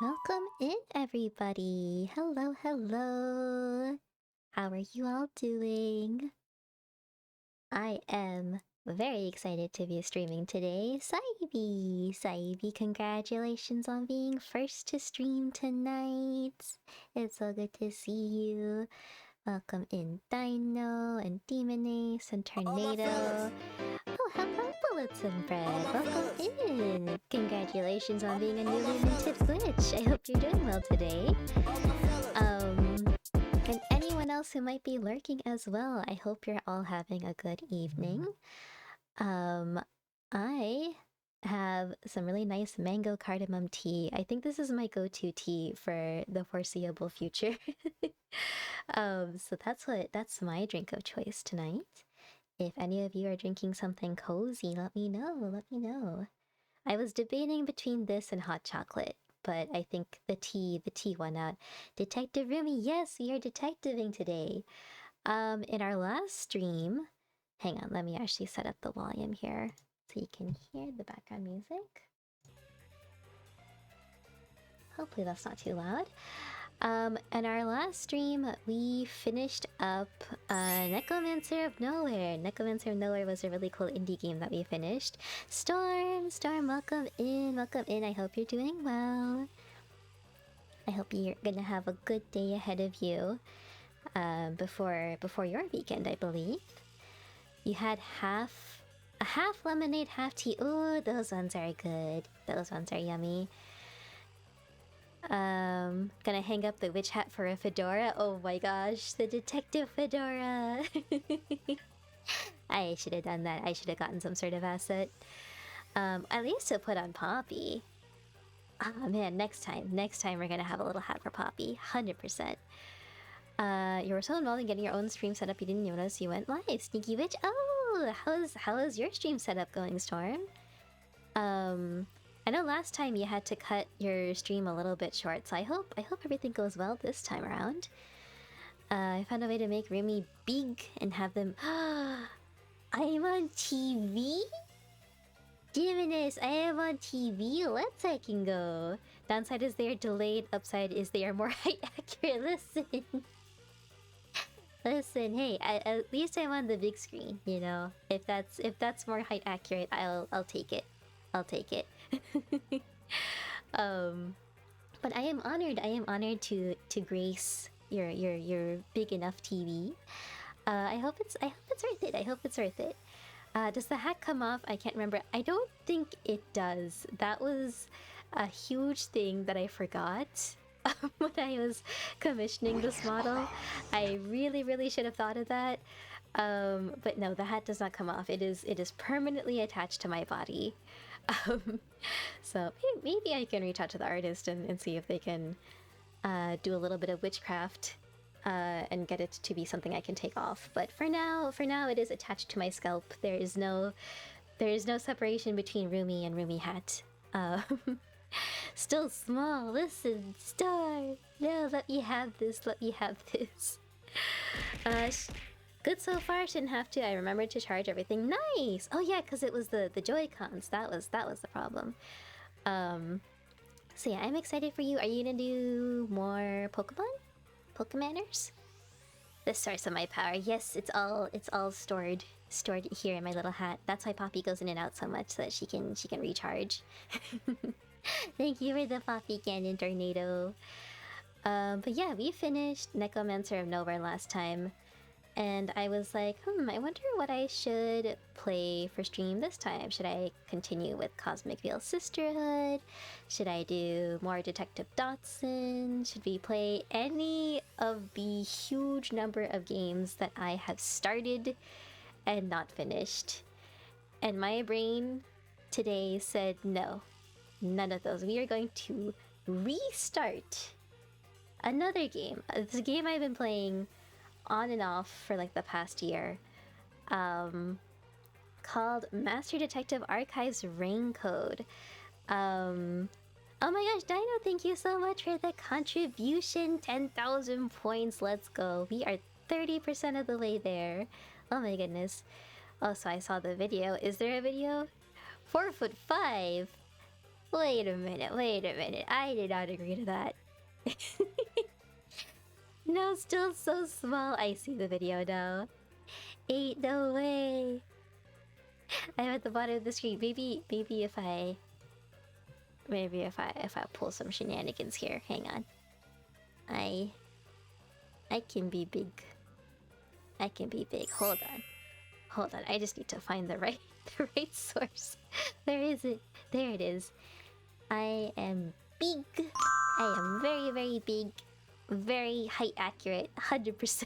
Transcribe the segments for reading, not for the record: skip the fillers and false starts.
Welcome in, everybody. Hello, hello. How are you all doing? I am very excited to be streaming today. Saibi, congratulations on being first to stream tonight. It's so good to see you. Welcome in, Dino and Demonace and Tornado. Oh, hello, Bullets and Bread. Welcome in. Congratulations on being a newly minted Glitch. I hope you're doing well today. And anyone else who might be lurking as well, I hope you're all having a good evening. I have some really nice mango cardamom tea. I think this is my go-to tea for the foreseeable future. So that's my drink of choice tonight. If any of you are drinking something cozy, let me know. I was debating between this and hot chocolate, but I think the tea won out. Detective Rumi, yes, we are detectiving today. In our last stream, hang on, let me actually set up the volume here so you can hear the background music. Hopefully that's not too loud. In our last stream, we finished up Necromancer of Nowhere. Necromancer of Nowhere was a really cool indie game that we finished. Storm, welcome in. I hope you're doing well. I hope you're gonna have a good day ahead of you before your weekend, I believe. You had a half lemonade, half tea. Ooh, those ones are good. Those ones are yummy. Gonna hang up the witch hat for a fedora. Oh my gosh, the detective fedora. I should have done that. I should have gotten some sort of asset. At least to put on Poppy. Ah man, next time we're gonna have a little hat for Poppy. 100%. You were so involved in getting your own stream set up you didn't notice you went live. Sneaky witch. Oh, how is your stream setup going, Storm? I know last time you had to cut your stream a little bit short, so I hope everything goes well this time around. I found a way to make Rumi big and have them. I'm on TV? Demoness, I am on TV. Let's I can go. Downside is they are delayed. Upside is they are more height accurate. Listen. Listen, hey, at least I'm on the big screen, you know. If that's more height accurate, I'll take it. I'll take it. But I am honored to grace your big enough TV. I hope it's worth it. Does the hat come off? I can't remember. I don't think it does. That was a huge thing that I forgot when I was commissioning this model. I really should have thought of that. But no, the hat does not come off. It is permanently attached to my body. So maybe I can reach out to the artist and see if they can do a little bit of witchcraft and get it to be something I can take off. But for now it is attached to my scalp. There is no separation between Rumi and Rumi hat. Still small. Listen, Star. No, let me have this. Good so far. Shouldn't have to. I remembered to charge everything. Nice. Oh yeah, because it was the Joy-Cons. That was the problem. So yeah, I'm excited for you. Are you gonna do more Pokemanners? The source of my power. Yes, it's all stored here in my little hat. That's why Poppy goes in and out so much, so that she can recharge. Thank you for the Poppy Cannon Tornado. But yeah, we finished Necromancer of Nowhere last time. And I was like, I wonder what I should play for stream this time. Should I continue with Cosmic Veil Sisterhood? Should I do more Detective Dotson? Should we play any of the huge number of games that I have started and not finished? And my brain today said no, none of those. We are going to restart another game. It's a game I've been playing on and off for like the past year, called Master Detective Archives Rain Code. Oh my gosh, Dino, thank you so much for the contribution. 10,000 points, let's go. We are 30% of the way there. Oh my goodness. Oh, so I saw the video. Is there a video? 4'5". Wait a minute, wait a minute. I did not agree to that. No, still so small. I see the video now. Ain't no way. I'm at the bottom of the screen. Maybe if I pull some shenanigans here. Hang on. I can be big. I can be big. Hold on. Hold on. I just need to find the right source. Where is it? There it is. I am big. I am very, very big. Very height accurate. 100%.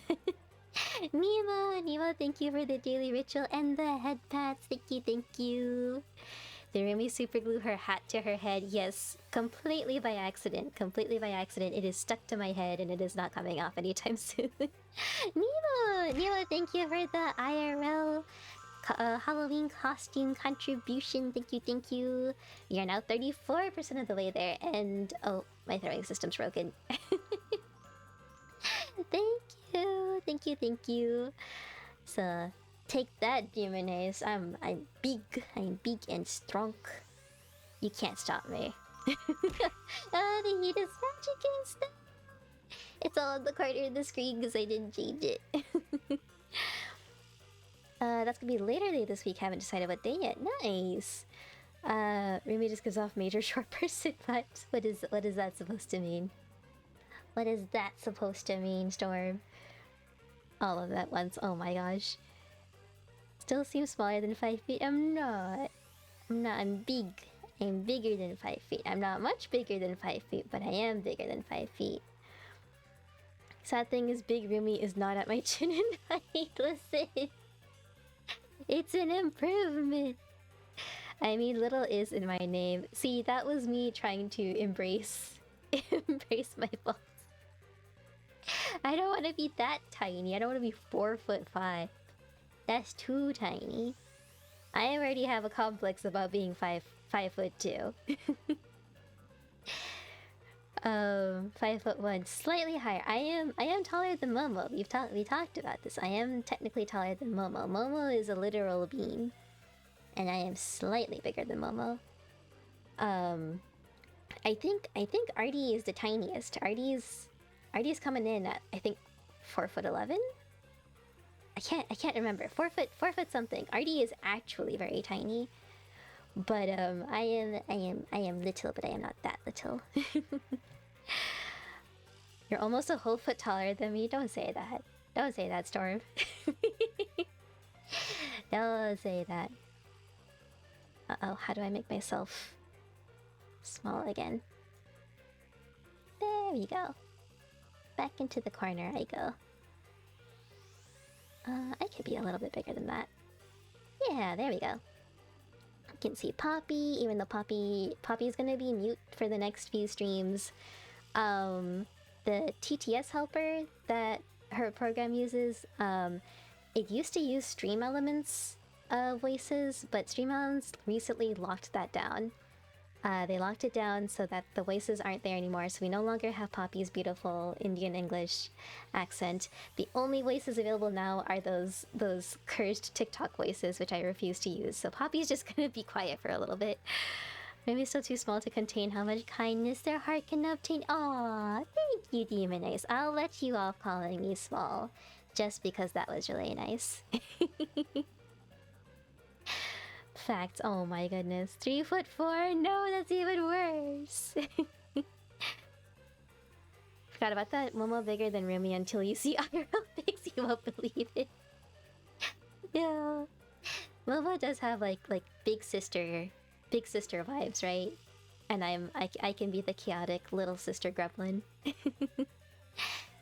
Nemo, thank you for the daily ritual and the head pats. Thank you. Did Rumi super glue her hat to her head? Yes, completely by accident. Completely by accident. It is stuck to my head and it is not coming off anytime soon. Nemo, thank you for the IRL Halloween costume contribution. Thank you. We are now 34% of the way there, and oh, my throwing system's broken. Thank you. So take that, Jimenez. I'm big and strong. You can't stop me. The heat is magic and stuff. It's all on the corner of the screen because I didn't change it. That's gonna be later day this week. Haven't decided what day yet. Nice. Rumi just gives off major short person vibes. What is that supposed to mean? What is that supposed to mean, Storm? All of that once. Oh my gosh. Still seems smaller than 5 feet. I'm not. I'm big. I'm bigger than 5 feet. I'm not much bigger than 5 feet, but I am bigger than 5 feet. Sad thing is, Big Rumi is not at my chin and height. Listen. It's an improvement. I mean, little is in my name. See, that was me trying to embrace my faults. I don't want to be that tiny. I don't want to be 4'5". That's too tiny. I already have a complex about being 5'2". 5'1", slightly higher. I am taller than Momo. We talked about this. I am technically taller than Momo. Momo is a literal bean, and I am slightly bigger than Momo. I think Artie is the tiniest. Artie's coming in at, I think, 4'11". I can't remember. 4 foot something. Artie is actually very tiny. But I am little, but I am not that little. You're almost a whole foot taller than me. Don't say that. Don't say that, Storm. Don't say that. Uh-oh, how do I make myself small again? There we go. Back into the corner I go. I could be a little bit bigger than that. Yeah, there we go. You can see Poppy, even though Poppy's gonna be mute for the next few streams. The TTS helper that her program uses, it used to use Stream Elements voices, but Stream Elements recently locked that down. They locked it down so that the voices aren't there anymore, so we no longer have Poppy's beautiful Indian English accent. The only voices available now are those cursed TikTok voices, which I refuse to use, so Poppy's just gonna be quiet for a little bit. Maybe still too small to contain how much kindness their heart can obtain. Aww, thank you, Demon Ace. I'll let you off calling me small, just because that was really nice. Facts. Oh my goodness. 3'4"? No, that's even worse. Forgot about that. Momo bigger than Rumi until you see IRL pics. You won't believe it. Yeah. Momo does have like big sister vibes, right? And I can be the chaotic little sister gremlin.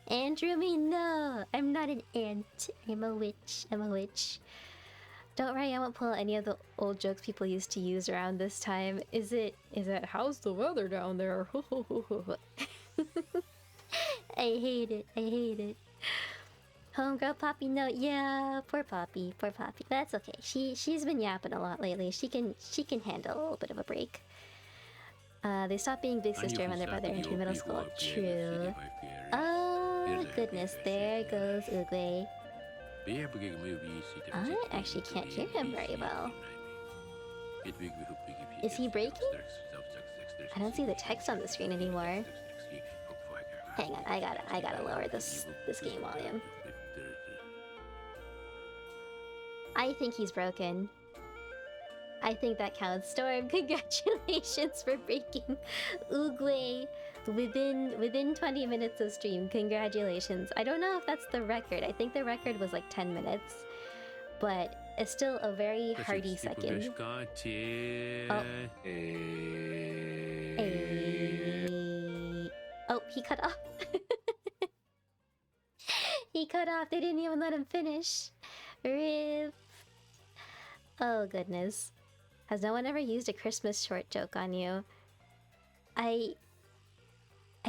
And Rumi, no, I'm not an ant. I'm a witch. Don't worry, I won't pull any of the old jokes people used to use around this time. Is it how's the weather down there? I hate it. Homegirl Poppy, no, yeah, poor Poppy. That's okay. She's been yapping a lot lately. She can handle a little bit of a break. They stopped being big sister when their brother entered middle school. True. Oh goodness, there goes Uguay. I actually can't hear him very well. Is he breaking? I don't see the text on the screen anymore. Hang on, I gotta lower this game volume. I think he's broken. I think that counts. Storm, congratulations for breaking Oogway within 20 minutes of stream. Congratulations. I don't know if that's the record. I think the record was like 10 minutes. But it's still a very hearty second. Oh. Oh, he cut off. He cut off. They didn't even let him finish. RIP. Oh, goodness. Has no one ever used a Christmas short joke on you? I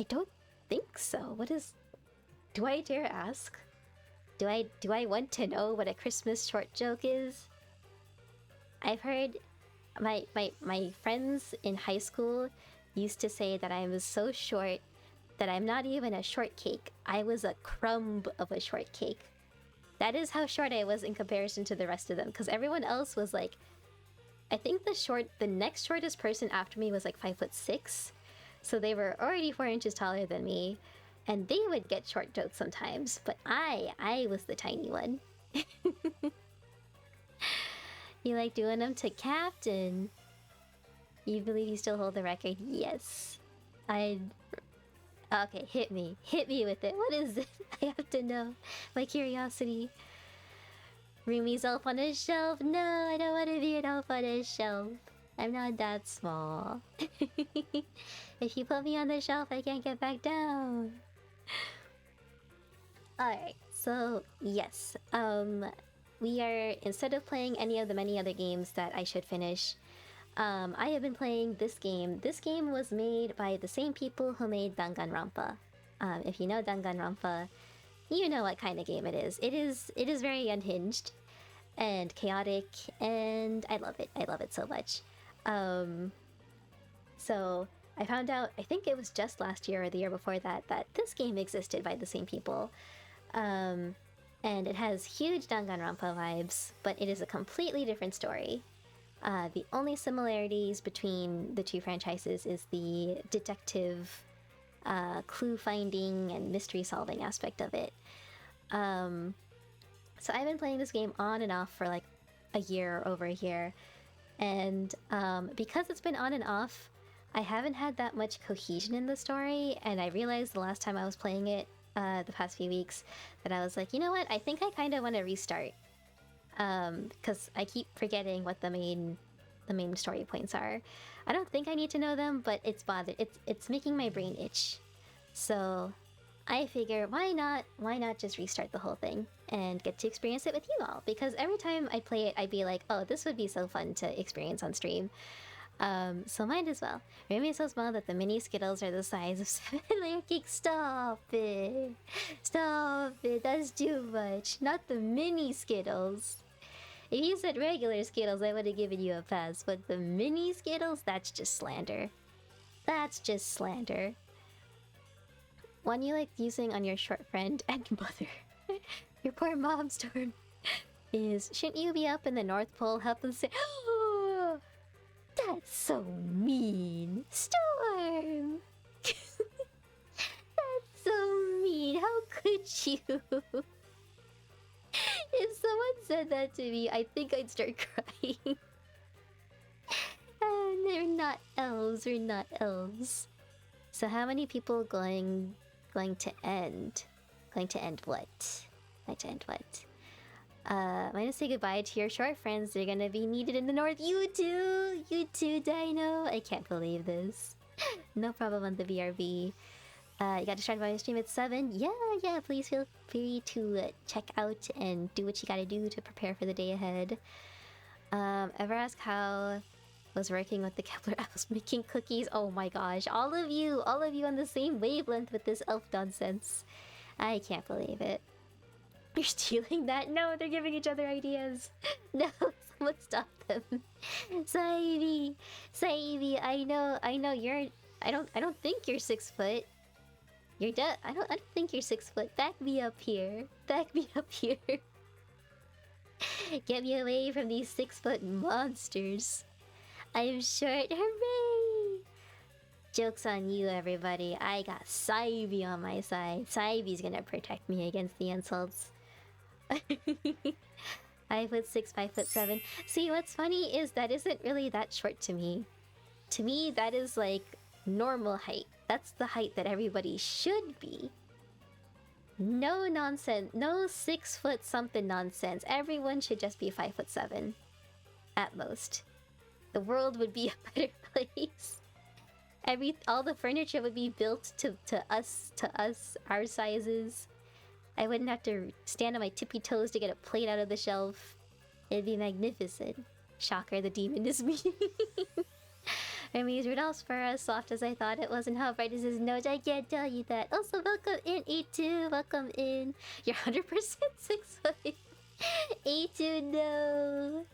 don't think so. What is... Do I dare ask? Do I want to know what a Christmas short joke is? I've heard my friends in high school used to say that I was so short that I'm not even a shortcake. I was a crumb of a shortcake. That is how short I was in comparison to the rest of them, because everyone else was like, I think the next shortest person after me was like 5'6", so they were already 4 inches taller than me, and they would get short jokes sometimes, but I was the tiny one. You like doing them to Captain? You believe you still hold the record? Yes. Okay, hit me with it. What is it? I have to know. My curiosity. Rumi's elf on a shelf. No, I don't want to be an elf on a shelf. I'm not that small. If you put me on the shelf, I can't get back down. Alright, so yes. We are, instead of playing any of the many other games that I should finish, I have been playing this game. This game was made by the same people who made Danganronpa. If you know Danganronpa, you know what kind of game it is. It is very unhinged and chaotic, and I love it. I love it so much. So I found out, I think it was just last year or the year before that, that this game existed by the same people. And it has huge Danganronpa vibes, but it is a completely different story. The only similarities between the two franchises is the detective, clue finding and mystery solving aspect of it. So I've been playing this game on and off for like a year, over a year, and because it's been on and off, I haven't had that much cohesion in the story, and I realized the last time I was playing it, the past few weeks, that I was like, you know what, I think I kind of want to restart. Because I keep forgetting what the main story points are. I don't think I need to know them, but it's making my brain itch. So I figure, why not just restart the whole thing and get to experience it with you all? Because every time I play it, I'd be like, oh, this would be so fun to experience on stream. So might as well. Rumi is so small that the mini Skittles are the size of 7-layer cake. Stop it. Stop it. That's too much. Not the mini Skittles. If you said regular Skittles, I would have given you a pass. But the mini Skittles, that's just slander. That's just slander. One you like using on your short friend and mother. Your poor mom, Storm. Is, shouldn't you be up in the North Pole helping say... Oh, that's so mean. Storm! That's so mean. How could you? If someone said that to me, I think I'd start crying. They're not elves. We're not elves. So how many people going to end? Going to end what? Going to end what? I'm gonna say goodbye to your short friends. They're gonna be needed in the north. You too, Dino. I can't believe this. No problem on the BRB. You got to start my stream at 7. Yeah. Please feel free to check out and do what you gotta do to prepare for the day ahead. Ever ask how was working with the Kepler elves making cookies? Oh my gosh, all of you on the same wavelength with this elf nonsense. I can't believe it. You're stealing that? No, they're giving each other ideas. No, someone stop them. Saibi, I know you're. I don't think you're 6 foot. You're dead. I don't think you're 6 foot. Back me up here. Back me up here. Get me away from these 6 foot monsters. I'm short. Hooray! Joke's on you, everybody. I got Saibi on my side. Saibi's gonna protect me against the insults. 5'6", 5'7". See, what's funny is that isn't really that short to me. To me, that is like normal height. That's the height that everybody should be. No nonsense. No 6 foot something nonsense. Everyone should just be 5'7". At most. The world would be a better place. All the furniture would be built to us, our sizes. I wouldn't have to stand on my tippy toes to get a plate out of the shelf. It'd be magnificent. Shocker, the demon is me. Remy's Rudolph's fur as soft as I thought it was, and how bright is his nose. I can't tell you that. Also, welcome in, A2. Welcome in. You're 100% 6 foot. A2, no.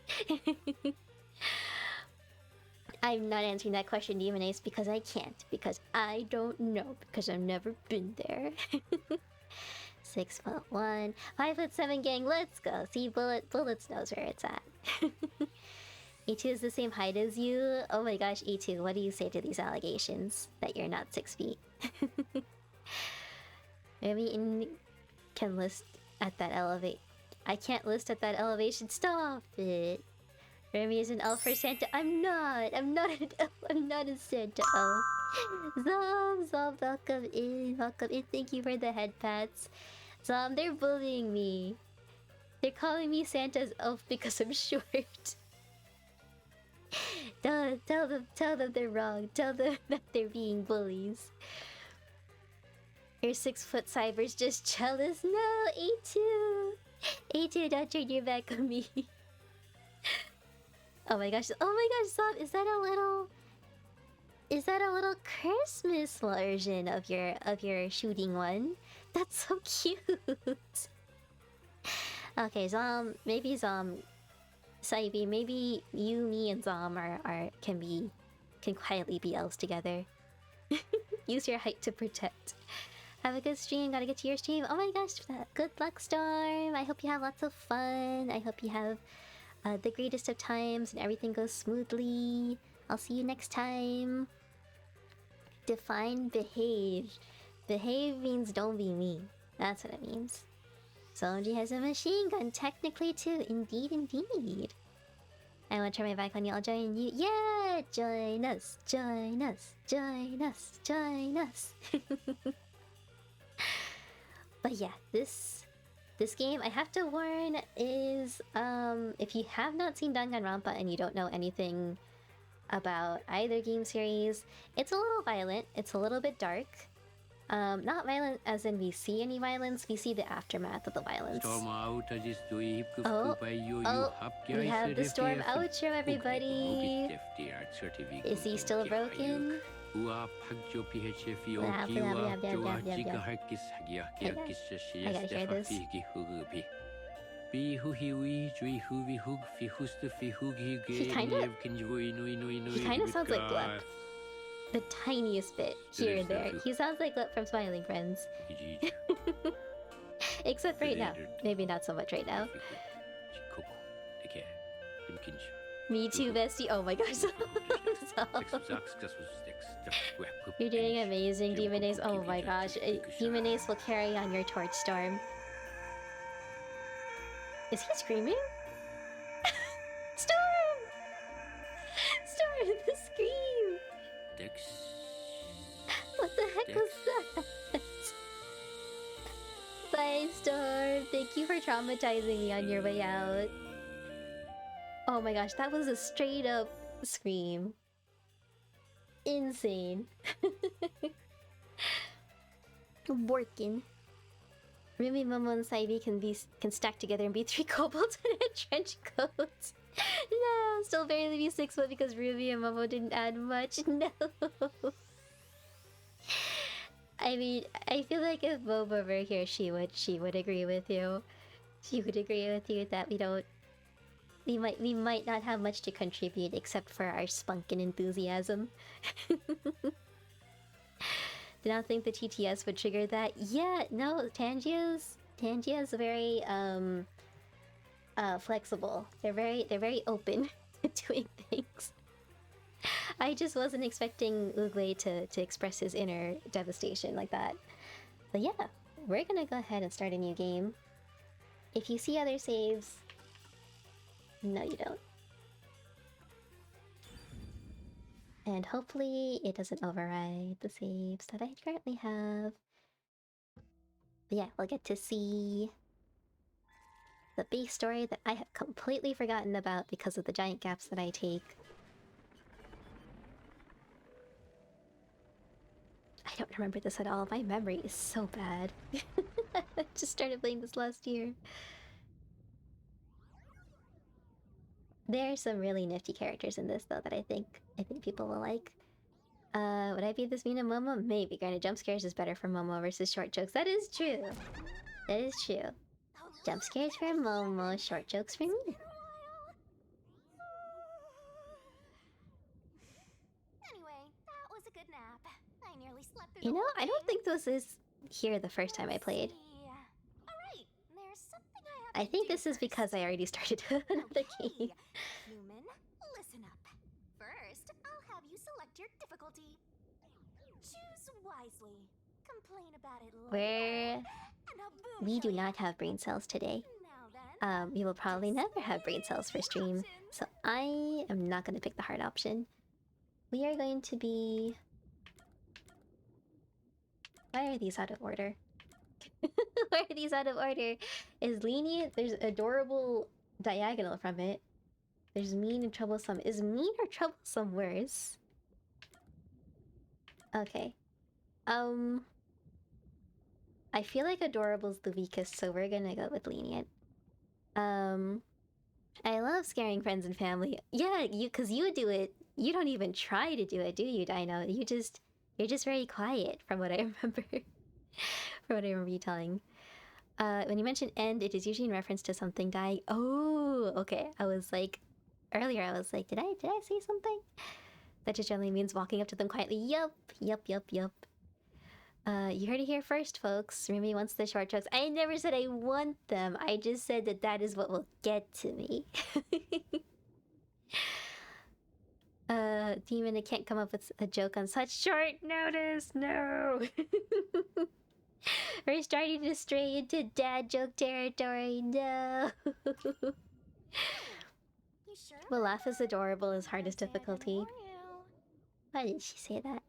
I'm not answering that question, Demon Ace, because I can't. Because I don't know. Because I've never been there. 6'1", 5'7", gang. Let's go. See, Bullets knows where it's at. E2 is the same height as you. Oh my gosh, E2, what do you say to these allegations that you're not 6 feet? Maybe can list at that elevate. I can't list at that elevation. Stop it. Remy is an elf for Santa. I'm not an elf. I'm not a Santa elf. Zom, welcome in. Welcome in. Thank you for the head pats. Zom, they're bullying me. They're calling me Santa's elf because I'm short. Tell them they're wrong. Tell them that they're being bullies. Your 6 foot cyber's just jealous. No, A2. A2, don't turn your back on me. Oh my gosh, Zom, is that a little Christmas version of your shooting one? That's so cute. Okay, Zom, maybe Saibi, maybe you, me, and Zom can quietly be elves together. Use your height to protect. Have a good stream. Gotta get to your stream. Oh my gosh, good luck, Storm. I hope you have lots of fun. I hope you have the greatest of times and everything goes smoothly. I'll see you next time. Define behave. Behave means don't be me. That's what it means. Solji has a machine gun, technically too. Indeed, indeed. I want to try my bike on you. I'll join you. Yeah! Join us, join us, join us, join us. But yeah, this game, I have to warn, is if you have not seen Danganronpa and you don't know anything about either game series, it's a little violent. It's a little bit dark. Not violent as in we see any violence, we see the aftermath of the violence. Oh, we have the Storm outro, everybody! Is he still broken? I gotta hear this. He kinda sounds like Glep. The tiniest bit here and there. He sounds like Glep from Smiling Friends. Except right now. Maybe not so much right now. Me too, bestie. Oh my gosh. You're doing amazing, Demon Ace. Oh my gosh. Demon Ace will carry on your torch, Storm. Is he screaming? Storm! Storm, the scream! What the heck was that? Bye, Storm. Thank you for traumatizing me on your way out. Oh my gosh, that was a straight up scream. Insane. Borkin. Rumi, Momo, and Saibi can stack together and be 3 kobolds in a trench coat. No, still barely be 6 foot because Ruby and Momo didn't add much. No. I mean, I feel like if Momo were here, she would agree with you. She would agree with you that we might not have much to contribute except for our spunk and enthusiasm. Did not think the TTS would trigger that. Yeah, no, Tangia's very flexible. They're very open to doing things. I just wasn't expecting Oogway to express his inner devastation like that. But yeah, we're gonna go ahead and start a new game. If you see other saves, no you don't. And hopefully it doesn't override the saves that I currently have. But yeah, we'll get to see the base story that I have completely forgotten about because of the giant gaps that I take. I don't remember this at all. My memory is so bad. I just started playing this last year. There are some really nifty characters in this though that I think people will like. Would I be this mean to Momo? Maybe. Granted, jump scares is better for Momo versus short jokes. That is true. That is true. Jump scares for Momo, short jokes for me. Anyway, that was a good nap. I nearly slept through You the know, whole I don't thing. think this is here the first time I played. Alright, there's something I have I to think do this is because I already started another game. Human, listen up. First, I'll have you select your difficulty. Choose wisely. Complain about it later. We do not have brain cells today. Now then, We will probably never have brain cells for stream, so I am not going to pick the hard option. We are going to be... Why are these out of order? Why are these out of order? Is lenient? There's adorable diagonal from it. There's mean and troublesome. Is mean or troublesome worse? Okay. I feel like adorable's the weakest, so we're gonna go with lenient. I love scaring friends and family. Yeah, cause you do it. You don't even try to do it, do you, Dino? You're just very quiet from what I remember. From what I remember you telling. When you mention end, it is usually in reference to something dying. Oh, okay. I was like, earlier I was like, did I say something? That just generally means walking up to them quietly. Yup. You heard it here first, folks. Remy wants the short jokes. I never said I want them. I just said that is what will get to me. Demon, I can't come up with a joke on such short notice. No. We're starting to stray into dad joke territory. No. Well, laugh is adorable is hardest difficulty. Why did she say that?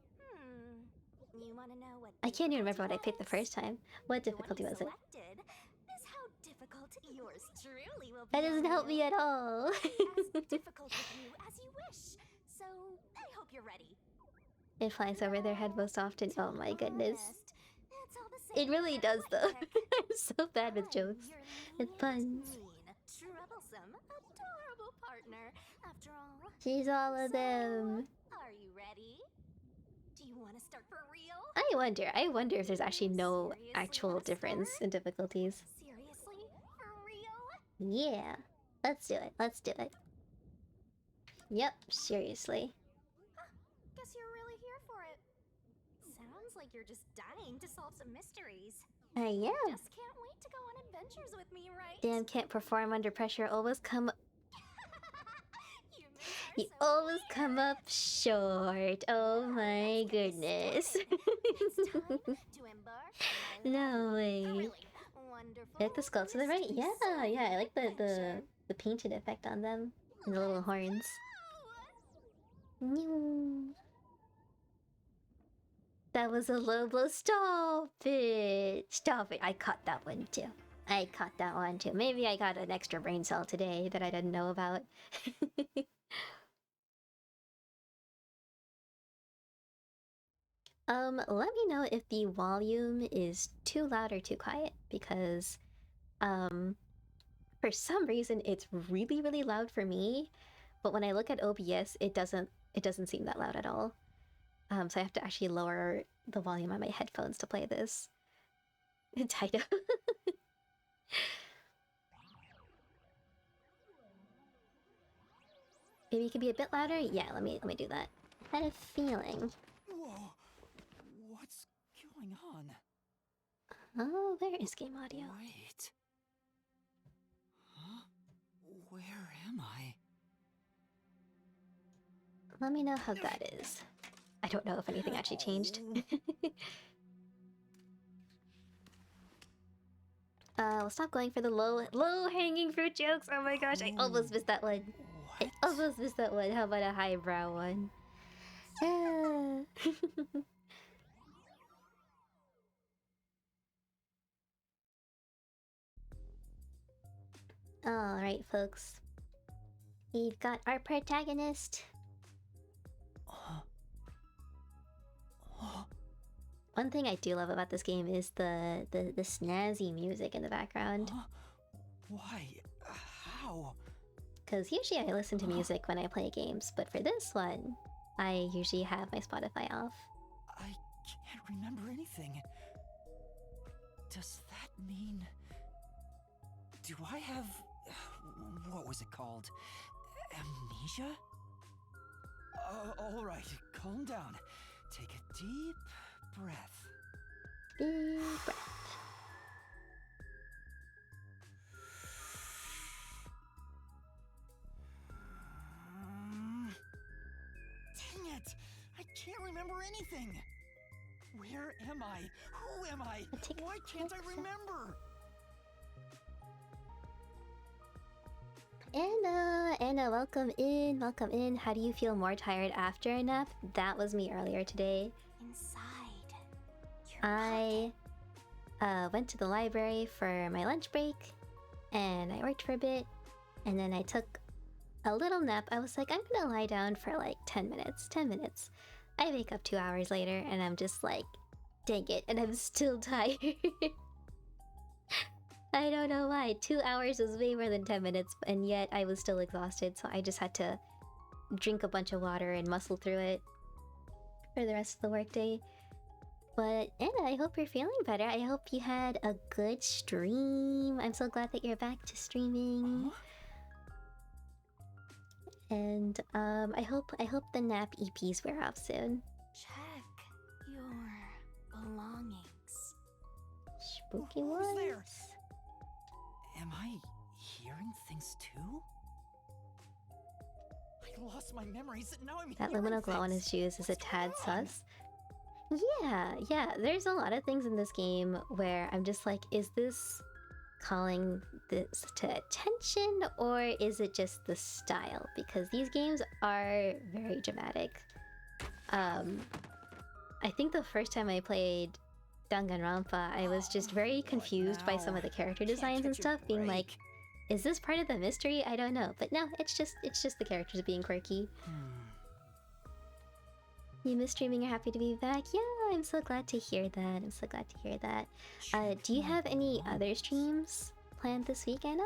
You wanna know what I can't even remember what I picked the first time. What difficulty was it? Is how difficult yours truly will be. That doesn't help me at all. As difficult with you as you wish. So I hope you're ready. It flies over their head most often. Oh my goodness. It's all the same It really no matter does what though. you pick. I'm so bad with jokes and puns. Mean, troublesome, adorable partner. After all, She's all of them. are you ready? Do you want to start for real? I wonder if there's actually no Seriously actual wanna difference start? in difficulties. Seriously? For real? Yeah. Let's do it. Let's do it. Yep, seriously. Guess you're really here for it. Sounds like you're just dying to solve some mysteries. I am. Just can't wait to go on adventures with me, right? Damn, can't perform under pressure. Always come... Humans You are so always come up short. Oh my goodness. It's time to embark on my No way. thrilling, wonderful, I like the skull to the right. Yeah, mystery-solving yeah. I like adventure. the painted effect on them and the little horns. Meow. That was a low blow. Stop it! Stop it! I caught that one too. I caught that one too. Maybe I got an extra brain cell today that I didn't know about. Let me know if the volume is too loud or too quiet because, for some reason it's really, really loud for me, but when I look at OBS, it doesn't seem that loud at all. So I have to actually lower the volume on my headphones to play this. Taito. Maybe it could be a bit louder? Yeah, let me do that. I had a feeling. Whoa! What's going on? Oh, where is game audio? Wait. Huh? Where am I? Let me know how that is. I don't know if anything actually changed. We'll stop going for the low-hanging fruit jokes. Oh my gosh, I almost missed that one. I almost missed that one. How about a highbrow one? Alright, folks. We've got our protagonist. One thing I do love about this game is the snazzy music in the background. Why? How? Because usually I listen to music when I play games, but for this one, I usually have my Spotify off. I can't remember anything. Does that mean... Do I have... What was it called? Amnesia? All right, calm down. Take a deep breath. Deep breath. Dang it! I can't remember anything! Where am I? Who am I? Why can't I remember? Anna, welcome in, welcome in. How do you feel more tired after a nap? That was me earlier today. Inside. I went to the library for my lunch break, and I worked for a bit, and then I took a little nap. I was like, I'm gonna lie down for like 10 minutes. 10 minutes. I wake up 2 hours later, and I'm just like, dang it, and I'm still tired. I don't know why. 2 hours was way more than 10 minutes, and yet I was still exhausted, so I just had to drink a bunch of water and muscle through it for the rest of the workday. But Anna, I hope you're feeling better. I hope you had a good stream. I'm so glad that you're back to streaming. And I hope the nap EPs wear off soon. Check your belongings. Spooky Who's ones. there? Am I hearing things too? I lost my memories and now I'm That hearing liminal glow on things. his shoes is a What's tad going on? sus. Yeah, there's a lot of things in this game where I'm just like, is this calling this to attention or is it just the style? Because these games are very dramatic. I think the first time I played Danganronpa, I was just very confused by some of the character designs and stuff, being like, is this part of the mystery? I don't know. But no, it's just the characters being quirky. You miss streaming, you're happy to be back? Yeah, I'm so glad to hear that. I'm so glad to hear that. Do you have any other streams planned this week, Anna?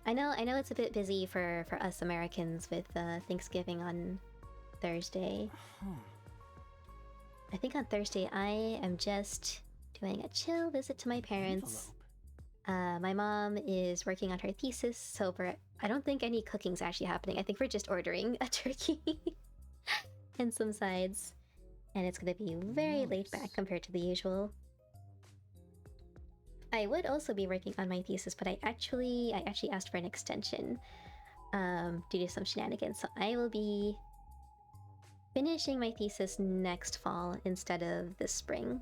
I know it's a bit busy for us Americans with Thanksgiving on Thursday. I think on Thursday I am just doing a chill visit to my parents. My mom is working on her thesis, so I don't think any cooking's actually happening. I think we're just ordering a turkey and some sides. And it's gonna be very laid back compared to the usual. I would also be working on my thesis, but I actually asked for an extension due to some shenanigans. So I will be finishing my thesis next fall instead of this spring.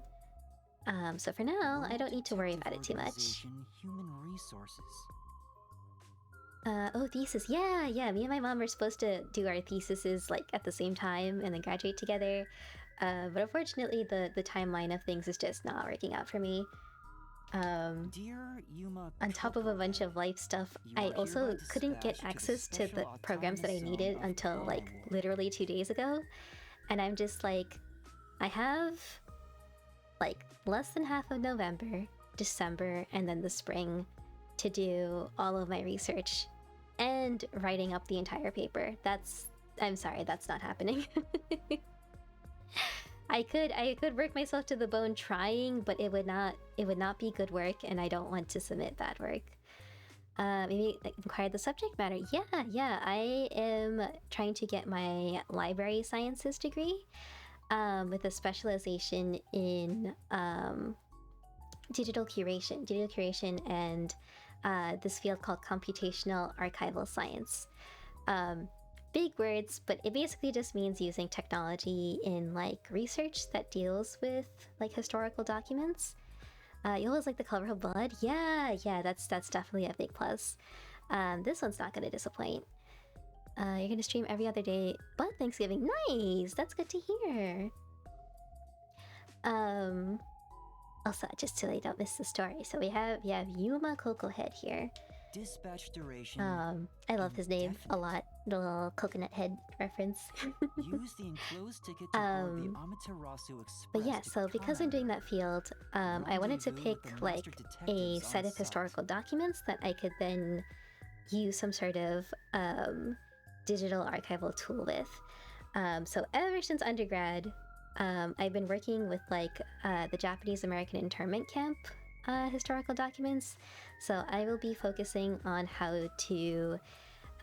So for now, I don't need to worry about it too much. Human resources. Oh, thesis. Yeah. Me and my mom are supposed to do our theses like at the same time and then graduate together. But unfortunately, the timeline of things is just not working out for me. Dear Yuma, On top of a bunch of life stuff, I also couldn't get access to the programs that I needed until like literally 2 days ago. And I'm just like, I have like less than half of November, December, and then the spring to do all of my research and writing up the entire paper. I'm sorry, that's not happening. I could work myself to the bone trying, but it would not be good work, and I don't want to submit bad work. Maybe inquire the subject matter. Yeah. I am trying to get my library sciences degree, with a specialization in digital curation, and this field called computational archival science. big words, but it basically just means using technology in like research that deals with like historical documents. You always like the color of blood? Yeah, that's definitely a big plus. This one's not gonna disappoint. You're gonna stream every other day but Thanksgiving. Nice! That's good to hear. Also, just so I don't miss the story, so we have Yuma Cocohead here. Dispatch duration. I love his name a lot. The little coconut head reference. Use the enclosed ticket to board the Amaterasu Express. But yeah, so because I'm doing that field, I wanted to pick like a set of historical documents that I could then use some sort of digital archival tool with. So ever since undergrad, I've been working with like the Japanese American internment camp historical documents. So I will be focusing on how to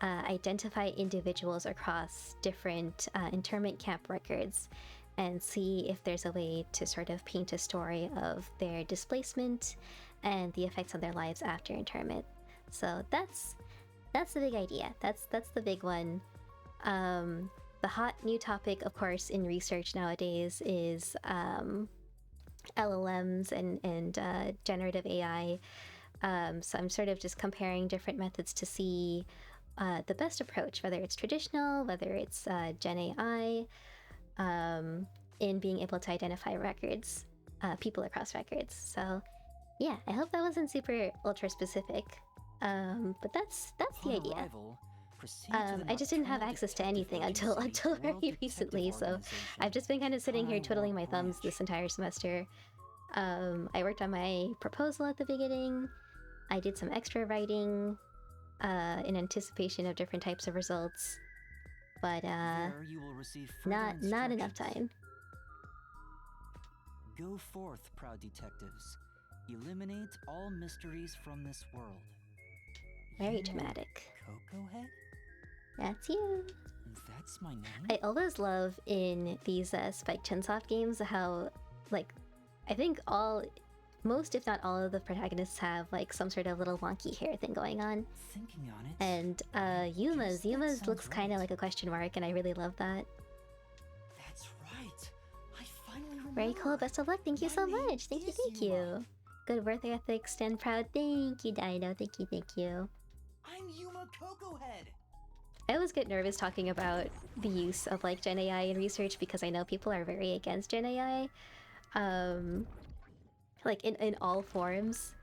identify individuals across different internment camp records and see if there's a way to sort of paint a story of their displacement and the effects on their lives after internment. So that's the big idea. That's the big one. The hot new topic, of course, in research nowadays is LLMs and generative AI. So I'm sort of just comparing different methods to see the best approach, whether it's traditional, whether it's Gen AI, in being able to identify records, people across records. So yeah, I hope that wasn't super ultra specific, but that's the idea. I just didn't have access to anything until very recently, so I've just been kind of sitting here twiddling my thumbs this entire semester. I worked on my proposal at the beginning. I did some extra writing in anticipation of different types of results, but not enough time. Go forth, proud detectives. Eliminate all mysteries from this world. Very dramatic. Cocohead? That's you. That's my name? I always love in these Spike Chunsoft games how, like, I think most if not all of the protagonists have like some sort of little wonky hair thing going on. Thinking on it. And Yuma's looks kind of like a question mark, and I really love that. That's right. I finally remember. Very cool. Best of luck. Thank you so much. Thank you. Good work ethic. Stand proud. Thank you, Dino. Thank you. I'm Yuma Cocohead. I always get nervous talking about the use of like Gen AI in research because I know people are very against Gen AI. Like in all forms,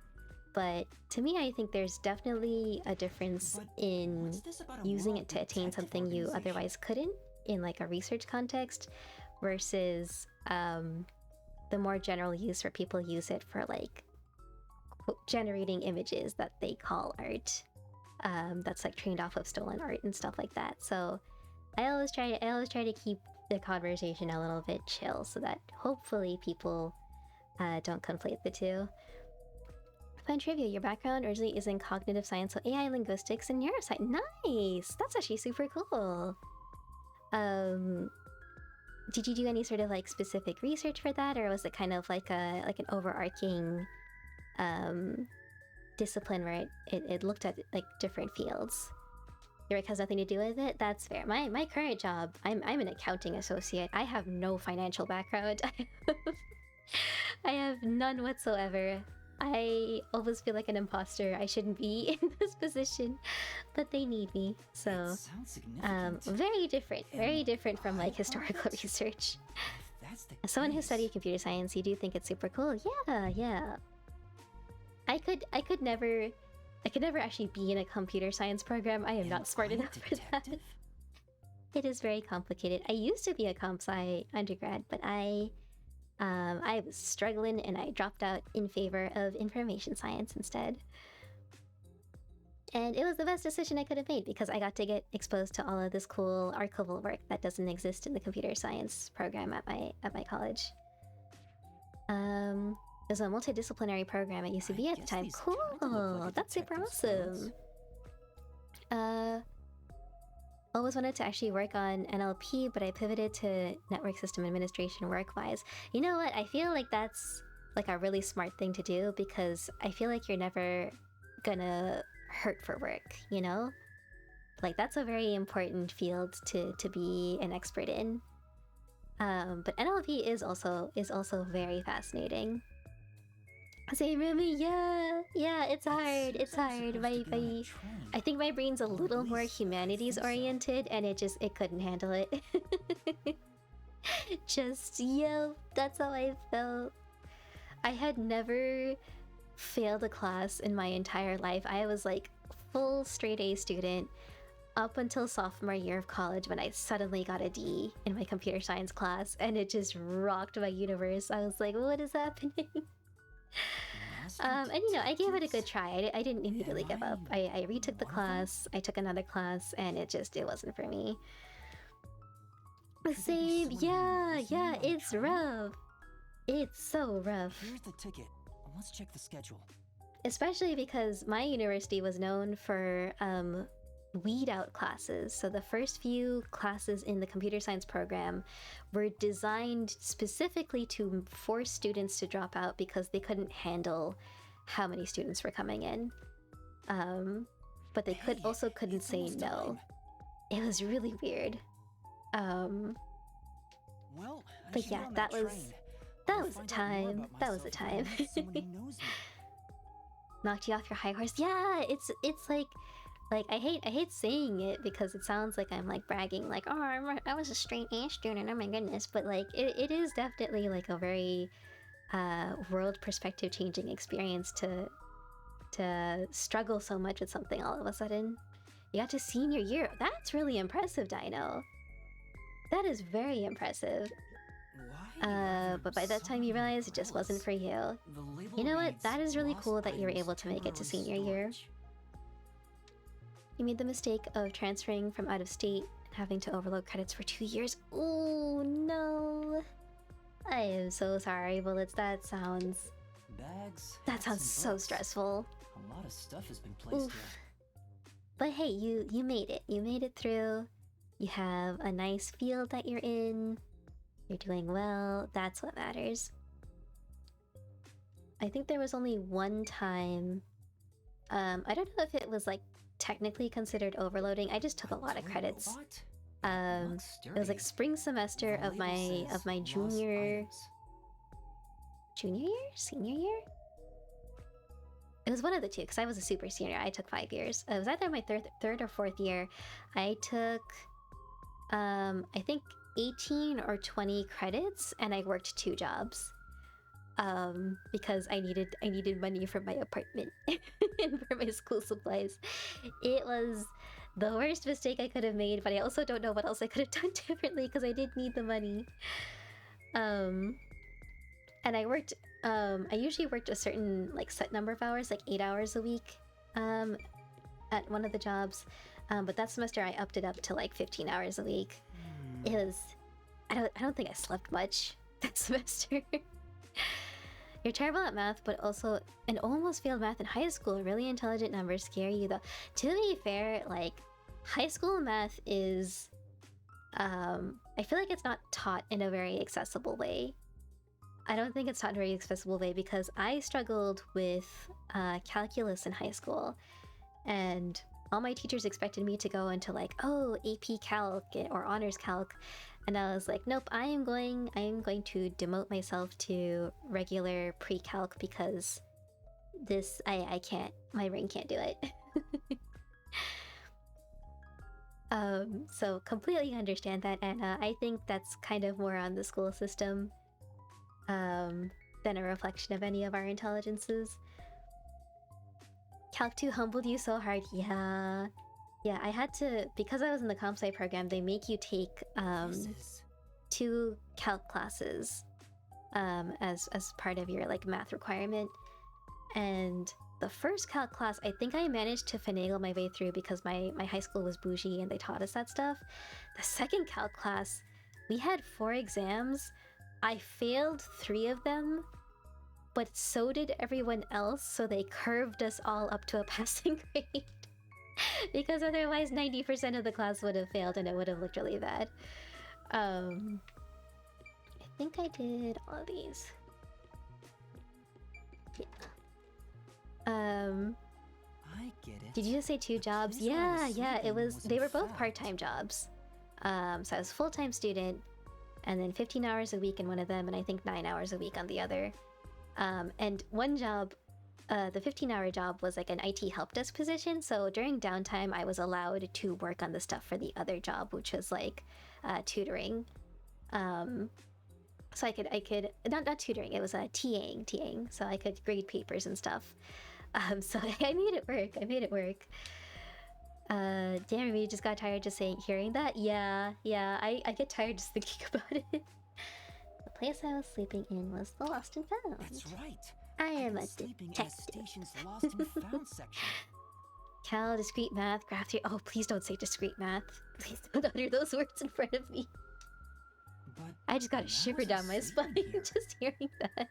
but to me I think there's definitely a difference in using it to attain something you otherwise couldn't in like a research context versus the more general use where people use it for like generating images that they call art, that's like trained off of stolen art and stuff like that. So I always try to keep the conversation a little bit chill so that hopefully people don't conflate the two. Fun trivia, your background originally is in cognitive science, so AI, linguistics, and neuroscience. Nice! That's actually super cool. Did you do any sort of like specific research for that, or was it kind of like an overarching discipline where it looked at like different fields? Your work has nothing to do with it? That's fair. My current job, I'm an accounting associate. I have no financial background. I have none whatsoever. I always feel like an imposter. I shouldn't be in this position, but they need me. So, very different from like historical research. As someone who studied computer science, you do think it's super cool? Yeah. I could never actually be in a computer science program. I am not smart enough for that. It is very complicated. I used to be a comp sci undergrad, but I was struggling and I dropped out in favor of information science instead. And it was the best decision I could have made because I got to get exposed to all of this cool archival work that doesn't exist in the computer science program at my college. It was a multidisciplinary program at UCB at the time. Cool! That's super awesome! Always wanted to actually work on NLP, but I pivoted to network system administration work-wise. You know what? I feel like that's like a really smart thing to do because I feel like you're never gonna hurt for work, you know? Like that's a very important field to be an expert in. But NLP is also very fascinating. Same Remy, yeah, it's hard. It's hard. I think my brain's a little more humanities oriented, and it couldn't handle it. That's how I felt. I had never failed a class in my entire life. I was like full straight A student up until sophomore year of college when I suddenly got a D in my computer science class, and it just rocked my universe. I was like, what is happening? And you know, I gave it a good try. I didn't immediately give up. I retook the class, I took another class, and it wasn't for me. Same, yeah, it's rough. It's so rough. Here's the ticket. Let's check the schedule. Especially because my university was known for weed out classes. So the first few classes in the computer science program were designed specifically to force students to drop out because they couldn't handle how many students were coming in. But they couldn't say no. It was really weird. Well, but yeah, that was a time. That was a time. Knocked you off your high horse. Yeah, it's like I hate saying it because it sounds like I'm like bragging, like, oh, I was a straight A student, oh my goodness. But like it is definitely like a very world perspective changing experience to struggle so much with something all of a sudden. You got to senior year. That's really impressive, Dino. That is very impressive. But by that time you realize it just wasn't for you. You know what? That is really cool that you were able to make it to senior year. You made the mistake of transferring from out of state and having to overload credits for 2 years. Oh no. I am so sorry, Bullets. That sounds so stressful. A lot of stuff has been placed here. But hey, you made it. You made it through. You have a nice field that you're in. You're doing well. That's what matters. I think there was only one time. I don't know if it was like technically considered overloading. I just took a lot of credits. It was like spring semester of my junior senior year. It was one of the two because I was a super senior. I took 5 years. It was either my third or fourth year. I took I think 18 or 20 credits, and I worked 2 jobs because I needed money for my apartment and for my school supplies. It was the worst mistake I could have made, but I also don't know what else I could have done differently because I did need the money. And I worked I usually worked a certain like set number of hours, like 8 hours a week at one of the jobs. But that semester I upped it up to like 15 hours a week. It was I don't think I slept much that semester. You're terrible at math, but also an almost failed math in high school. Really intelligent numbers scare you though. To be fair, like high school math is I feel like it's not taught in a very accessible way. I don't think it's taught in a very accessible way because I struggled with calculus in high school, and all my teachers expected me to go into like, oh, AP Calc or Honors Calc, and I was like, nope, I am going to demote myself to regular pre-calc because this I can't, my brain can't do it. So completely understand that, and I think that's kind of more on the school system than a reflection of any of our intelligences. Calc 2 humbled you so hard. Yeah, I had to, because I was in the comp sci program, they make you take 2 calc classes as part of your like math requirement. And the first calc class, I think I managed to finagle my way through because my high school was bougie and they taught us that stuff. The second calc class, we had 4 exams. I failed 3 of them, but so did everyone else, so they curved us all up to a passing grade. Because otherwise 90% of the class would have failed and it would have looked really bad. I think I did all of these. Yeah. I get Did you just say 2 jobs? Yeah, it was. They were both part-time jobs. So I was a full-time student, and then 15 hours a week in one of them, and I think 9 hours a week on the other. And one job, the 15-hour job was like an IT help desk position. So during downtime, I was allowed to work on the stuff for the other job, which was like tutoring. So I could not tutoring. It was TAing. So I could grade papers and stuff. So I made it work. Damn, we just got tired just hearing that. Yeah. I get tired just thinking about it. The place I was sleeping in was the Lost and Found. That's right. I am a sleeping in detective. the station's Lost and Found section. Cal, discrete math, graph theory. Oh, please don't say discrete math. Please don't utter those words in front of me. But I just got a shiver down my spine just hearing that.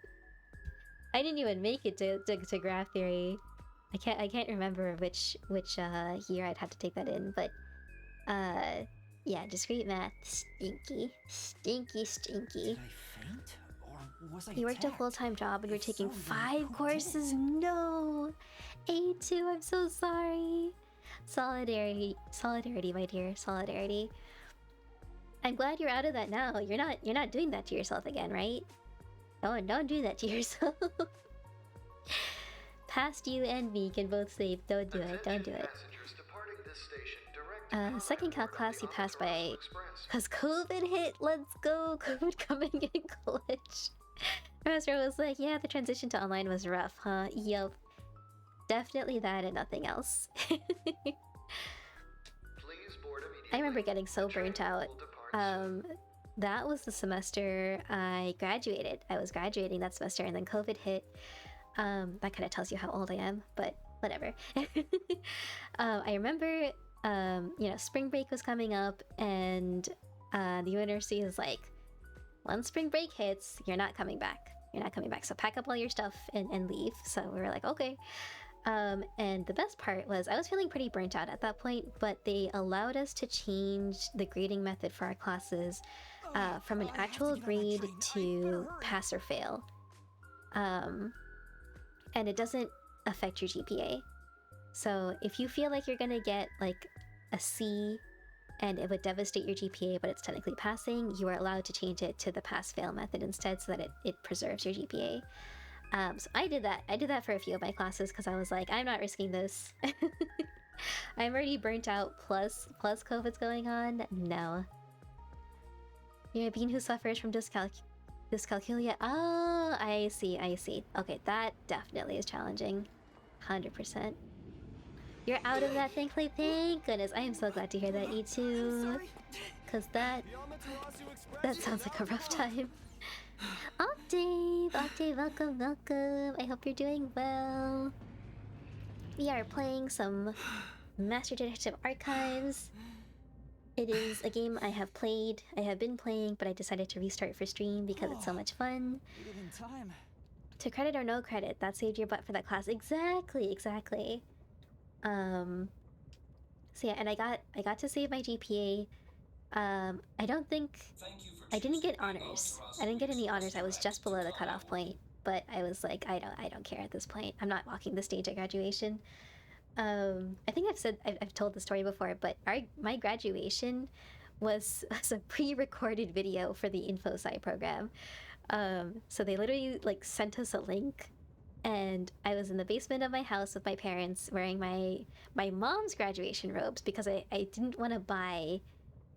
I didn't even make it to graph theory. I can't remember which year I'd have to take that in, but yeah, discrete math, stinky. Did I faint? Or was I You worked a attacked? full-time job and you're If taking so, then 5 who did courses? it? No! A2, I'm so sorry. Solidarity, my dear, solidarity. I'm glad you're out of that now. You're not doing that to yourself again, right? Don't do that to yourself. Past you and me can both say, don't do it. Second Cal class you passed by, cause COVID hit. Let's go, COVID coming in clutch. Professor was like, yeah, the transition to online was rough, huh? Yup. Definitely that and nothing else. I remember getting so burnt out. That was the semester I graduated. I was graduating that semester and then COVID hit. That kind of tells you how old I am, but whatever. I remember, spring break was coming up and the university is like, once spring break hits, you're not coming back. So pack up all your stuff and leave. So we were like, okay. And the best part was I was feeling pretty burnt out at that point, but they allowed us to change the grading method for our classes from an actual grade to pass or fail. And it doesn't affect your GPA. So if you feel like you're gonna get like a C and it would devastate your GPA, but it's technically passing, you are allowed to change it to the pass-fail method instead so that it preserves your GPA. So I did that for a few of my classes because I was like, I'm not risking this. I'm already burnt out, plus COVID's going on. No. You're a bean who suffers from dyscalculia. Oh, I see. Okay, that definitely is challenging. 100%. You're out of that, thankfully. Thank goodness. I am so glad to hear that, E2. Because that sounds like a rough time. Octave, welcome. I hope you're doing well. We are playing some Master Detective Archives. It is a game I have been playing, but I decided to restart for stream because it's so much fun. To credit or no credit, that saved your butt for that class. Exactly. So yeah, and I got to save my GPA. I didn't get honors. I didn't get any honors. I was just below the cutoff point. But I was like, I don't care at this point. I'm not walking the stage at graduation. I think I've told the story before, but my graduation was a pre-recorded video for the InfoSci program. So they literally like sent us a link, and I was in the basement of my house with my parents wearing my mom's graduation robes because I didn't want to buy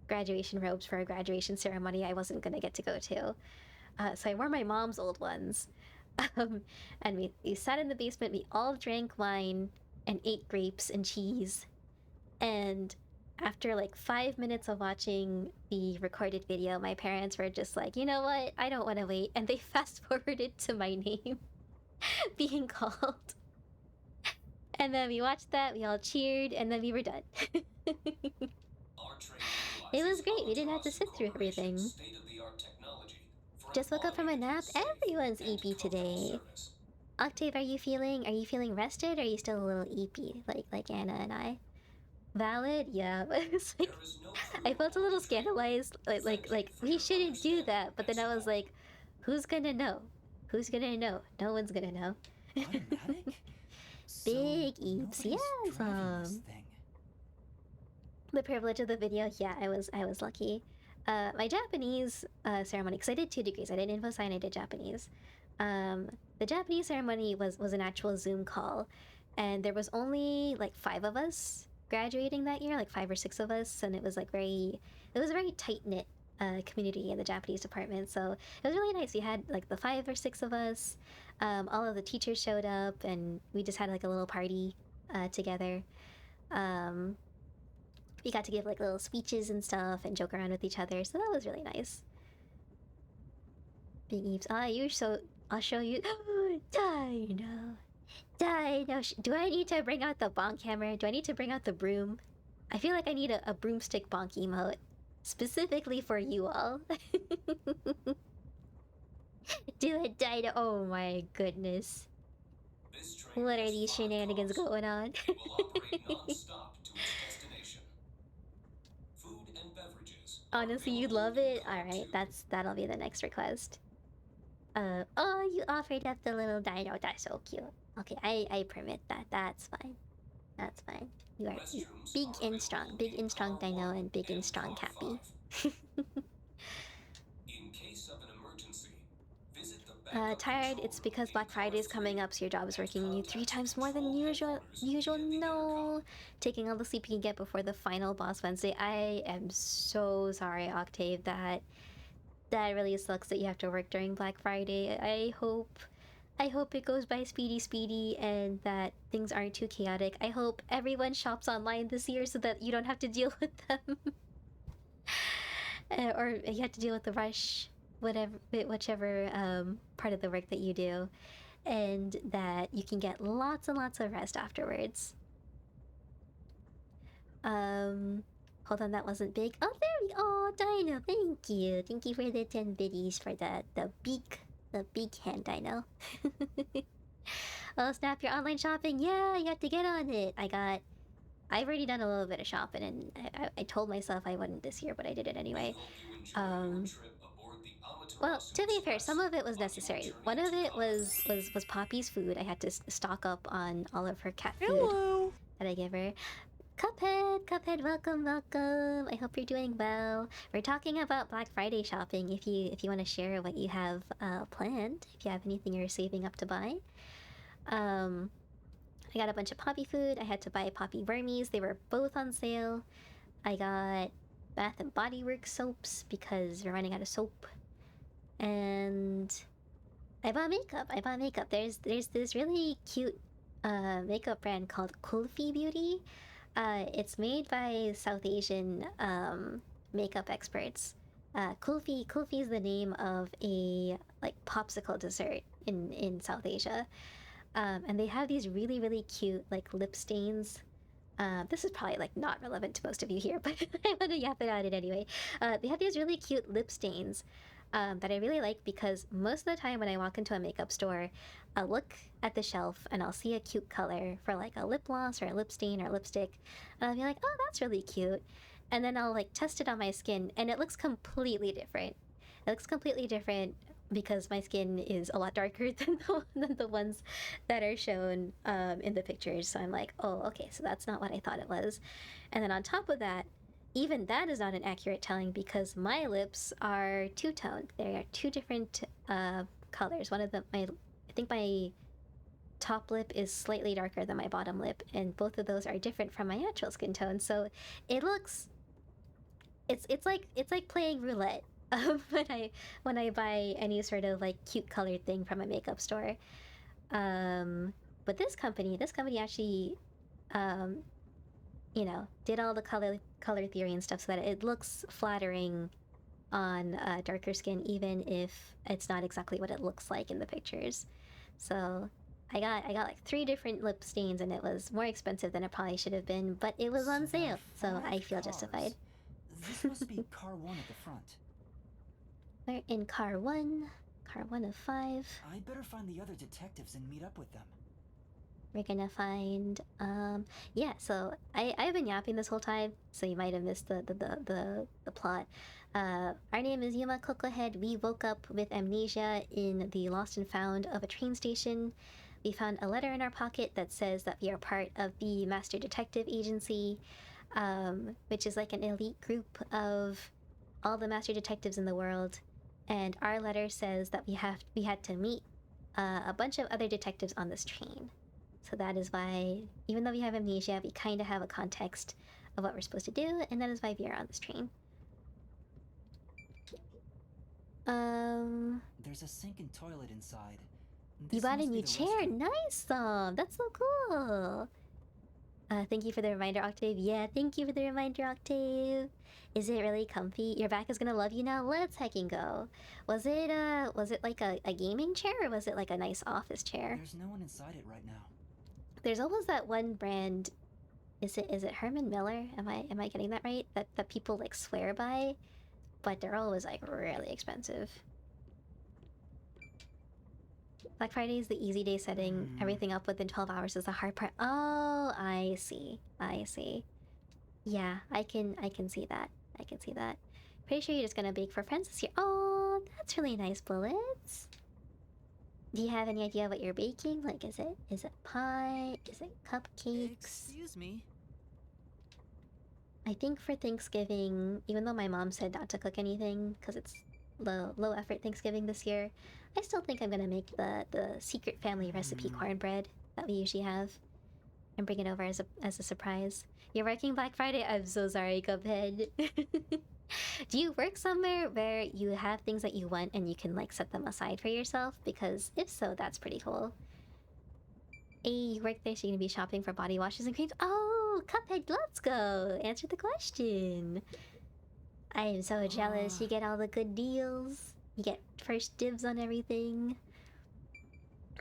graduation robes for a graduation ceremony I wasn't going to get to go to. So I wore my mom's old ones. And we sat in the basement, we all drank wine and ate grapes and cheese. And after like 5 minutes of watching the recorded video, my parents were just like, you know what? I don't want to wait. And they fast forwarded to my name being called. And then we watched that, we all cheered, and then we were done. It was great. We didn't have to sit through everything. Just woke up from a nap. Everyone's EP today. Octave, are you feeling rested? Or are you still a little EP like Anna and I? Valid? Yeah. It's like, I felt a little scandalized. Like we shouldn't do that. But then I was like, who's gonna know? No one's gonna know. Big Eeps, nobody's yes. driving this thing. The privilege of the video, yeah, I was lucky. My Japanese ceremony, because I did 2 degrees. I did info sign, I did Japanese. The Japanese ceremony was an actual Zoom call, and there was only like 5 of us graduating that year, like 5 or 6 of us, and it was a very tight-knit community in the Japanese department, so it was really nice. We had like the 5 or 6 of us, all of the teachers showed up, and we just had like a little party together. We got to give like little speeches and stuff and joke around with each other, so that was really nice. Big Eeps, you're so... I'll show you. Dino. Do I need to bring out the bonk hammer? Do I need to bring out the broom? I feel like I need a broomstick bonk emote. Specifically for you all. Do it, Dino. Oh my goodness. What are these shenanigans going on? Honestly, you'd love it? Alright, that'll be the next request. Oh, you offered up the little dino. That's so cute. Okay, I permit that. That's fine. That's fine. You are big and strong. Big and strong dino and big and strong Cappy. Tired? It's because Black Friday is coming up, so your job is working you 3 times more than usual. No! Taking all the sleep you can get before the final boss Wednesday. I am so sorry, Octave, that really sucks that you have to work during Black Friday. I hope it goes by speedy and that things aren't too chaotic. I hope everyone shops online this year so that you don't have to deal with them. Or you have to deal with the rush, whichever part of the work that you do, and that you can get lots and lots of rest afterwards. Hold on, that wasn't big. Oh, there we go. Oh, Dino, thank you. Thank you for the 10 biddies for the big hand, Dino. Oh, snap, your online shopping. Yeah, you have to get on it. I've already done a little bit of shopping, and I told myself I wouldn't this year, but I did it anyway. Well, to be fair, some of it was necessary. One of it was Poppy's food. I had to stock up on all of her cat food that I give her. Cuphead, welcome. I hope you're doing well. We're talking about Black Friday shopping. If you want to share what you have planned, if you have anything you're saving up to buy. I got a bunch of Poppy food. I had to buy Poppy Burmies. They were both on sale. I got Bath and Body Works soaps because we're running out of soap. And I bought makeup. There's this really cute makeup brand called Kulfi Beauty. It's made by South Asian makeup experts. Kulfi is the name of a like popsicle dessert in South Asia. And they have these really cute like lip stains. This is probably like not relevant to most of you here, but I want to yap it out it anyway. They have these really cute lip stains that I really like because most of the time when I walk into a makeup store, I'll look at the shelf and I'll see a cute color for like a lip gloss or a lip stain or lipstick, and I'll be like, oh, that's really cute. And then I'll like test it on my skin and it looks completely different. It looks completely different because my skin is a lot darker than the ones that are shown in the pictures. So I'm like, oh, okay, so that's not what I thought it was. And then on top of that, even that is not an accurate telling because my lips are two-toned. They are 2 different colors. One of them, I think my top lip is slightly darker than my bottom lip, and both of those are different from my natural skin tone. So it looks, it's like playing roulette when I buy any sort of like cute colored thing from a makeup store. But this company actually, you know, did all the color theory and stuff so that it looks flattering on darker skin, even if it's not exactly what it looks like in the pictures. So I got like 3 different lip stains, and it was more expensive than it probably should have been, but it was on sale, so I feel justified. This must be car 1 at the front. We're in car 1 of 5. I better find the other detectives and meet up with them. We're gonna find, yeah, so I've been yapping this whole time, so you might have missed the plot. Our name is Yuma Cocohead. We woke up with amnesia in the lost and found of a train station. we found a letter in our pocket that says that we are part of the Master Detective Agency, which is like an elite group of all the Master Detectives in the world. And our letter says that we had to meet a bunch of other detectives on this train. So that is why, even though we have amnesia, we kind of have a context of what we're supposed to do, and that is why we are on this train. There's a sink and toilet inside. You bought a new chair? Nice, that's so cool. Thank you for the reminder, Octave. Yeah, thank you for the reminder, Octave. Is it really comfy? Your back is gonna love you now? Let's heckin' go. Was it like a gaming chair, or was it like a nice office chair? There's no one inside it right now. There's always that one brand. Is it Herman Miller? Am I getting that right? That people like swear by, but they're always like really expensive. Black Friday is the easy day setting everything up within 12 hours is the hard part. Oh, I see. Yeah, I can see that. Pretty sure you're just gonna bake for friends this year. Oh, that's really nice, Bullets. Do you have any idea what you're baking? Like, is it pie? Is it cupcakes? Excuse me. I think for Thanksgiving, even though my mom said not to cook anything because it's low effort Thanksgiving this year, I still think I'm gonna make the secret family recipe cornbread that we usually have and bring it over as a surprise. You're working Black Friday? I'm so sorry, Cuphead. Do you work somewhere where you have things that you want and you can like set them aside for yourself? Because if so, that's pretty cool. Hey, you work there, so you're gonna be shopping for body washes and creams? Oh, Cuphead, let's go! Answer the question. I am so jealous. You get all the good deals. You get first dibs on everything.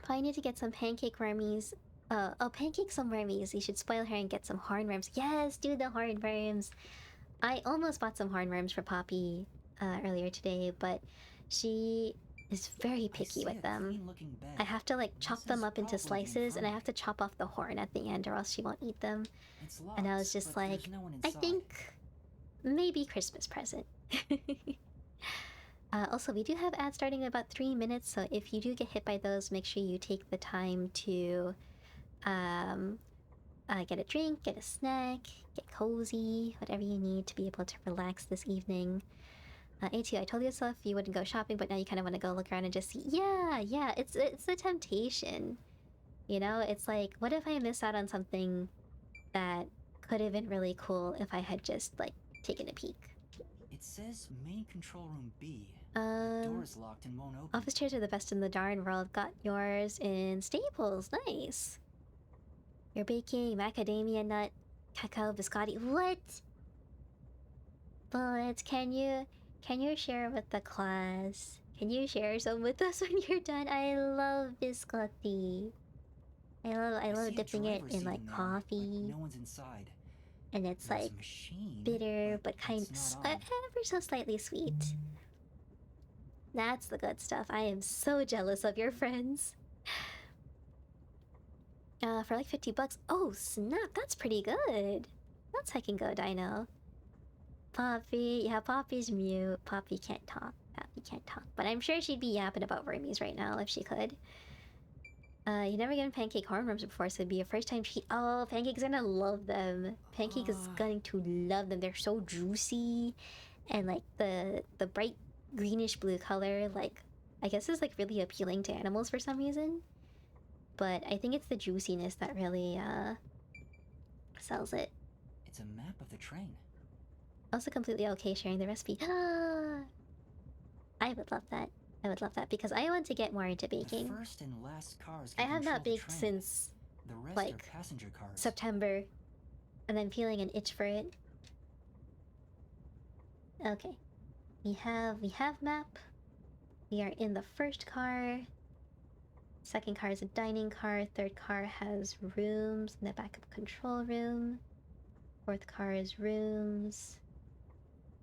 Probably need to get some pancake wormies. Pancakes some wormies. You should spoil her and get some hornworms. Yes, do the hornworms. I almost bought some hornworms for Poppy earlier today, but she is very picky with them. I have to like chop them up into slices, and I have to chop off the horn at the end, or else she won't eat them. And I was just like, I think maybe Christmas present. Also, we do have ads starting in about 3 minutes, so if you do get hit by those, make sure you take the time to get a drink, get a snack, get cozy, whatever you need to be able to relax this evening. A2, I told you so if you wouldn't go shopping, but now you kind of want to go look around and just see. Yeah, it's a temptation. You know, it's like, what if I miss out on something that could have been really cool if I had just like taken a peek? It says main control room B. The door is locked and won't open. Office chairs are the best in the darn world. Got yours in Staples. Nice. You're baking macadamia nut cacao biscotti. What? Bullets, can you share with the class? Can you share some with us when you're done? I love biscotti. I love dipping it in like coffee. No one's inside. And it's like bitter but kind ever so slightly sweet. That's the good stuff. I am so jealous of your friends. For like $50. Oh snap, that's pretty good. That's heckin' good, I know. Poppy, yeah, Poppy's mute. Poppy can't talk. But I'm sure she'd be yapping about wormies right now if she could. You never given Pancake hornworms before, so it'd be a first time treat. Oh, Pancake's gonna love them. Pancake is going to love them. They're so juicy, and like the bright greenish blue color, like I guess is like really appealing to animals for some reason. But I think it's the juiciness that really sells it. It's a map of the train. Also completely okay sharing the recipe. I would love that. Because I want to get more into baking. The first and last cars I have not baked since the rest like are passenger cars. September, and I'm feeling an itch for it. Okay, we have map. We are in the first car. Second car is a dining car. Third car has rooms in the back of control room. Fourth car is rooms.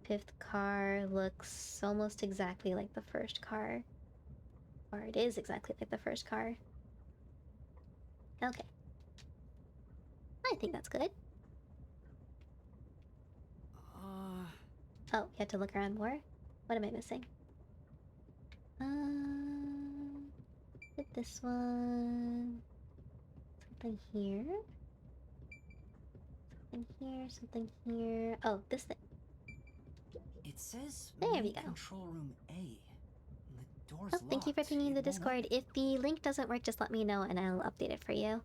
Fifth car looks almost exactly like the first car. Or it is exactly like the first car. Okay. I think that's good. Oh, you have to look around more? What am I missing? This one. something here. Something here, something here. Oh, this thing. It says there we main go. Control room A. The door's Oh, thank you for locked. pinging the It won't Discord. open. If the link doesn't work, just let me know and I'll update it for you.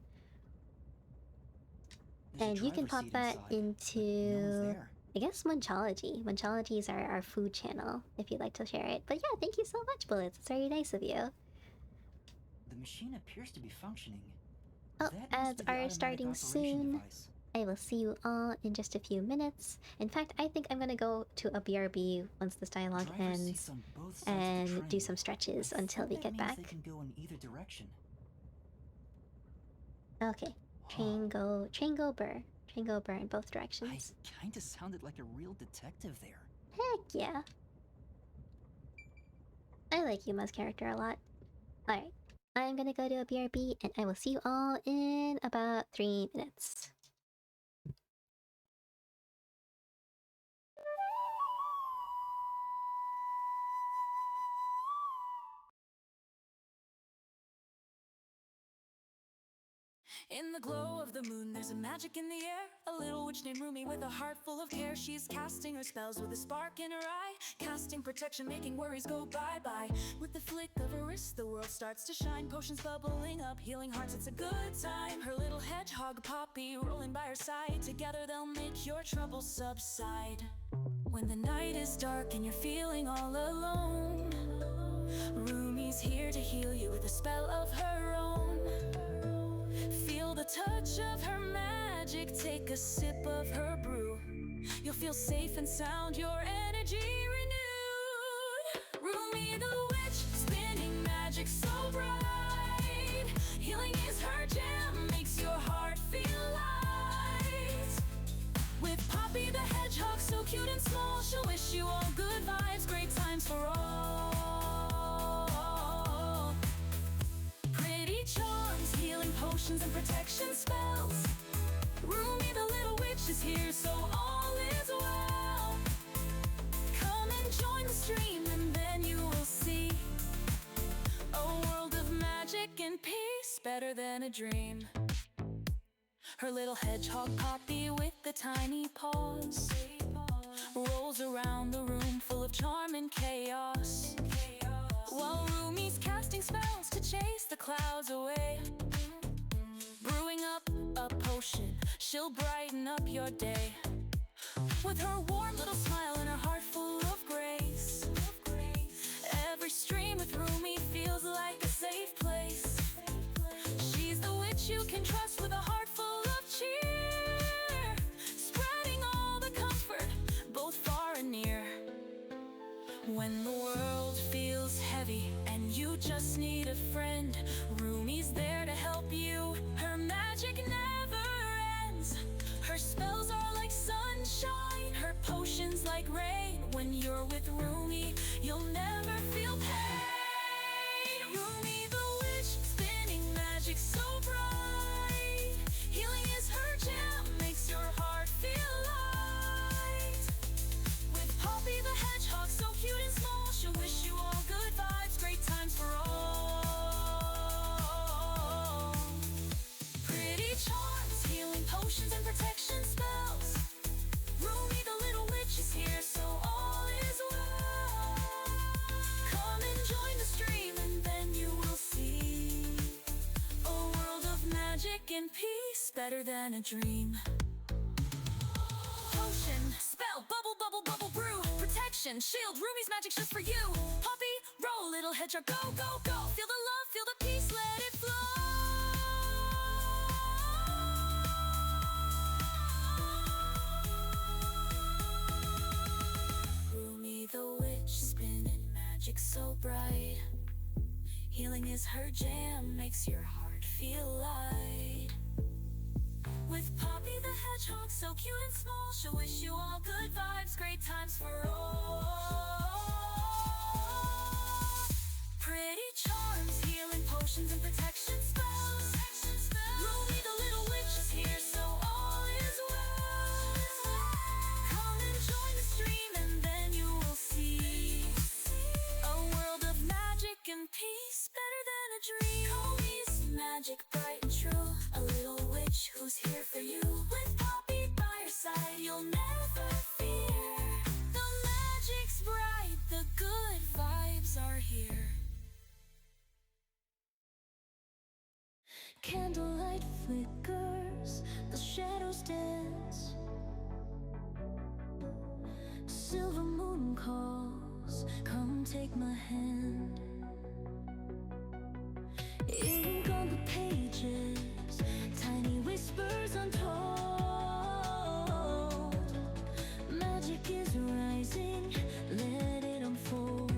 There's a And you can driver's pop seat that inside, but no one's into, there. I guess, Munchology. Munchology is our food channel, if you'd like to share it. But yeah, thank you so much, Bullets. It's very nice of you. The machine appears to be functioning. Oh, That must ads be the are automatic starting operation soon. device. I will see you all in just a few minutes. In fact, I think I'm gonna go to a BRB once this dialogue Driver's ends seats on both sides of the and train. do some stretches I until we think get that means back. They can go in either direction. Okay. Train go burr. Train go burr in both I directions. kinda sounded like a real detective there. Heck yeah. I like Yuma's character a lot. Alright. I'm gonna go to a BRB and I will see you all in about 3 minutes. In the glow of the moon, there's a magic in the air. A little witch named Rumi with a heart full of care. She's casting her spells with a spark in her eye, casting protection, making worries go bye-bye. With the flick of her wrist, the world starts to shine. Potions bubbling up, healing hearts, it's a good time. Her little hedgehog, Poppy, rolling by her side. Together they'll make your troubles subside. When the night is dark and you're feeling all alone, Rumi's here to heal you with a spell of her own. Feel the touch of her magic, take a sip of her brew. You'll feel safe and sound, your energy renewed. Rumi the witch, spinning magic so bright. Healing is her jam, makes your heart feel light. With Poppy the hedgehog, so cute and small, she'll wish you all good vibes, great times for all. Pretty charms, healing potions and protection spells. Rumi the little witch is here, so all is well. Come and join the stream and then you will see a world of magic and peace, better than a dream. Her little hedgehog Poppy with the tiny paws rolls around the room full of charm and chaos, while Rumi's casting spells to chase the clouds away. Brewing up a potion, she'll brighten up your day. With her warm little smile and her heart full of grace, every stream with Rumi feels like a safe place. She's the witch you can trust with a heart full of cheer, spreading all the comfort, both far and near. When the world feels heavy and you just need a friend, Rumi's there to help you. Her magic never ends. Her spells are like sunshine, her potions like rain. When you're with Rumi, you'll never feel pain. Rumi the witch, spinning magic so bright. Healing is her jam, makes your heart feel light. With Poppy the hedgehog, so cute and small, she'll wish you all good vibes, great times for all. Pretty charms, healing potions and protection spells. Rumi the little witch is here, so all is well. Come and join the stream and then you will see a world of magic and peace, better than a dream. Potion, spell, bubble, bubble, bubble, brew. Protection, shield, Rumi's magic's just for you. Poppy, roll, little hedgehog, go, go, go. Feel the love, feel the peace, let it flow. Rumi the witch, spinning magic so bright. Healing is her jam, makes your heart feel light. With Poppy the hedgehog, so cute and small, she'll wish you all good vibes, great times for all. Pretty charms, healing potions and protection spells. Rumi the little witch is here, so all is well. Come and join the stream and then you will see a world of magic and peace, better than a dream. Rumi's magic bright and true, a little Candlelight flickers, the shadows dance. Silver moon calls, come take my hand. Ink on the pages, tiny whispers untold. Magic is rising, let it unfold.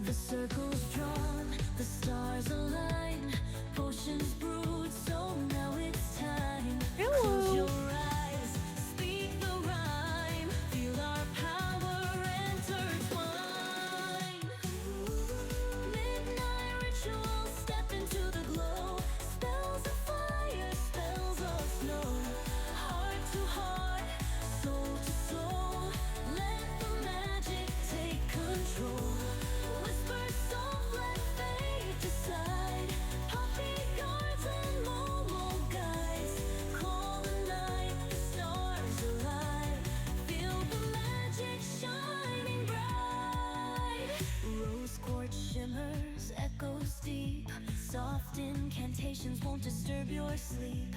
The circle's drawn, the stars align, potions brewed, so now it's time. Close your eyes, speak the rhyme, feel our power intertwine. Midnight rituals, step into the glow, spells of fire, spells of snow. Heart to heart, soul to soul, let the magic take control. Whispers soft, let fate decide. Poppy guards and Momo guides. Call the night, the stars alive. Feel the magic shining bright. Rose quartz shimmers, echoes deep. Soft incantations won't disturb your sleep.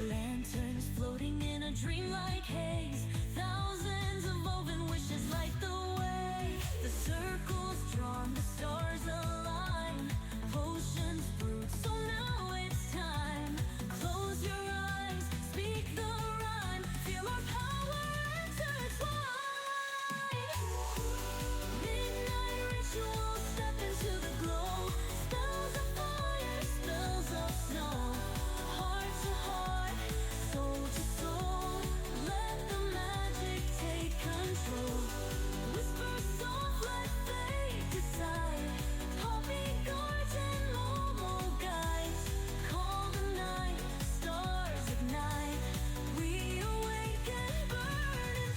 Lanterns floating in a dreamlike haze. Thousands of woven wishes light the way. The circle's drawn, the stars align. Potions brewed, so now it's time. Close your eyes, speak the rhyme. Feel our power intertwine. Midnight rituals, step into the glow. Spells of fire, spells of snow. Heart to heart, soul to soul, let the magic take control. Whisper soft, let fate decide. Poppy guards and Momo guides. Call the night, stars ignite. We awaken, burning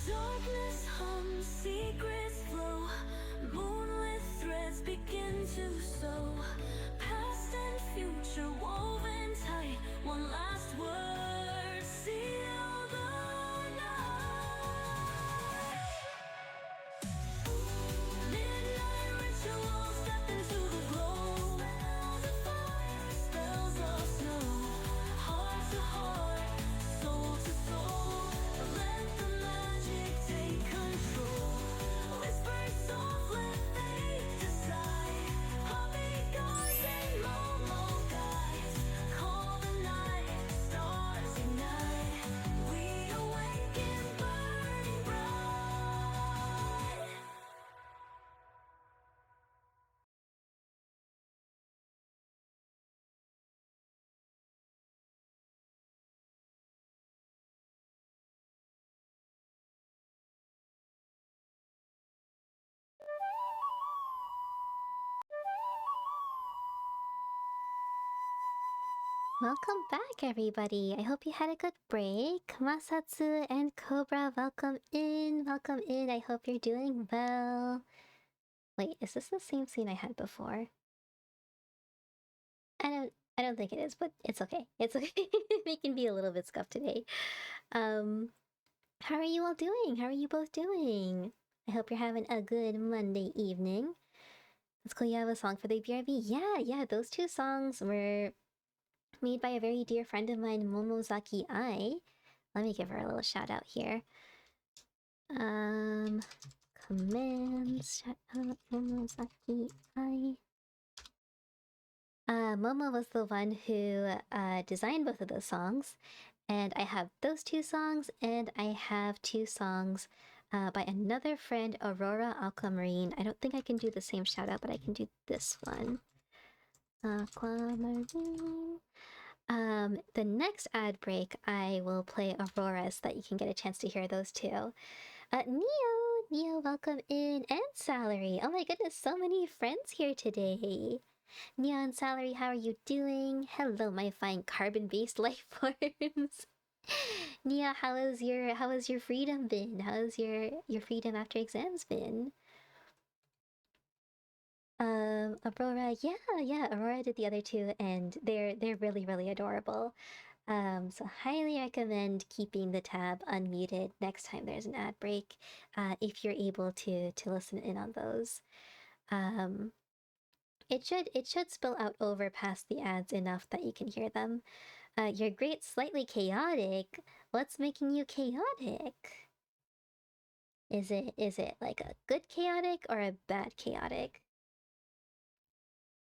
Darkness hums, secrets flow. Moonlit threads begin to sew. Past and future woven tight. One last word, seal the night. Midnight rituals, step into the glow. Spells of fire, spells of snow. Heart to heart, soul to soul, let the magic take control. Whispers soft, let fate decide. Poppy guards and Momo guides. Call the night, stars ignite. We awaken, burning bright. Welcome back, everybody. I hope you had a good break. Masatsu and Cobra, welcome in. Welcome in. I hope you're doing well. Wait, is this the same scene I had before? I don't think it is, but it's okay. It's okay. We can be a little bit scuffed today. How are you all doing? How are you both doing? I hope you're having a good Monday evening. Let's go. You have a song for the BRB. Yeah, those two songs were made by a very dear friend of mine, Momozaki Ai. Let me give her a little shout out here. Commands, shout out Momozaki Ai. Momo was the one who designed both of those songs, and I have those two songs, and I have two songs by another friend, Aurora Aquamarine. I don't think I can do the same shout out, but I can do this one. Aquamarine. The next ad break, I will play Aurora so that you can get a chance to hear those two. Neo, welcome in, and Salary. Oh my goodness, so many friends here today. Neo and Salary, how are you doing? Hello, my fine carbon-based life forms. Nia, how has your freedom been? How has your freedom after exams been? Aurora, yeah, Aurora did the other two, and they're really, really adorable. So highly recommend keeping the tab unmuted next time there's an ad break, if you're able to listen in on those. Um, it should spill out over past the ads enough that you can hear them. You're great, slightly chaotic. What's making you chaotic? Is it like a good chaotic or a bad chaotic?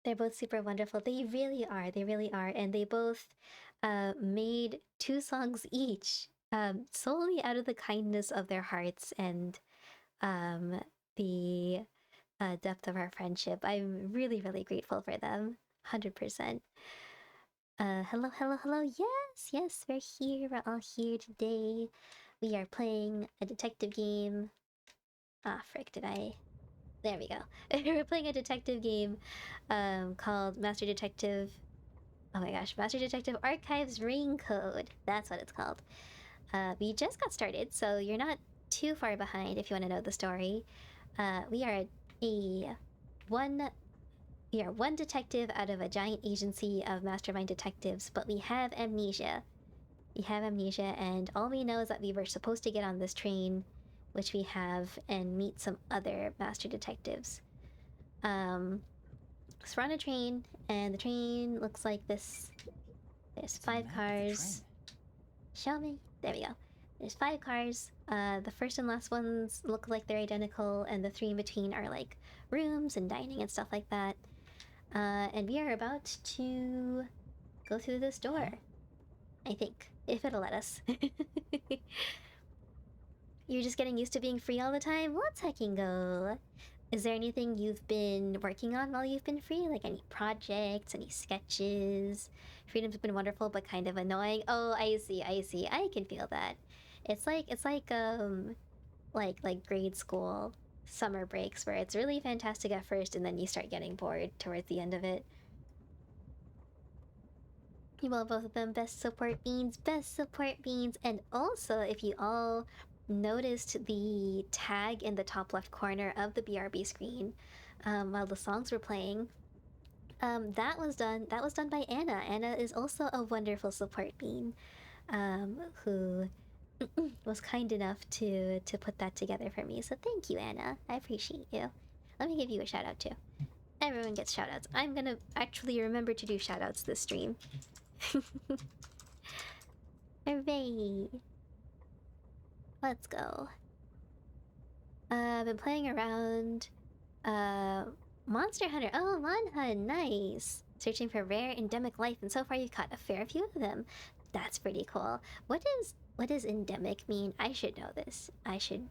They're both super wonderful. They really are. They really are. And they both made 2 songs each, solely out of the kindness of their hearts and the depth of our friendship. I'm really, really grateful for them. 100%. Hello, hello, hello. Yes, we're here. We're all here today. We are playing a detective game. Ah, frick, did I? There we go. We're playing a detective game called Master Detective. Oh my gosh, Master Detective Archives Ring Code. That's what it's called. We just got started, so you're not too far behind if you want to know the story. We are one detective out of a giant agency of mastermind detectives, but we have amnesia. We have amnesia, and all we know is that we were supposed to get on this train, which we have, and meet some other master detectives. So we're on a train, and the train looks like this. There's 5 cars. Show me. There we go. There's 5 cars. The first and last ones look like they're identical, and the 3 in between are like rooms and dining and stuff like that. And we are about to go through this door. I think, if it'll let us. You're just getting used to being free all the time? Let's hecking go. Is there anything you've been working on while you've been free? Like any projects, any sketches? Freedom's been wonderful but kind of annoying. Oh, I see. I can feel that. It's like grade school summer breaks where it's really fantastic at first and then you start getting bored towards the end of it. You want both of them. Best support beans. And also, if you all noticed the tag in the top left corner of the BRB screen while the songs were playing, that was done by Anna. Anna is also a wonderful support bean, who was kind enough to put that together for me. So thank you, Anna. I appreciate you. Let me give you a shout out too. Everyone gets shout outs. I'm gonna actually remember to do shout outs this stream. Hooray! Let's go. I've been playing around Monster Hunter. Oh, Monhun, nice. Searching for rare endemic life, and so far you've caught a fair few of them. That's pretty cool. What does endemic mean? I should know this. I should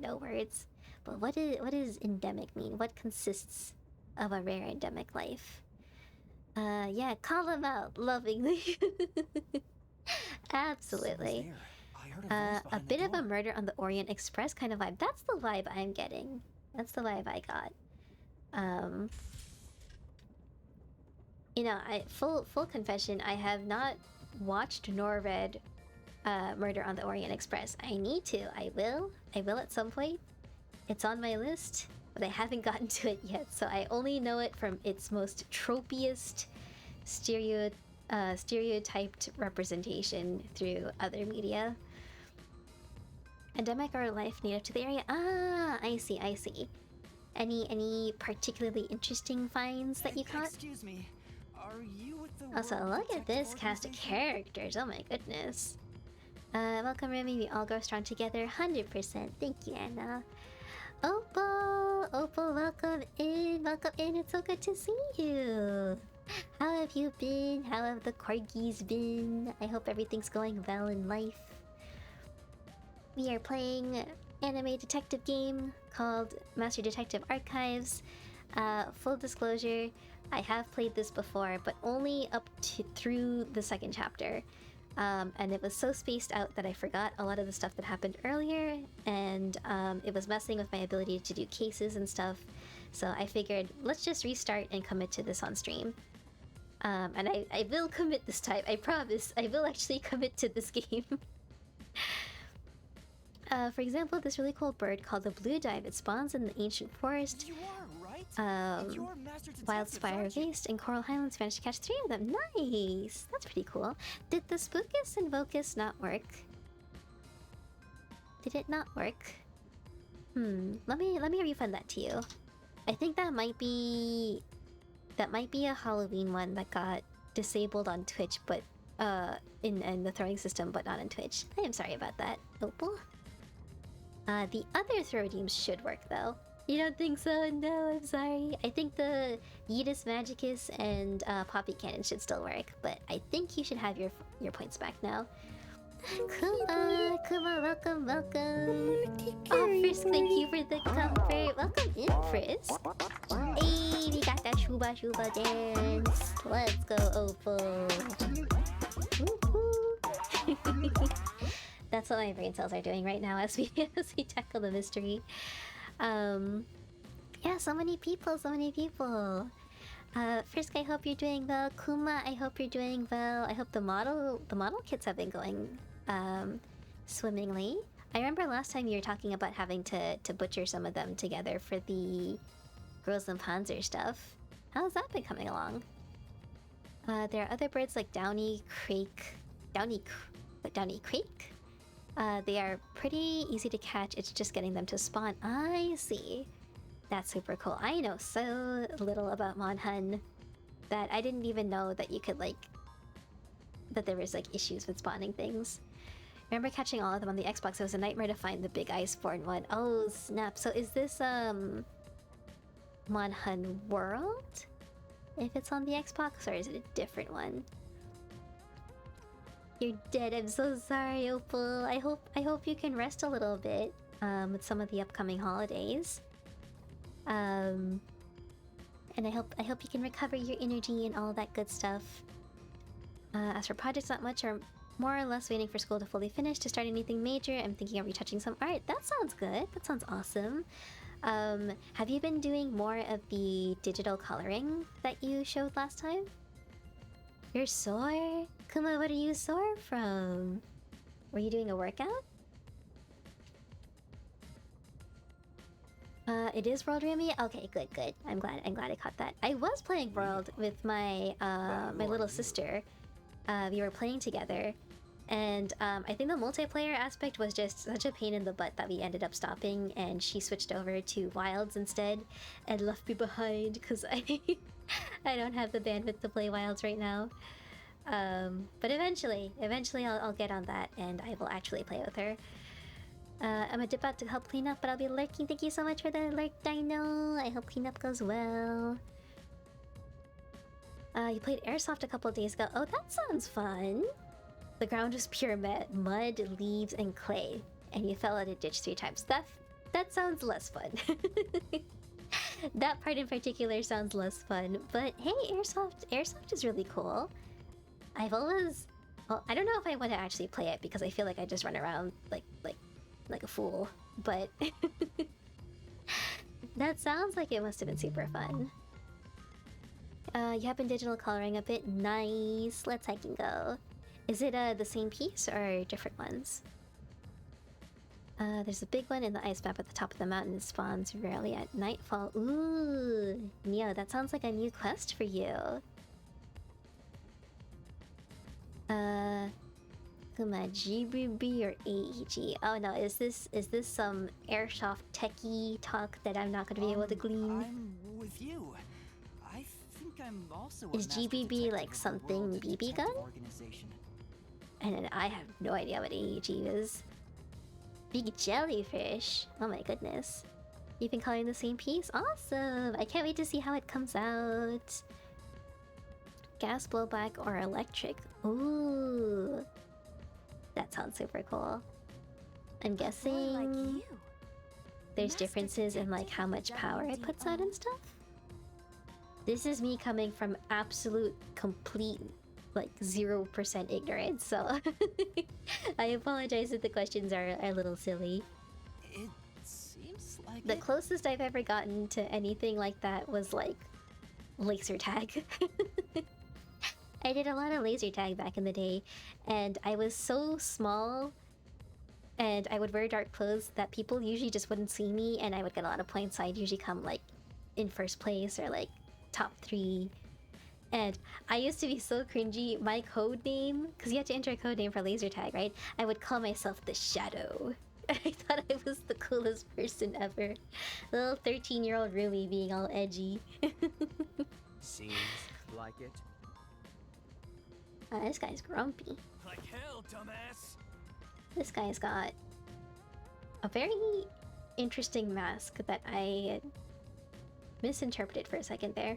know words. But what does endemic mean? What consists of a rare endemic life? Yeah, call them out lovingly. Absolutely. A bit of a Murder on the Orient Express kind of vibe. That's the vibe I'm getting. That's the vibe I got. You know, full confession, I have not watched nor read Murder on the Orient Express. I need to. I will at some point. It's on my list, but I haven't gotten to it yet, so I only know it from its most tropiest stereotyped representation through other media. Endemic or life native to the area? Ah, I see. Any particularly interesting finds that you caught? Excuse me. Are you with the Also, World look at Detective this cast of Organization? characters. Oh my goodness. Welcome, Remy. We all grow strong together. 100%. Thank you, Anna. Opal, welcome in. It's so good to see you. How have you been? How have the corgis been? I hope everything's going well in life. We are playing an anime detective game called Master Detective Archives. Full disclosure, I have played this before, but only up through the 2nd chapter. And it was so spaced out that I forgot a lot of the stuff that happened earlier, and it was messing with my ability to do cases and stuff. So I figured, let's just restart and commit to this on stream. And I will commit this time, I promise. I will actually commit to this game. For example, this really cool bird called the blue dive. It spawns in the ancient forest. You are, right? Wildspire Waste and Coral Highlands managed to catch 3 of them. Nice! That's pretty cool. Did the Spookus and Vocus not work? Did it not work? Let me refund that to you. I think that might be a Halloween one that got disabled on Twitch, but in the throwing system, but not on Twitch. I am sorry about that, Opal. The other throw redeems should work though. You don't think so? No, I'm sorry. I think the Yeetus Magicus and Poppy Cannon should still work, but I think you should have your points back now. Kuma, welcome. Oh, Frisk, thank you for the comfort. Welcome in, Frisk. Hey, we got that Shuba dance. Let's go, Opal. That's what my brain cells are doing right now as we tackle the mystery. Yeah, so many people. Frisk, I hope you're doing well. Kuma, I hope you're doing well. I hope the model kits have been going swimmingly. I remember last time you were talking about having to butcher some of them together for the Girls and Panzer stuff. How's that been coming along? There are other birds like Downy Crake. They are pretty easy to catch. It's just getting them to spawn. I see. That's super cool. I know so little about Monhun that I didn't even know that you could that there was issues with spawning things. I remember catching all of them on the Xbox. It was a nightmare to find the big Iceborne one. Oh snap! So is this Monhun World? If it's on the Xbox, or is it a different one? You're dead. I'm so sorry, Opal. I hope you can rest a little bit with some of the upcoming holidays. And I hope you can recover your energy and all that good stuff. As for projects, not much, or more or less waiting for school to fully finish to start anything major. I'm thinking of retouching some art. That sounds good. That sounds awesome. Have you been doing more of the digital coloring that you showed last time? You're sore? Kuma, what are you sore from? Were you doing a workout? It is World Remy? Okay, good. I'm glad I caught that. I was playing World with my my little sister. We were playing together, and I think the multiplayer aspect was just such a pain in the butt that we ended up stopping, and she switched over to Wilds instead and left me behind because I don't have the bandwidth to play Wilds right now. But eventually I'll get on that and I will actually play with her. I'm a dip out to help clean up, but I'll be lurking. Thank you so much for the lurk, Dino. I hope cleanup goes well. You played Airsoft a couple days ago. Oh, that sounds fun. The ground was pure mud, leaves, and clay, and you fell in a ditch 3 times. That sounds less fun. That part in particular sounds less fun. But hey, Airsoft is really cool. I've always... Well, I don't know if I want to actually play it because I feel like I just run around like a fool. But that sounds like it must have been super fun. You have been digital coloring a bit. Nice. Let's hike and go. Is it the same piece or different ones? There's a big one in the ice map at the top of the mountain. It spawns rarely at nightfall. Ooh, Neo, that sounds like a new quest for you. Kuma, GBB or AEG? Oh no, is this some Airsoft techie talk that I'm not gonna be able to glean? I'm with you. I think I'm also Is GBB like something BB gun? And then I have no idea what AEG is. Big jellyfish. Oh my goodness. You've been coloring the same piece? Awesome! I can't wait to see how it comes out. Gas blowback or electric? Ooh. That sounds super cool. I'm guessing there's differences in like how much power it puts out and stuff. This is me coming from absolute, complete, like 0% ignorance, so I apologize if the questions are a little silly. It seems like the closest I've ever gotten to anything like that was like laser tag. I did a lot of laser tag back in the day, and I was so small and I would wear dark clothes that people usually just wouldn't see me, and I would get a lot of points, so I'd usually come like in first place or like top 3. And I used to be so cringy. My code name, because you have to enter a code name for laser tag, right? I would call myself the Shadow. I thought I was the coolest person ever. Little 13-year-old Rumi being all edgy. Seems like it. This guy's grumpy. Like hell, dumbass. This guy's got a very interesting mask that I misinterpreted for a second there.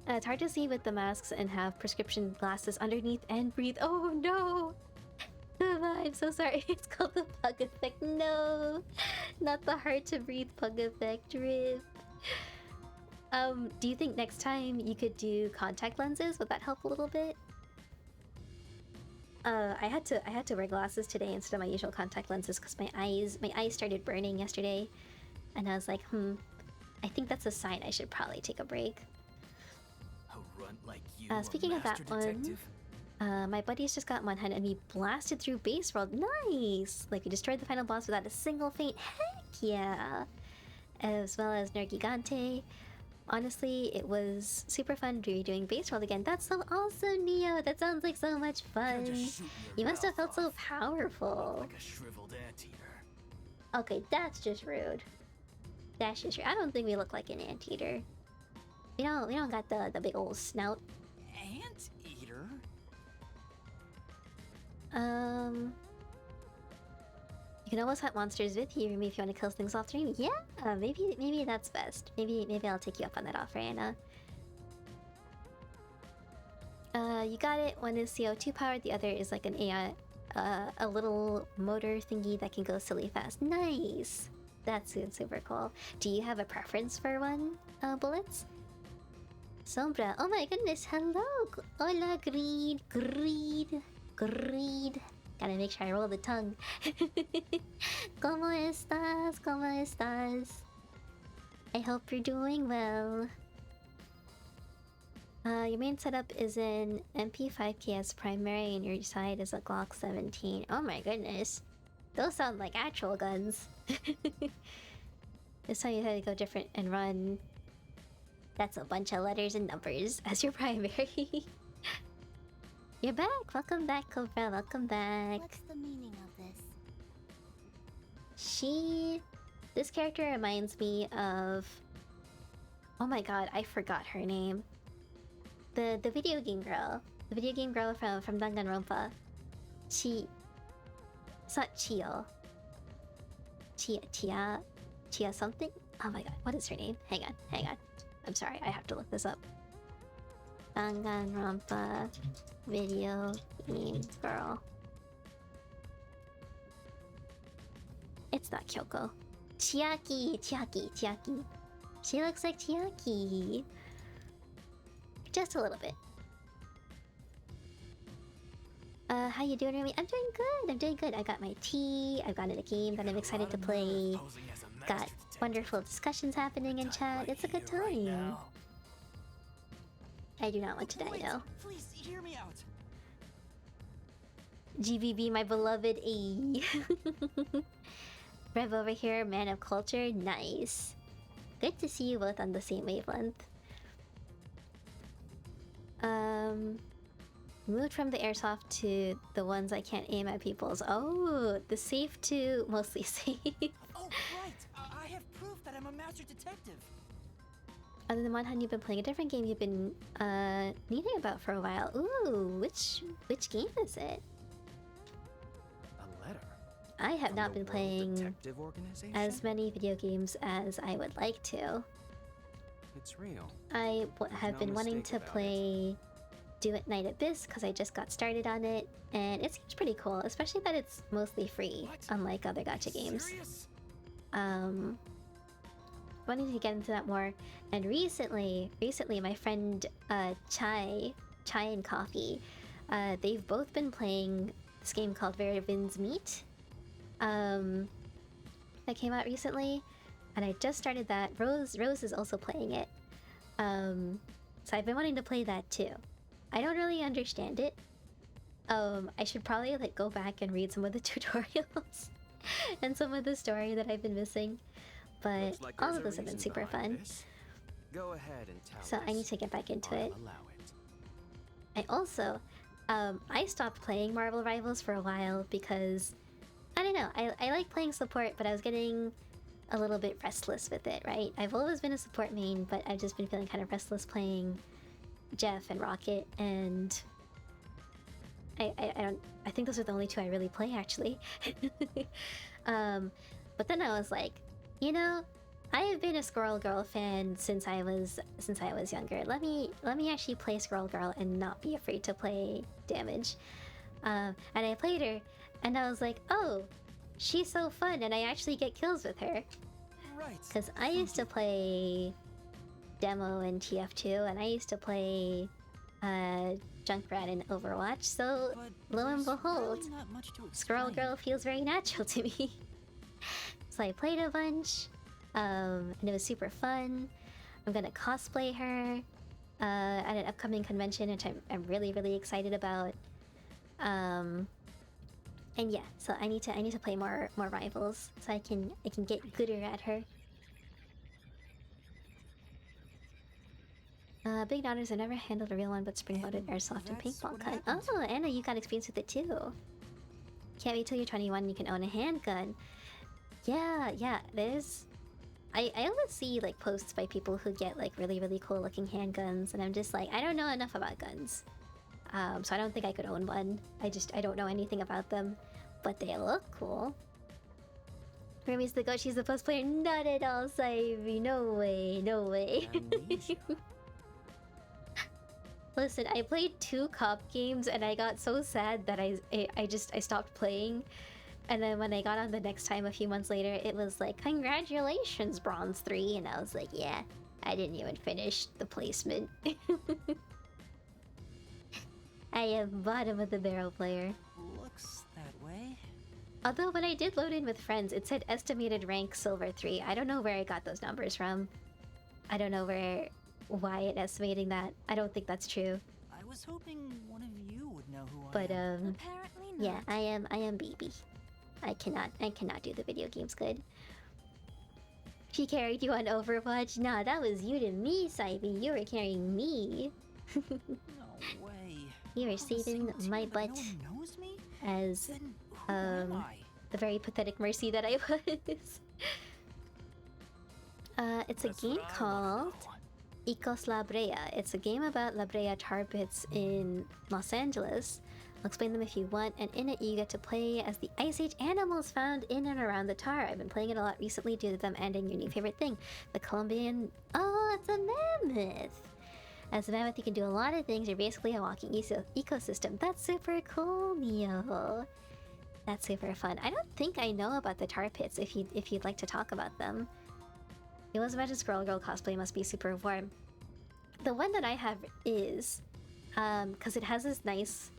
It's hard to see with the masks and have prescription glasses underneath and breathe. Oh no! I'm so sorry. It's called the Pug Effect. No! Not the hard to breathe Pug Effect. RIP. Do you think next time you could do contact lenses? Would that help a little bit? I had to wear glasses today instead of my usual contact lenses because my eyes started burning yesterday, and I was like, I think that's a sign I should probably take a break. A runt like you, Speaking of that one, my buddies just got Monhan and we blasted through Base World. Nice! Like we destroyed the final boss without a single faint. Heck yeah! As well as Nergigante. Honestly, it was super fun redoing Base World again. That's so awesome, Neo! That sounds like so much fun! You must have felt so powerful. Like a shriveled anteater. Okay, that's just rude. That's just rude. I don't think we look like an anteater. We don't got the big old snout. Anteater? You can always hunt monsters with you if you want to kill things off stream. Yeah, maybe that's best. Maybe I'll take you up on that offer, Anna. You got it. One is CO2 powered, the other is like an AI, a little motor thingy that can go silly fast. Nice! That's super cool. Do you have a preference for one, Bullets? Sombra. Oh my goodness, hello! Hola, Greed. Gotta make sure I roll the tongue. ¿Cómo estás? ¿Cómo estás? I hope you're doing well. Your main setup is an MP5KS primary and your side is a Glock 17. Oh my goodness. Those sound like actual guns. This time you had to go different and run. That's a bunch of letters and numbers as your primary. You're back! Welcome back, Cobra. Welcome back. What's the meaning of this? This character reminds me of... Oh my god, I forgot her name. The video game girl. The video game girl from Danganronpa. It's not Chio. Chia something? Oh my god, what is her name? Hang on. I'm sorry, I have to look this up. Danganronpa video game girl. It's not Kyoko. Chiaki. She looks like Chiaki. Just a little bit. How you doing, Remy? I'm doing good. I got my tea. I've got a game that I'm excited to play. Got wonderful discussions happening in chat. It's a good time. I do not want to die though. Please hear me out. GBB, my beloved A. Rev over here, man of culture. Nice. Good to see you both on the same wavelength. Moved from the airsoft to the ones I can't aim at people's. Oh, the safe to mostly safe. Oh, right. I have proof that I'm a master detective. Other than Monhan, you've been playing a different game you've been needing about for a while. Ooh, which game is it? A letter. I have From not the been World playing Detective Organization? as many video games as I would like to. It's real. I have no been wanting mistake to about play Do It Night Abyss because I just got started on it, and it seems pretty cool, especially that it's mostly free, What? unlike other gacha games. Serious? Wanting to get into that more, and recently my friend Chai and Coffee, they've both been playing this game called Where Winds Meet, that came out recently, and I just started that. Rose is also playing it, so I've been wanting to play that too. I don't really understand it. I should probably go back and read some of the tutorials and some of the story that I've been missing. but Looks like all there's of a those have been reason super behind fun. this. Go ahead and tell So us. I need to get back into it. I'll allow it. I also, I stopped playing Marvel Rivals for a while because, I don't know, I like playing support, but I was getting a little bit restless with it, right? I've always been a support main, but I've just been feeling kind of restless playing Jeff and Rocket, and I think those are the only two I really play, actually. But then I was like, you know, I have been a Squirrel Girl fan since I was younger. Let me actually play Squirrel Girl and not be afraid to play damage. And I played her, and I was like, oh, she's so fun, and I actually get kills with her. Right. Because I used to play Demo in TF2, and I used to play Junkrat in Overwatch. So But lo and there's behold, really not much to Squirrel explain. Girl feels very natural to me. So I played a bunch, and it was super fun. I'm gonna cosplay her at an upcoming convention, which I'm really, really excited about. And yeah, so I need to play more rivals so I can get gooder at her. Big daughters have never handled a real one, but spring-loaded airsoft and That's paintball what gun. happened. Oh, Anna, you got experience with it too. Can't wait till you're 21 and you can own a handgun. Yeah, there's... I always see like posts by people who get like really, really cool looking handguns, and I'm just like, I don't know enough about guns. So I don't think I could own one. I don't know anything about them, but they look cool. Remy's the goat, she's the post player. Not at all, Saivy. No way, no way. Amnesia. Listen, I played 2 cop games and I got so sad that I stopped playing. And then when I got on the next time a few months later, it was like, congratulations, Bronze 3. And I was like, yeah, I didn't even finish the placement. I am bottom of the barrel player. Looks that way. Although when I did load in with friends, it said estimated rank Silver 3. I don't know where I got those numbers from. I don't know why it estimating that. I don't think that's true. I was hoping one of you would know who But I am. Apparently not. yeah, I am BB. I cannot do the video games good. She carried you on Overwatch? Nah, that was you to me, Saivy. You were carrying me. No way. You were On the same saving team, my but butt no one knows me? as Then who am I? the very pathetic mercy that I was. It's a That's game what I wanna called know. Ecos La Brea. It's a game about La Brea tar pits in Los Angeles. I'll explain them if you want, and in it you get to play as the Ice Age animals found in and around the tar. I've been playing it a lot recently due to them ending your new favorite thing, the Colombian... Oh, it's a mammoth! As a mammoth, you can do a lot of things. You're basically a walking ecosystem. That's super cool, Mio. That's super fun. I don't think I know about the tar pits, if you'd like to talk about them. You always imagine Squirrel Girl cosplay must be super warm. The one that I have is, because it has this nice,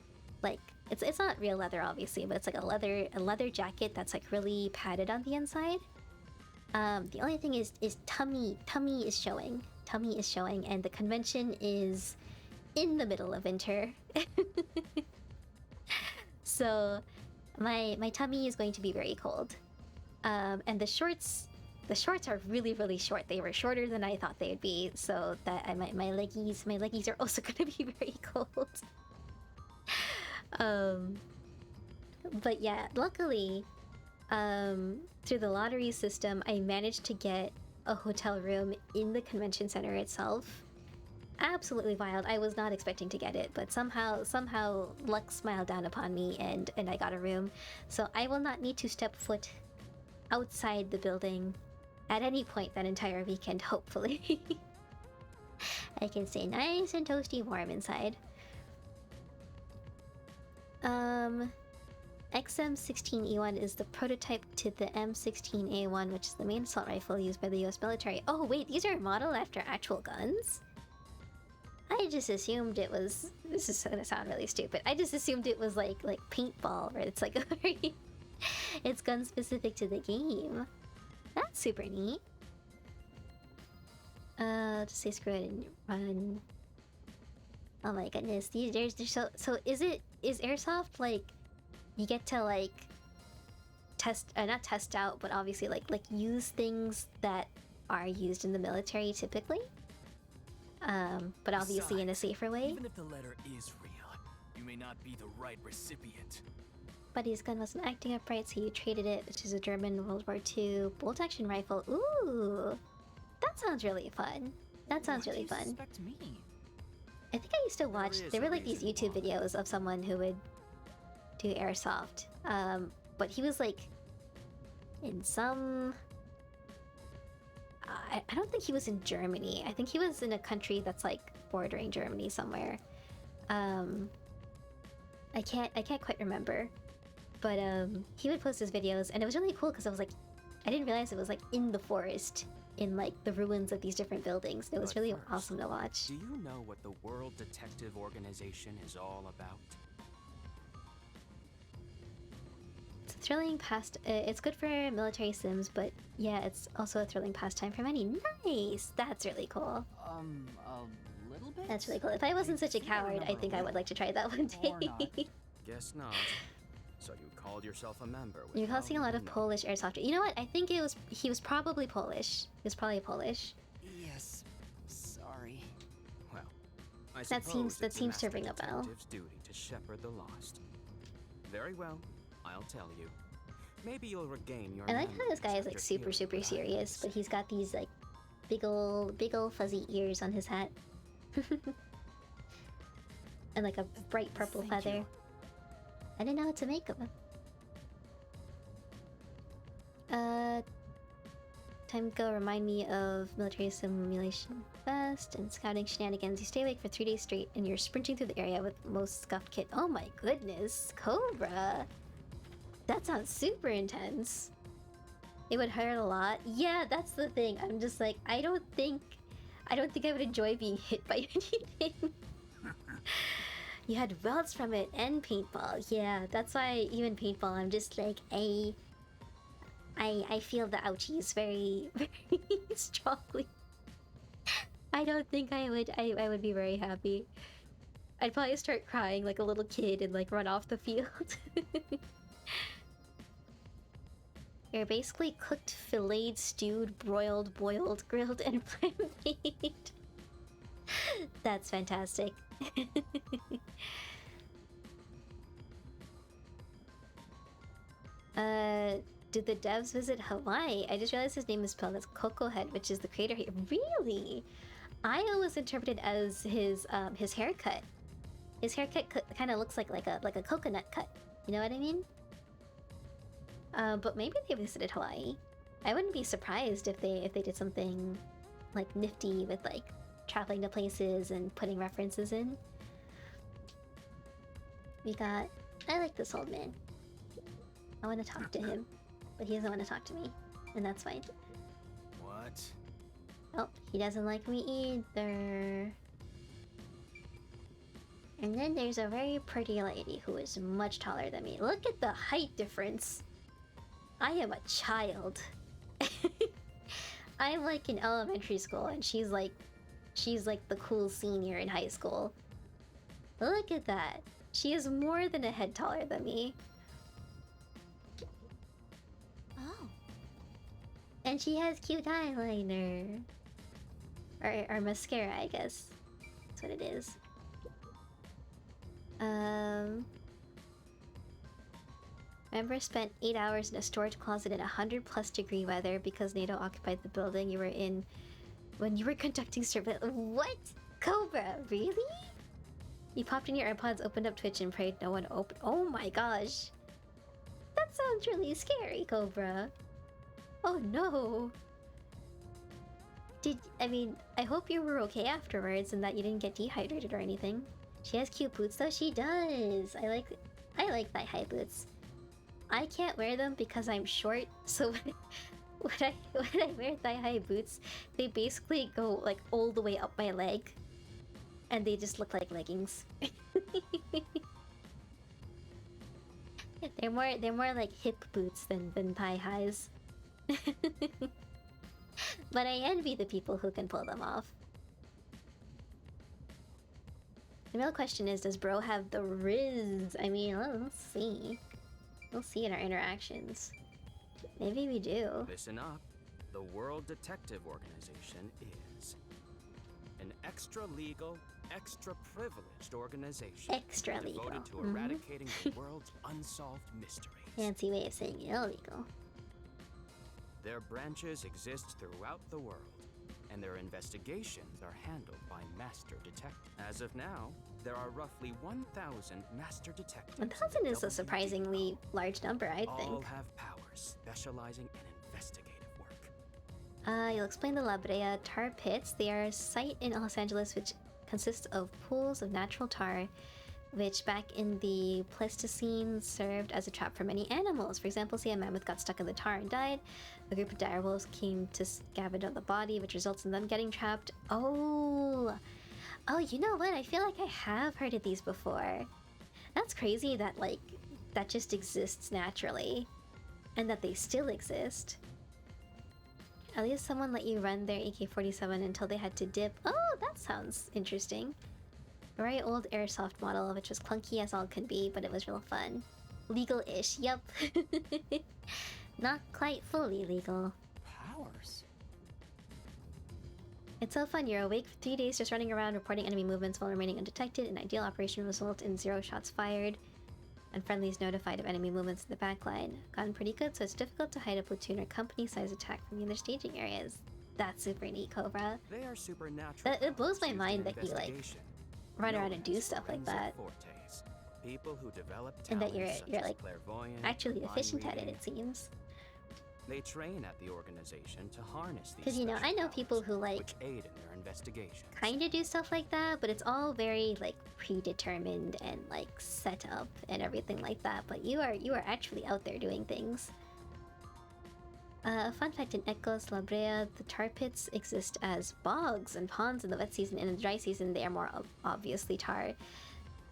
like, it's not real leather obviously, but it's like a leather jacket that's like really padded on the inside. The only thing is tummy is showing. Tummy is showing, and the convention is in the middle of winter. So my tummy is going to be very cold. And the shorts are really, really short. They were shorter than I thought they would be, so that my leggies are also gonna be very cold. But yeah, luckily, through the lottery system, I managed to get a hotel room in the convention center itself. Absolutely wild. I was not expecting to get it, but somehow luck smiled down upon me, and I got a room. So I will not need to step foot outside the building at any point that entire weekend, hopefully. I can stay nice and toasty warm inside. XM16E1 is the prototype to the M16A1, which is the main assault rifle used by the US military. Oh wait, these are modeled after actual guns? I just assumed it was... This is gonna sound really stupid. I just assumed it was like paintball, where it's like it's gun specific to the game. That's super neat. Just say screw it and run. Oh my goodness, there's so is airsoft like you get to like not test out, but obviously like use things that are used in the military typically. But obviously in a safer way. Even if the letter is real, you may not be the right recipient. Buddy's gun wasn't acting upright, so you traded it, which is a German World War II bolt-action rifle. Ooh, that sounds really fun. That sounds really fun. Suspect me? I think I used to watch. There were like these YouTube videos of someone who would do airsoft. But he was like in some. I don't think he was in Germany. I think he was in a country that's like bordering Germany somewhere. I can't quite remember. But he would post his videos, and it was really cool because I was like, I didn't realize it was like in the forest, in like the ruins of these different buildings. It was But really first, awesome to watch. Do you know what the World Detective Organization is all about? It's a thrilling it's good for military sims, but yeah, it's also a thrilling pastime for many. Nice! That's really cool. A little bit? That's really cool. If I wasn't such a coward, I think I would like to try that one Or day. not. Guess not. So you called yourself a member. You're seeing a lot of without Polish airsoft. You know what? I think he was probably Polish. He was probably Polish. Yes. Sorry. Well, I That suppose seems it's to master ring a bell. detective's duty to shepherd the lost. Very well, I'll tell you. Maybe you'll regain your. I like how this guy is like memories super after healing serious, eyes. but he's got these like big ol' fuzzy ears on his hat. And like a bright purple Thank feather. you. I didn't know what to make of him. Time to go remind me of military simulation fest and scouting shenanigans. You stay awake for 3 days straight and you're sprinting through the area with most scuffed kit. Oh my goodness, Cobra. That sounds super intense. It would hurt a lot. Yeah, that's the thing. I'm just like, I don't think I would enjoy being hit by anything. You had welts from it and paintball. Yeah, that's why even paintball, I'm just like, I feel the ouchies very, very strongly. I don't think I would be very happy. I'd probably start crying like a little kid and like run off the field. You're basically cooked, filleted, stewed, broiled, boiled, grilled, and flambéed. That's fantastic. Did the devs visit Hawaii? I just realized his name is spelled as Coco Head, which is the creator here. Really? I always interpreted as his haircut. His haircut kind of looks like a coconut cut. You know what I mean? But maybe they visited Hawaii. I wouldn't be surprised if they did something like nifty with like traveling to places and putting references in. I like this old man. I want to talk to him, but he doesn't want to talk to me, and that's fine. What? Oh, he doesn't like me either. And then there's a very pretty lady who is much taller than me. Look at the height difference. I am a child. I'm like in elementary school and she's like the cool senior in high school. Look at that. She is more than a head taller than me. Oh. And she has cute eyeliner. Or mascara, I guess. That's what it is. Remember spent 8 hours in a storage closet in 100+ degree weather because NATO occupied the building you were in when you were conducting surveillance. What? Cobra, really? You popped in your AirPods, opened up Twitch, and prayed no one opened. Oh my gosh. That sounds really scary, Cobra. Oh no. I hope you were okay afterwards and that you didn't get dehydrated or anything. She has cute boots though. She does. I like thigh-high boots. I can't wear them because I'm short, so when I wear thigh-high boots, they basically go like all the way up my leg, and they just look like leggings. They're more like hip boots than thigh-highs. But I envy the people who can pull them off. The real question is, does bro have the riz? I mean, let's see. We'll see in our interactions. Maybe we do. Listen up. The World Detective Organization is an extra-legal, extra-privileged organization Extra legal. devoted to eradicating the world's unsolved mysteries. Fancy way of saying illegal. Their branches exist throughout the world, and their investigations are handled by master detectives. As of now, there are roughly 1,000 master detectives. 1,000 is a surprisingly large number, I All think. have powers specializing in investigative work. You'll explain the La Brea tar pits. They are a site in Los Angeles which consists of pools of natural tar, which back in the Pleistocene served as a trap for many animals. For example, say a mammoth got stuck in the tar and died. A group of direwolves came to scavenge on the body, which results in them getting trapped. Oh, you know what? I feel like I have heard of these before. That's crazy that, like, that just exists naturally. And that they still exist. At least someone let you run their AK-47 until they had to dip. Oh, that sounds interesting. Very old airsoft model, which was clunky as all can be, but it was real fun. Legal-ish, yep. Not quite fully legal. Powers? It's so fun. You're awake for 3 days just running around reporting enemy movements while remaining undetected. An ideal operation will result in 0 shots fired and friendlies notified of enemy movements in the backline. Gotten pretty good, so it's difficult to hide a platoon or company-size attack from the other staging areas. That's super neat, Cobra. They are supernatural. It blows my powers mind used that in you, like, investigation. run around Known and do as stuff like forensic that. fortes. People who develop And that talents you're such as like clairvoyance, actually mind efficient at it, reading. it seems. They train at the organization to harness these. Because, you know, I know people who, like, which aid in their investigations. kind of do stuff like that, but it's all very, like, predetermined and, like, set up and everything like that. But you are actually out there doing things. Fun fact, in Ecos La Brea, the tar pits exist as bogs and ponds in the wet season. In the dry season, they are more obviously tar.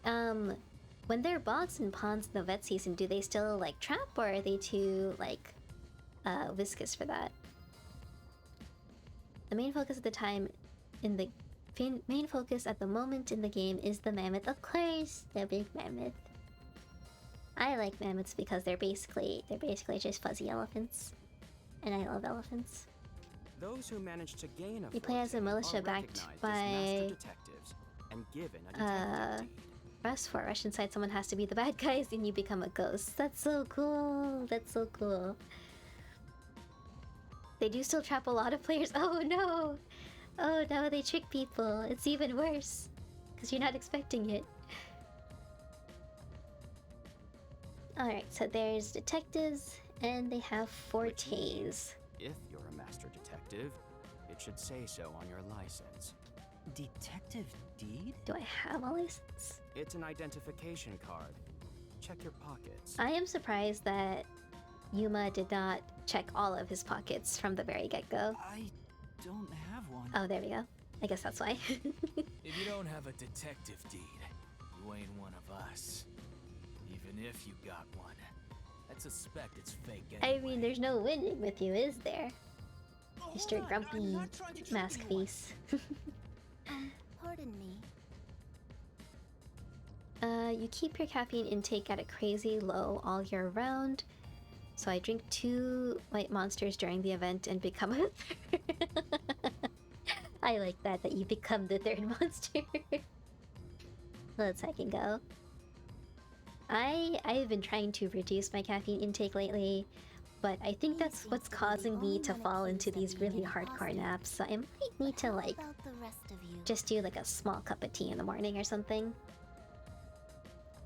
When they're bogs and ponds in the wet season, do they still, like, trap, or are they too, like, viscous for that? The main focus at the time in the main focus at the moment in the game is the mammoth. Of course, the big mammoth. I like mammoths because they're basically just fuzzy elephants. And I love elephants. Those who manage to gain a You play as a forte militia are backed recognized as by, master detectives and given a detective deed. Rust for Russian side, someone has to be the bad guys and you become a ghost. That's so cool. That's so cool. They do still trap a lot of players. Oh no! Oh no, they trick people. It's even worse. Because you're not expecting it. Alright, so there's detectives, and they have fortes. If you're a master detective, it should say so on your license. Detective Deed? Do I have a license? It's an identification card. Check your pockets. I am surprised that Yuma did not check all of his pockets from the very get-go. I don't have one. Oh, there we go. I guess that's why. If you don't have a detective deed, you ain't one of us. Even if you got one, I'd suspect it's fake anyway. I mean, there's no winning with you, is there? Hold Mr. on, Grumpy I'm not trying to trick Mask anyone. Face. Pardon me. You keep your caffeine intake at a crazy low all year round. So I drink 2 white monsters during the event and become a third. I like that you become the 3rd monster. Let's second go. I've been trying to reduce my caffeine intake lately, but I think that's what's causing me to fall into these really hardcore naps. So I might need to, like, About the rest of you. just do like a small cup of tea in the morning or something.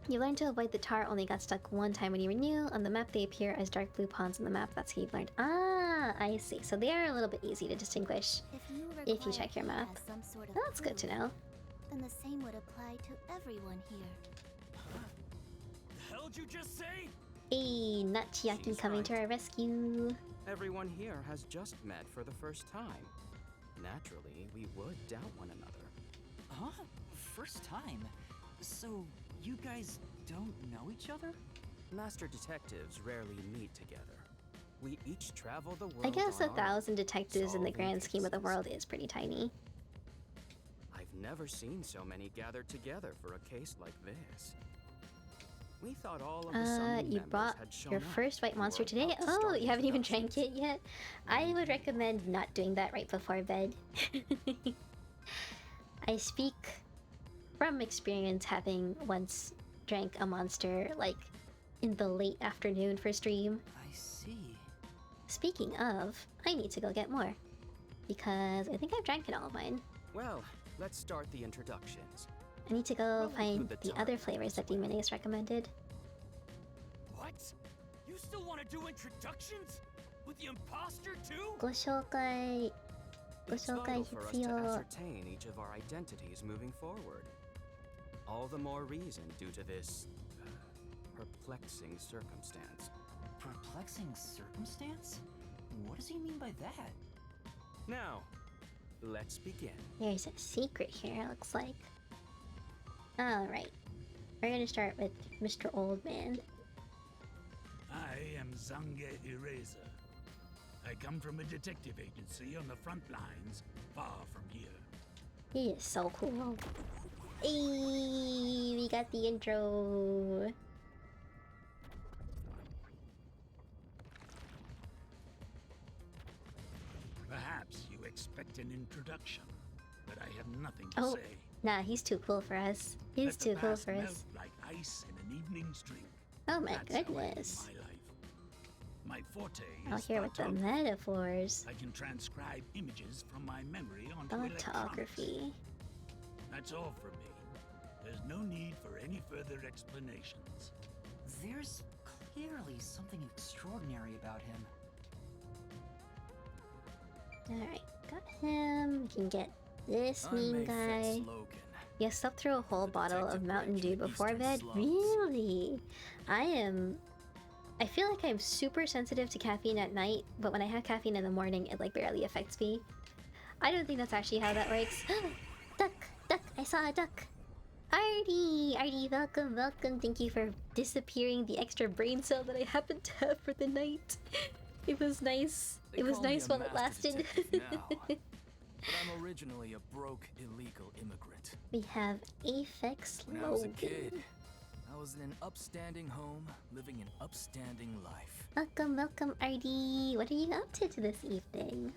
You learn to avoid the tar, only got stuck one time when you were new. On the map they appear as dark blue ponds on the map, that's how you've learned. Ah, I see. So they are a little bit easy to distinguish. If you check your map. That's good to know. Then the same would apply to everyone here. The hell'd you just say? Hey, Nutchiaki She's coming right. to our rescue. Everyone here has just met for the first time. Naturally, we would doubt one another. Huh? First time? So, you guys don't know each other? Master detectives rarely meet together. We each travel the world. I guess on our 1,000 own, detectives in the solving grand scheme of the cases. world is pretty tiny. I've never seen so many gathered together for a case like this. We thought all of the Summoning You members bought had shown your up. first white You monster were today? about to Oh, start you haven't even drank introductions. it yet? I would recommend not doing that right before bed. I speak from experience, having once drank a monster, like, in the late afternoon for stream. I see. Speaking of, I need to go get more. Because I think I've drank it all of mine. Well, let's start the introductions. I need to go We'll find include the the other target flavors that as well. Demonace recommended. What? You still want to do introductions? With the imposter too? ご紹介 It's ご紹介 vital for us 必 to 要 ascertain each of our identities moving forward. All the more reason due to this perplexing circumstance. Perplexing circumstance? What does he mean by that? Now, let's begin. There's a secret here, it looks like. Alright. We're gonna start with Mr. Old Man. I am Zange Eraser. I come from a detective agency on the front lines, far from here. He is so cool. Hey, we got the intro. Perhaps you expect an introduction, but I have nothing to Oh, say. nah, he's too cool for us. He's Let the too cool past for melt us. like ice in an evening's drink. Oh my That's how I live goodness. my life. My forte Out is here with the photography. metaphors. I can transcribe images from my memory onto electronics. Photography. That's all from me. There's no need for any further explanations. There's clearly something extraordinary about him. Alright, got him. We can get this I mean may fit guy. slogan. You slept through a whole The bottle of detective Mountain branch Dew of the before Eastern bed? slums. Really? I feel like I'm super sensitive to caffeine at night, but when I have caffeine in the morning, it like barely affects me. I don't think that's actually how that works. Duck! Duck! I saw a duck! Artie! Artie, welcome, welcome. Thank you for disappearing the extra brain cell that I happen to have for the night. It was nice. They It was call me nice a while it master lasted. detective now, but I'm originally a broke illegal immigrant. We have Aphex When I was a Logan. kid, I was in an upstanding home, living an upstanding life. Welcome, welcome, Artie. What are you up to this evening?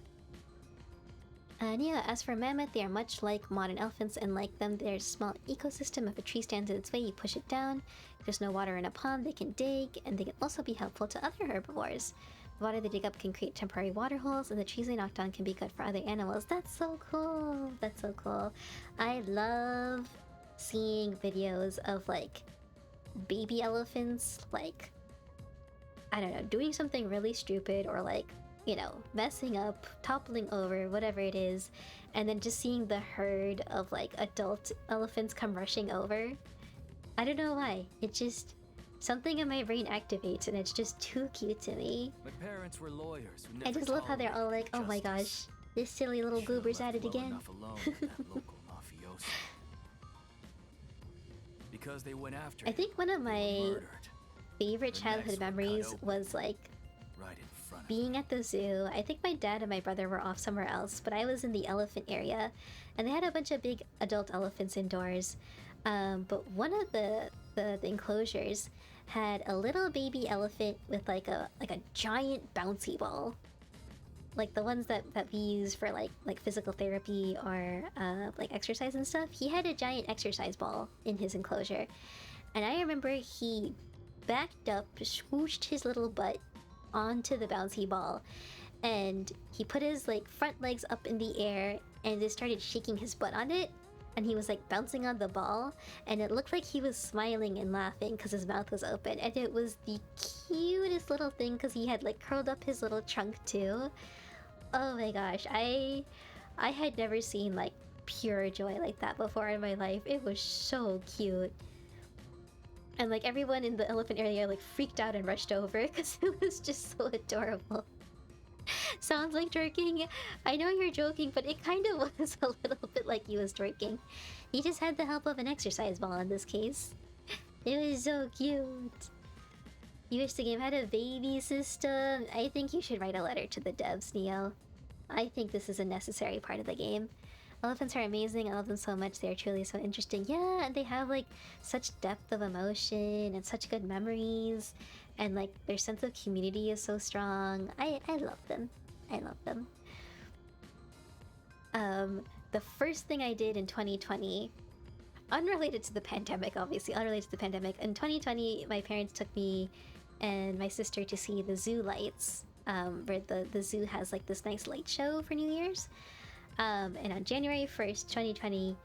Nia, as for mammoth, they are much like modern elephants, and like them, there's a small ecosystem. If a tree stands in its way, you push it down. If there's no water in a pond, they can dig, and they can also be helpful to other herbivores. The water they dig up can create temporary water holes, and the trees they knock down can be good for other animals. That's so cool. That's so cool. I love seeing videos of like baby elephants, like, I don't know, doing something really stupid or like, you know, messing up, toppling over, whatever it is, and then just seeing the herd of like adult elephants come rushing over. I don't know why. It just, something in my brain activates and it's just too cute to me. My parents were lawyers who never I just love how they're all like, oh my tolerated gosh, this silly little justice. goober's Should've at it left well again. enough alone with that local mafioso. Because they went after I think one of him, they were my murdered favorite Their childhood necks were cut memories open. was like right in front of being at the zoo. I think my dad and my brother were off somewhere else, but I was in the elephant area, and they had a bunch of big adult elephants indoors. But one of the enclosures had a little baby elephant with like a giant bouncy ball, like the ones that we use for like physical therapy or like exercise and stuff. He had a giant exercise ball in his enclosure, and I remember he backed up, swooshed his little butt onto the bouncy ball, and he put his like front legs up in the air and just started shaking his butt on it, and he was like bouncing on the ball, and it looked like he was smiling and laughing because his mouth was open, and it was the cutest little thing because he had like curled up his little trunk too. Oh my gosh, I had never seen like pure joy like that before in my life. It was so cute. And like everyone in the elephant area like freaked out and rushed over because it was just so adorable. Sounds like twerking. I know you're joking, but it kind of was a little bit like he was twerking. He just had the help of an exercise ball in this case. It was so cute. You wish the game had a baby system? I think you should write a letter to the devs, Neo. I think this is a necessary part of the game. Elephants are amazing. I love them so much. They are truly so interesting. Yeah, and they have like such depth of emotion and such good memories, and like their sense of community is so strong. I love them. I love them. The first thing I did in 2020, unrelated to the pandemic, obviously, unrelated to the pandemic. In 2020, my parents took me and my sister to see the zoo lights, where the zoo has like this nice light show for New Year's. And on January 1st, 2020,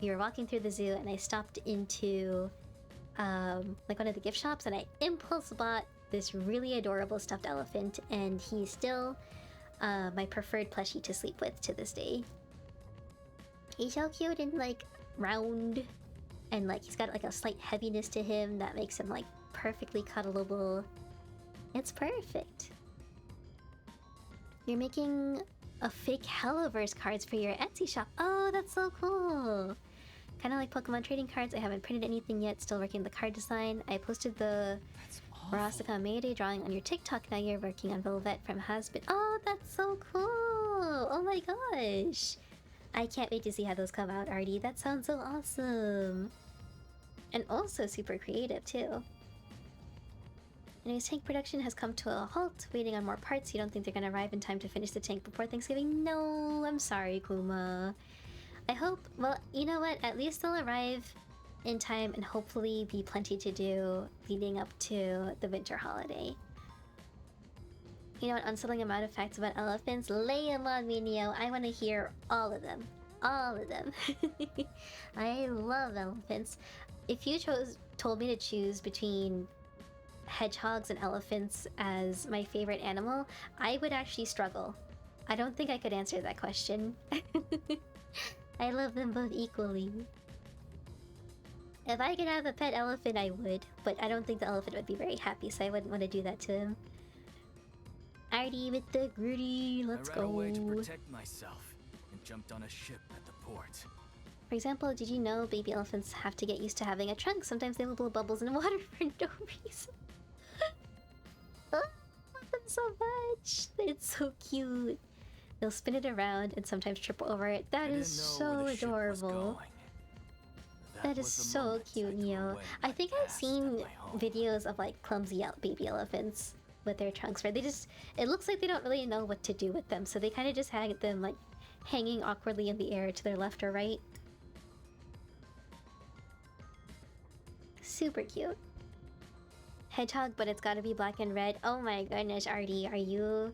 we were walking through the zoo and I stopped into like one of the gift shops and I impulse bought this really adorable stuffed elephant, and he's still my preferred plushie to sleep with to this day. He's so cute and like round, and like he's got like a slight heaviness to him that makes him like perfectly cuddleable. It's perfect. You're making a fake Helloverse cards for your Etsy shop. Oh, that's so cool. Kind of like Pokemon trading cards. I haven't printed anything yet, still working the card design. I posted the Rosaka Mayday drawing on your TikTok. Now you're working on Velvet from Hasbin. Oh, that's so cool. Oh my gosh. I can't wait to see how those come out, Artie. That sounds so awesome. And also super creative, too. Anyways, tank production has come to a halt, waiting on more parts. You don't think they're gonna arrive in time to finish the tank before Thanksgiving? No, I'm sorry, Kuma. I hope, well, you know what? At least they'll arrive in time and hopefully be plenty to do leading up to the winter holiday. You know, an unsettling amount of facts about elephants? Lay them on me, Neo. I want to hear all of them. All of them. I love elephants. If you told me to choose between hedgehogs and elephants as my favorite animal, I would actually struggle. I don't think I could answer that question. I love them both equally. If I could have a pet elephant, I would, but I don't think the elephant would be very happy, so I wouldn't want to do that to him. Artie with the gritty, let's go. I ran away to protect myself and jumped on a ship at the port. For example, did you know baby elephants have to get used to having a trunk? Sometimes they will blow bubbles in water for no reason. Oh, I love them so much. It's so cute. They'll spin it around and sometimes trip over it. That is so adorable. That is so cute, Neo. I think I've seen videos of like clumsy baby elephants with their trunks where they just, it looks like they don't really know what to do with them, so they kind of just hang them like hanging awkwardly in the air to their left or right. Super cute. Hedgehog, but it's gotta be black and red. Oh my goodness, Artie, are you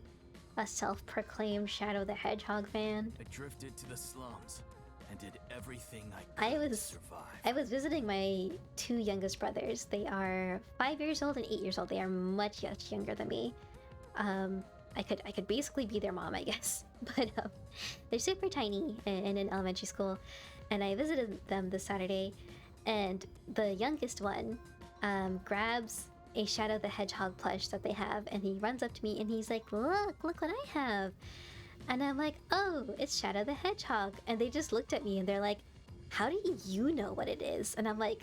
a self-proclaimed Shadow the Hedgehog fan? I drifted to the slums and did everything I could to survive. I was visiting my two youngest brothers. They are 5 years old and 8 years old. They are much younger than me. I could basically be their mom, I guess. But they're super tiny and in elementary school. And I visited them this Saturday, and the youngest one grabs a Shadow the Hedgehog plush that they have, and he runs up to me and he's like, look what I have. And I'm like, oh, it's Shadow the Hedgehog. And they just looked at me and they're like, how do you know what it is? And I'm like,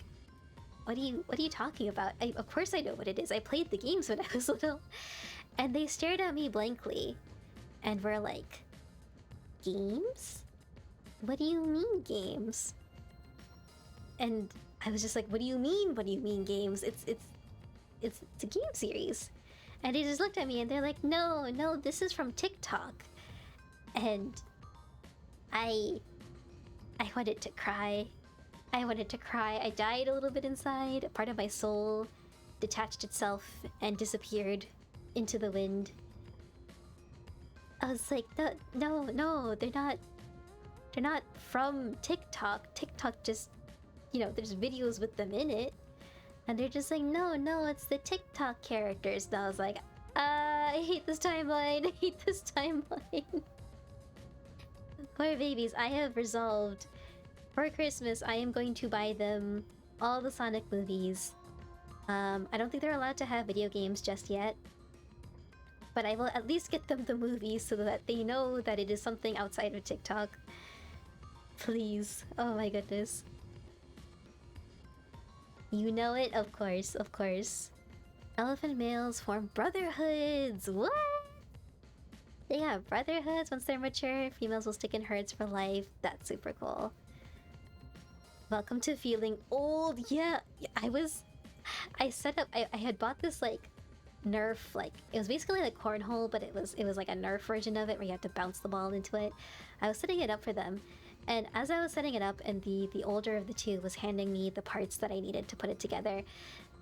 what are you talking about? Of course I know what it is. I played the games when I was little. And they stared at me blankly and were like, games? What do you mean games? And I was just like, what do you mean? What do you mean games? It's a game series. And they just looked at me and they're like, no, this is from TikTok. And I wanted to cry. I died a little bit inside. A part of my soul detached itself and disappeared into the wind. I was like, no, they're not from TikTok. TikTok just, there's videos with them in it. And they're just like, no, it's the TikTok characters. And I was like, I hate this timeline. Poor babies, I have resolved. For Christmas, I am going to buy them all the Sonic movies. I don't think they're allowed to have video games just yet. But I will at least get them the movies so that they know that it is something outside of TikTok. Please. Oh my goodness. You know it? Of course. Elephant males form brotherhoods! What? They have brotherhoods once they're mature. Females will stick in herds for life. That's super cool. Welcome to feeling old. Yeah, I set up. I had bought this like Nerf, like it was basically like cornhole, but it was like a Nerf version of it where you have to bounce the ball into it. I was setting it up for them, and as I was setting it up, and the older of the two was handing me the parts that I needed to put it together,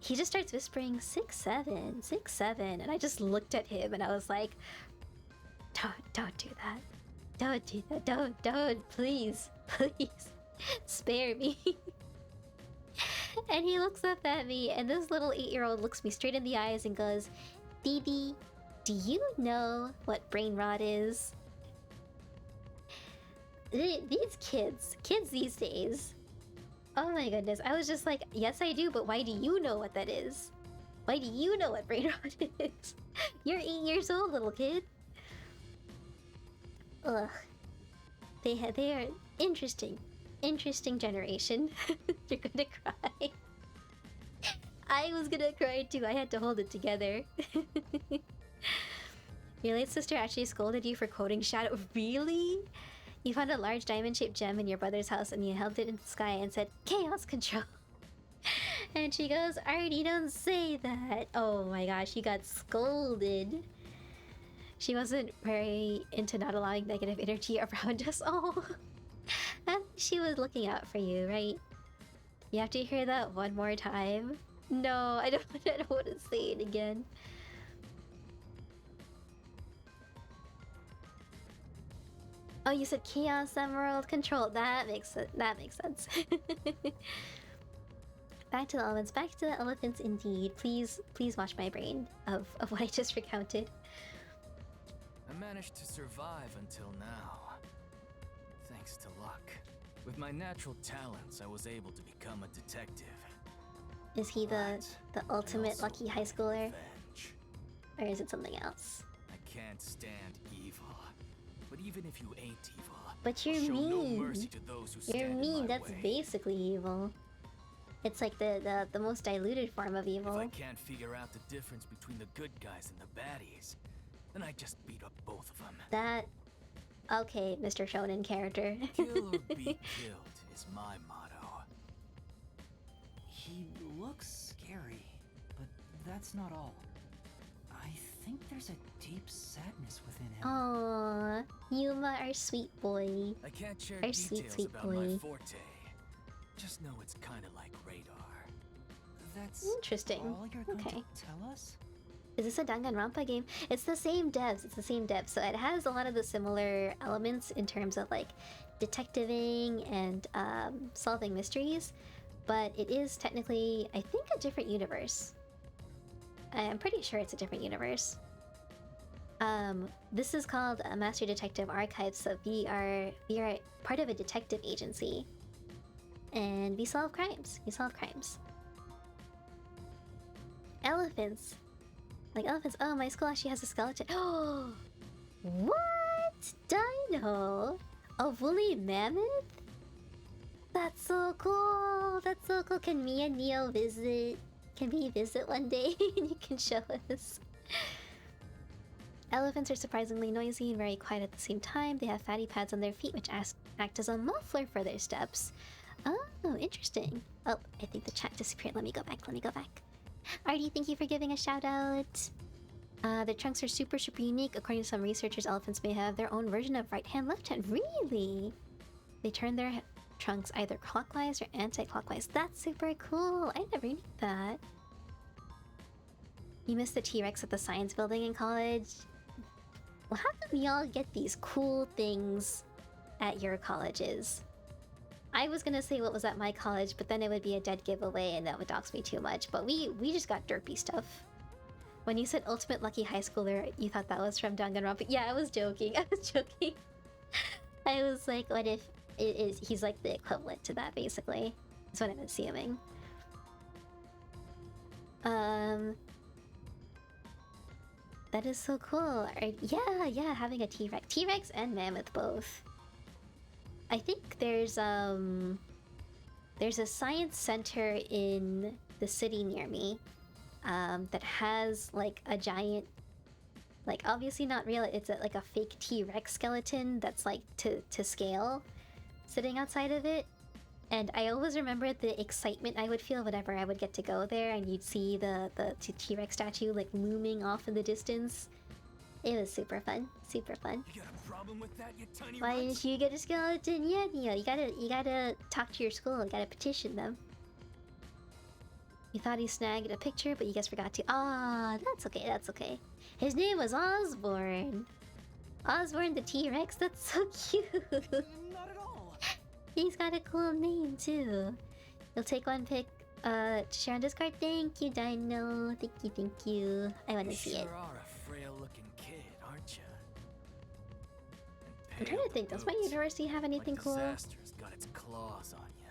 he just starts whispering 6'7", 6'7", and I just looked at him and I was like, don't do that. Don't do that. Don't. Please. Spare me. And he looks up at me, and this little 8-year-old looks me straight in the eyes and goes, Didi, do you know what brain rot is? These kids these days. Oh my goodness. I was just like, yes I do, but why do you know what that is? Why do you know what brain rot is? You're 8 years old, little kid. Ugh. They are interesting generation. You're gonna cry. I was gonna cry too. I had to hold it together. Your late sister actually scolded you for quoting Shadow. Really? You found a large diamond-shaped gem in your brother's house and you held it in the sky and said, Chaos Control. And she goes, Artie, don't say that. Oh my gosh, you got scolded. She wasn't very into not allowing negative energy around us. Oh, she was looking out for you, right? You have to hear that one more time. No, I don't want to say it again. Oh, you said Chaos Emerald Control. That makes sense. Back to the elements. Back to the elephants, indeed. Please wash my brain of what I just recounted. I managed to survive until now. Thanks to luck. With my natural talents, I was able to become a detective. Is he the ultimate also lucky high wanted schooler? revenge. Or is it something else? I can't stand evil. But even if you ain't evil, But you're I'll show no mean. mercy to those who You're stand in mean. my That's way. basically evil. It's like the most diluted form of If evil. I can't figure out the difference between the good guys and the baddies, then I just beat up both of them. That... Okay, Mr. Shonen character. Kill or be killed is my motto. He looks scary, but that's not all. I think there's a deep sadness within him. Aww, Yuma, our sweet boy. I can't share Our details sweet about boy. my forte. Just know it's kind of like radar. That's Interesting. all you're going Okay. to tell us? Is this a Danganronpa game? It's the same devs. So it has a lot of the similar elements in terms of like detectiving and solving mysteries, but it is technically, I think, a different universe. I'm pretty sure it's a different universe. This is called Master Detective Archives, so we are part of a detective agency, and we solve crimes. Elephants. Like elephants. Oh, my school actually has a skeleton. Oh, what? Dino? A woolly mammoth? That's so cool. Can me and Neo visit? Can we visit one day and you can show us? Elephants are surprisingly noisy and very quiet at the same time. They have fatty pads on their feet which act as a muffler for their steps. Oh, interesting. Oh, I think the chat disappeared. Let me go back. Artie, thank you for giving a shout out. Their trunks are super unique. According to some researchers, elephants may have their own version of right hand, left hand. Really? They turn their trunks either clockwise or anti-clockwise. That's super cool. I never knew that. You missed the T-Rex at the science building in college? Well, how come y'all get these cool things at your colleges? I was gonna say what was at my college, but then it would be a dead giveaway and that would dox me too much. But we just got derpy stuff. When you said Ultimate Lucky High Schooler, you thought that was from Danganronpa. Yeah, I was joking. I was like, what if it is? He's like the equivalent to that, basically. That's what I'm assuming. That is so cool. Yeah, having a T-Rex and Mammoth both. I think there's a science center in the city near me that has like a giant Like, obviously not real, it's like a fake T-Rex skeleton that's like to scale, sitting outside of it. And I always remember the excitement I would feel whenever I would get to go there and you'd see the T-Rex statue like looming off in the distance. It was super fun, super fun. You got a problem with that, you tiny Why runt? didn't you get a skeleton yet? You know, you gotta talk to your school, you gotta petition them. You thought he snagged a picture, but you guys forgot to. Ah, that's okay, that's okay. His name was Osborn. Osborn the T-Rex, that's so cute. Not at all. He's got a cool name too. You'll take one pic to share on Discord. Thank you, Dino. Thank you, thank you. I wanna You see sure it. are a frail-looking kid, aren't you? I'm trying to think, does my university have anything like cool? Disaster's got its claws on you.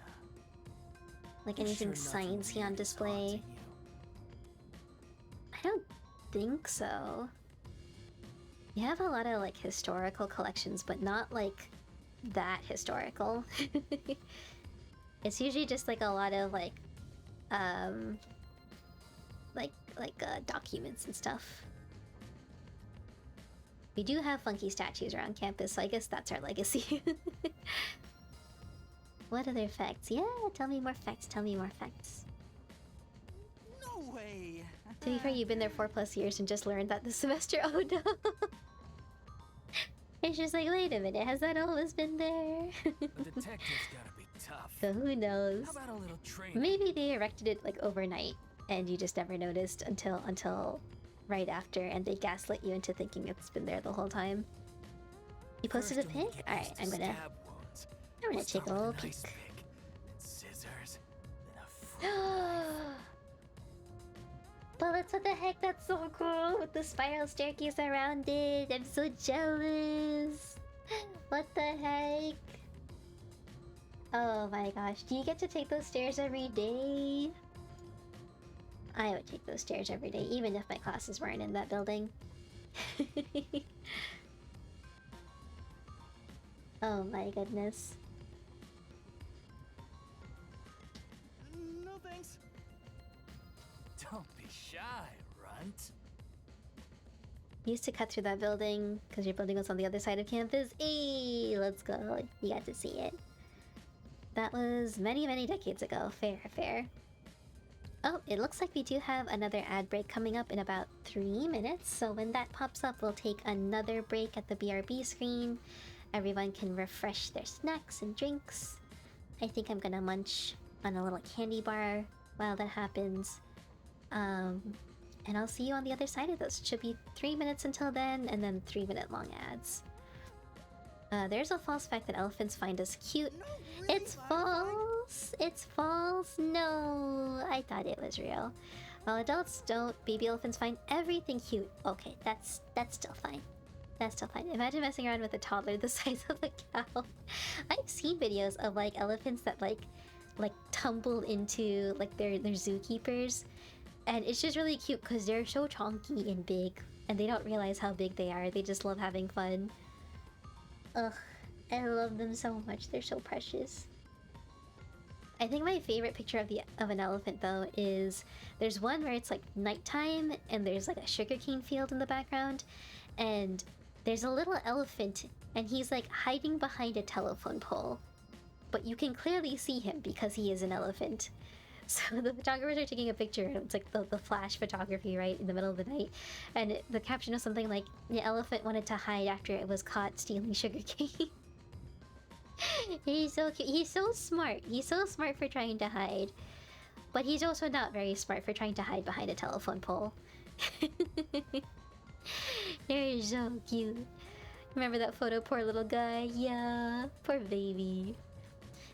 Like anything sciencey on display? I don't think so. You have a lot of like historical collections, but not like that historical. It's usually just like a lot of like documents and stuff. We do have funky statues around campus, so I guess that's our legacy. What other facts? Yeah, tell me more facts, tell me more facts. No way. To be fair, you've been there 4+ years and just learned that this semester. Oh no! It's just like, wait a minute, has that always been there? A detective's gotta be tough. So who knows? How about a little training? Maybe they erected it like overnight and you just never noticed until right after, and they gaslit you into thinking it's been there the whole time. You posted a First, you'll pic? get used Alright, to I'm gonna stab wounds. I'm gonna We'll take start a with little an peek. ice pick, then scissors, then a fruit knife. Bullets, what the heck? That's so cool! With the spiral staircase around it. I'm so jealous. What the heck? Oh my gosh. Do you get to take those stairs every day? I would take those stairs every day, even if my classes weren't in that building. Oh my goodness. No thanks. Don't be shy, runt. Used to cut through that building because your building was on the other side of campus. Hey, let's go. You got to see it. That was many, many decades ago. Fair, fair. Oh, it looks like we do have another ad break coming up in about 3 minutes. So when that pops up, we'll take another break at the BRB screen. Everyone can refresh their snacks and drinks. I think I'm gonna munch on a little candy bar while that happens. And I'll see you on the other side of this. It should be 3 minutes until then, and then 3-minute long ads. There's a false fact that elephants find us cute. No, really, It's false! It's false! No! I thought it was real. While adults don't, baby elephants find everything cute. Okay, that's still fine. That's still fine. Imagine messing around with a toddler the size of a cow. I've seen videos of like elephants that like tumble into like their zookeepers, and it's just really cute because they're so chonky and big, and they don't realize how big they are. They just love having fun. Ugh, I love them so much. They're so precious. I think my favorite picture of an elephant though is there's one where it's like nighttime and there's like a sugarcane field in the background, and there's a little elephant and he's like hiding behind a telephone pole, but you can clearly see him because he is an elephant. So the photographers are taking a picture, and it's like the flash photography, right, in the middle of the night. And the caption is something like, the elephant wanted to hide after it was caught stealing sugarcane. He's so cute. He's so smart. He's so smart for trying to hide. But he's also not very smart for trying to hide behind a telephone pole. They're so cute. Remember that photo, poor little guy? Yeah, poor baby.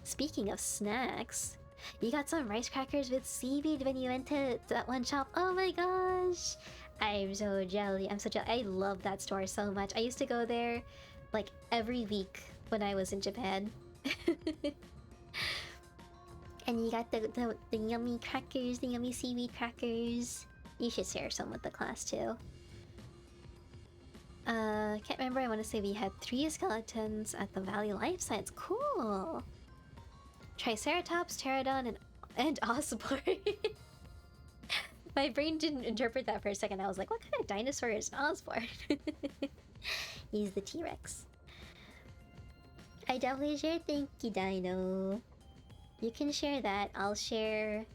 Speaking of snacks, you got some rice crackers with seaweed when you went to that one shop. Oh my gosh! I'm so jelly. I'm so jelly. I love that store so much. I used to go there like every week when I was in Japan. And you got the yummy crackers, the yummy seaweed crackers. You should share some with the class too. Can't remember. I want to say we had 3 skeletons at the Valley Life Science. Cool! Triceratops, Pterodon, and Osborn. My brain didn't interpret that for a second. I was like, what kind of dinosaur is Osborn? He's the T-Rex. I definitely share. Thank you, Dino. You can share that. I'll share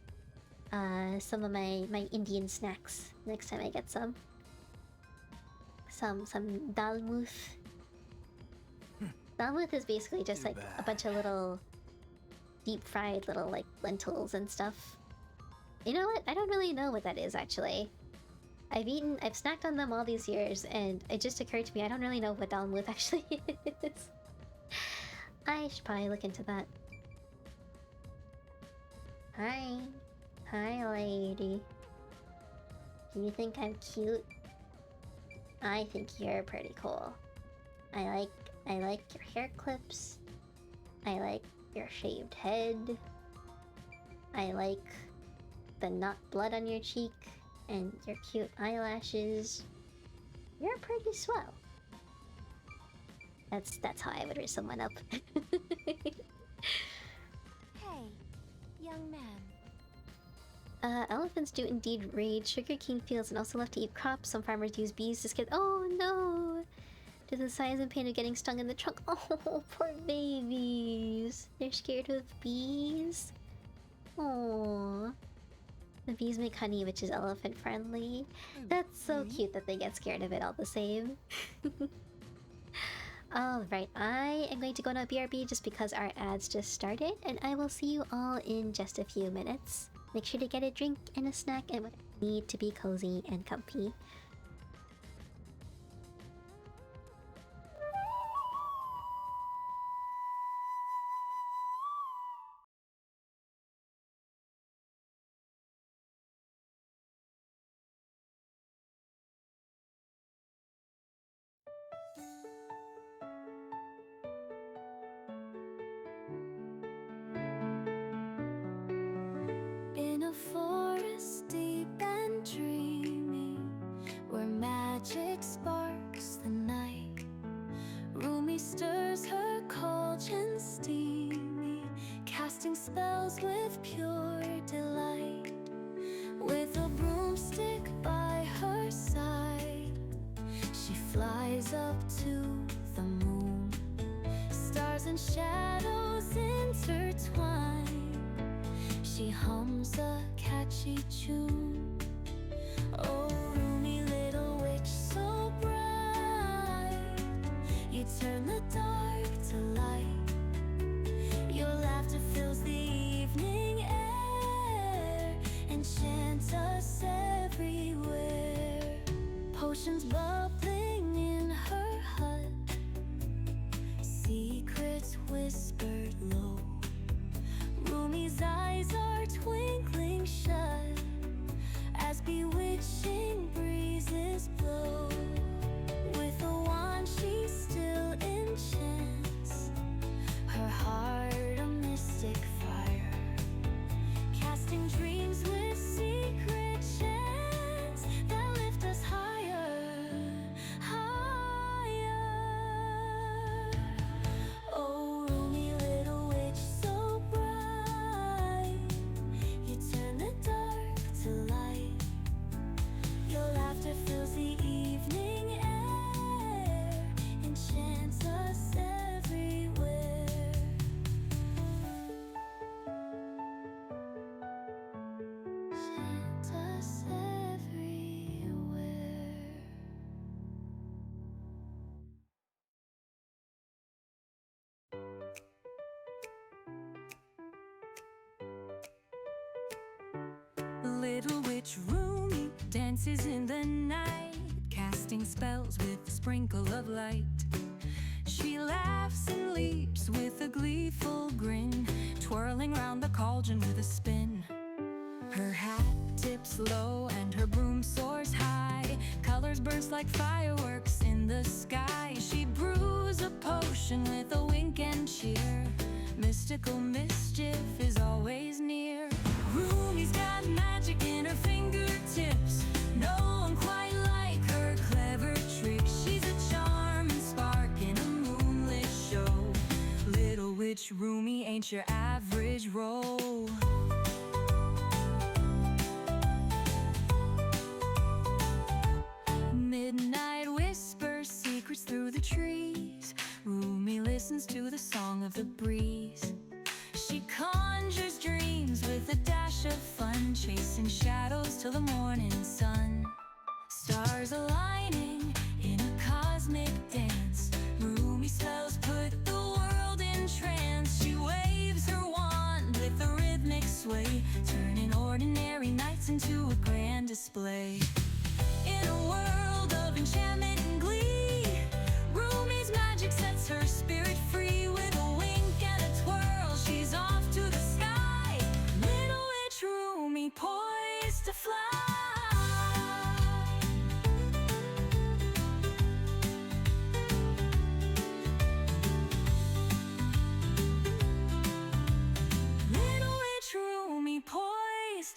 some of my Indian snacks next time I get some. Some dalmuth. Dalmuth is basically just like a bunch of little deep fried little like lentils and stuff. You know what? I don't really know what that is actually. I've snacked on them all these years, and it just occurred to me I don't really know what dalmuth actually is. I should probably look into that. Hi. Hi, lady. Do you think I'm cute? I think you're pretty cool. I like your hair clips. I like your shaved head. I like the not blood on your cheek and your cute eyelashes. You're pretty swell. That's how I would raise someone up. Hey, young man. Elephants do indeed raid sugarcane fields and also love to eat crops. Some farmers use bees to scare— oh no! To the size and pain of getting stung in the trunk. Oh, poor babies. They're scared of bees. Oh. The bees make honey, which is elephant friendly. That's so cute that they get scared of it all the same. Alright, I am going to go on a BRB just because our ads just started, and I will see you all in just a few minutes. Make sure to get a drink and a snack and what you need to be cozy and comfy. In a forest deep and dreamy, where magic sparks the night, Rumi stirs her cauldron steamy, casting spells with pure delight. With a broomstick by her side, she flies up to the moon. Stars and shadows intertwine. She hums a catchy tune. Oh, Rumi, little witch so bright, you turn the dark to light. Your laughter fills the evening air, enchants us everywhere. Potions bubbling in her hut, secrets whispered low. Rumi's eyes are twinkling shut as bewitching breezes blow. With a wand she still enchants her heart, a mystic fire, casting dreams with secret chants that lift us higher, higher. Oh, Rumi, little witch so bright, you turn the dark to light. Your laughter fills the evening air, enchants us everywhere. Enchants us everywhere. Little witch Rumi dances in the night, casting spells with a sprinkle of light. She laughs and leaps with a gleeful grin, twirling round the cauldron with a spin. Her hat tips low and her broom soars high, colors burst like fireworks in the sky. She brews a potion with a wink and cheer, mystical mischief is always near. Rumi's got magic in her fingertips, no one quite like her clever tricks. She's a charm and spark in a moonlit show. Little witch Rumi ain't your average role.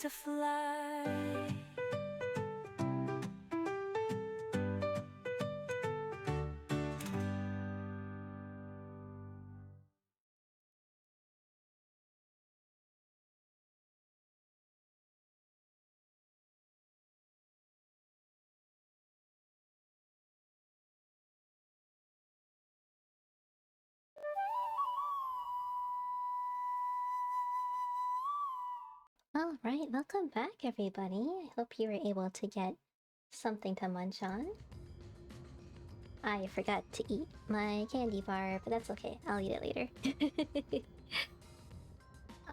to fly. Alright, welcome back everybody. I hope you were able to get something to munch on. I forgot to eat my candy bar, but that's okay. I'll eat it later.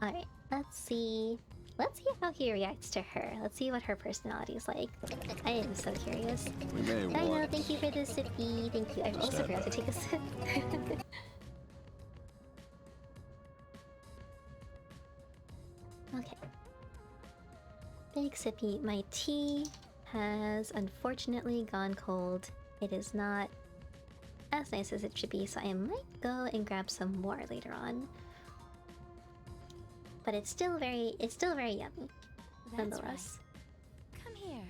Alright, let's see. Let's see how he reacts to her. Let's see what her personality is like. I am so curious. I know, thank you for the sippy. Thank you. I also forgot to take a sip. Okay. Big sippy. My tea has unfortunately gone cold. It is not as nice as it should be, so I might go and grab some more later on. But it's still very yummy. That's Nonetheless. right. Come here.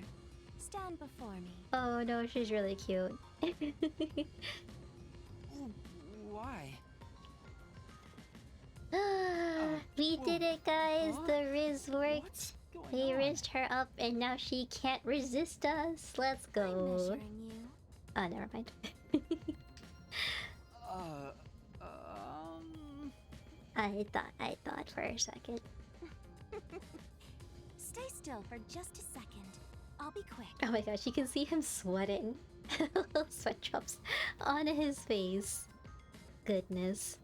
Stand before me. Oh no, she's really cute. Why? We did it, guys! Huh? The Riz worked. What's going They on? rizzed her up and now she can't resist us. Let's I'm go. measuring you. Oh, never mind. I thought for a second. Stay still for just a second. I'll be quick. Oh my gosh, you can see him sweating. Little sweat drops on his face. Goodness.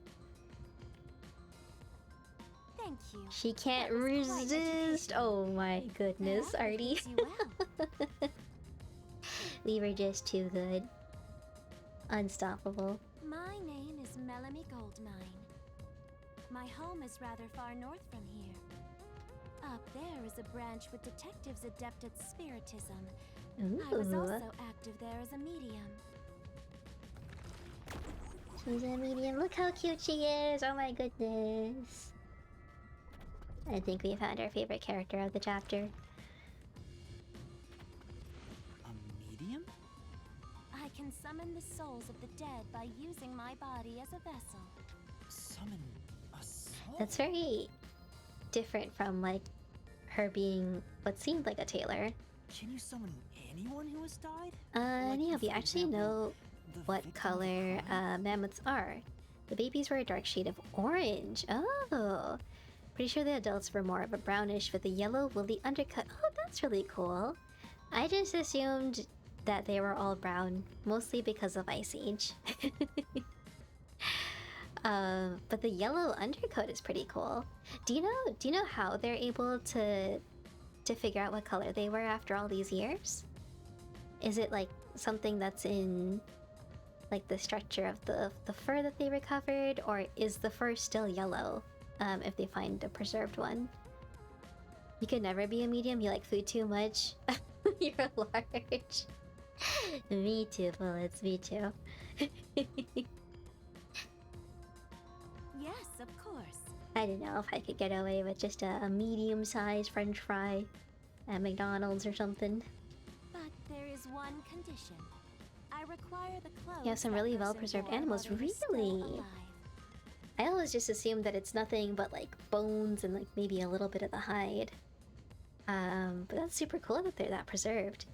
Thank you. She can't That was quite resist. educational. Oh my goodness, That Artie. fits you well. We were just too good. Unstoppable. My name is Melanie Goldmine. My home is rather far north from here. Up there is a branch with detectives adept at spiritism. I was Ooh. also active there as a medium. She's a medium. Look how cute she is. Oh my goodness. I think we found our favorite character of the chapter. A medium? I can summon the souls of the dead by using my body as a vessel. Summon a soul? That's very different from like her being what seemed like a tailor. Can you summon anyone who has died? Yeah, we for actually example, know the what victim of a color crime? mammoths are. The babies were a dark shade of orange. Oh, pretty sure the adults were more of a brownish with a yellow woolly undercut. Oh, that's really cool. I just assumed that they were all brown, mostly because of Ice Age. But the yellow undercoat is pretty cool. Do you know how they're able to figure out what color they were after all these years? Is it like something that's in like the structure of the fur that they recovered, or is the fur still yellow if they find a preserved one? You could never be a medium. You like food too much. You're large. Me too, Bullets. Me too. Yes, of course. I don't know if I could get away with just a medium-sized French fry at McDonald's or something. But there is one condition. I require the clothes. You have some that really person well-preserved wore animals. while they were still Really? alive. I always just assumed that it's nothing but like bones and like maybe a little bit of the hide. But that's super cool that they're that preserved.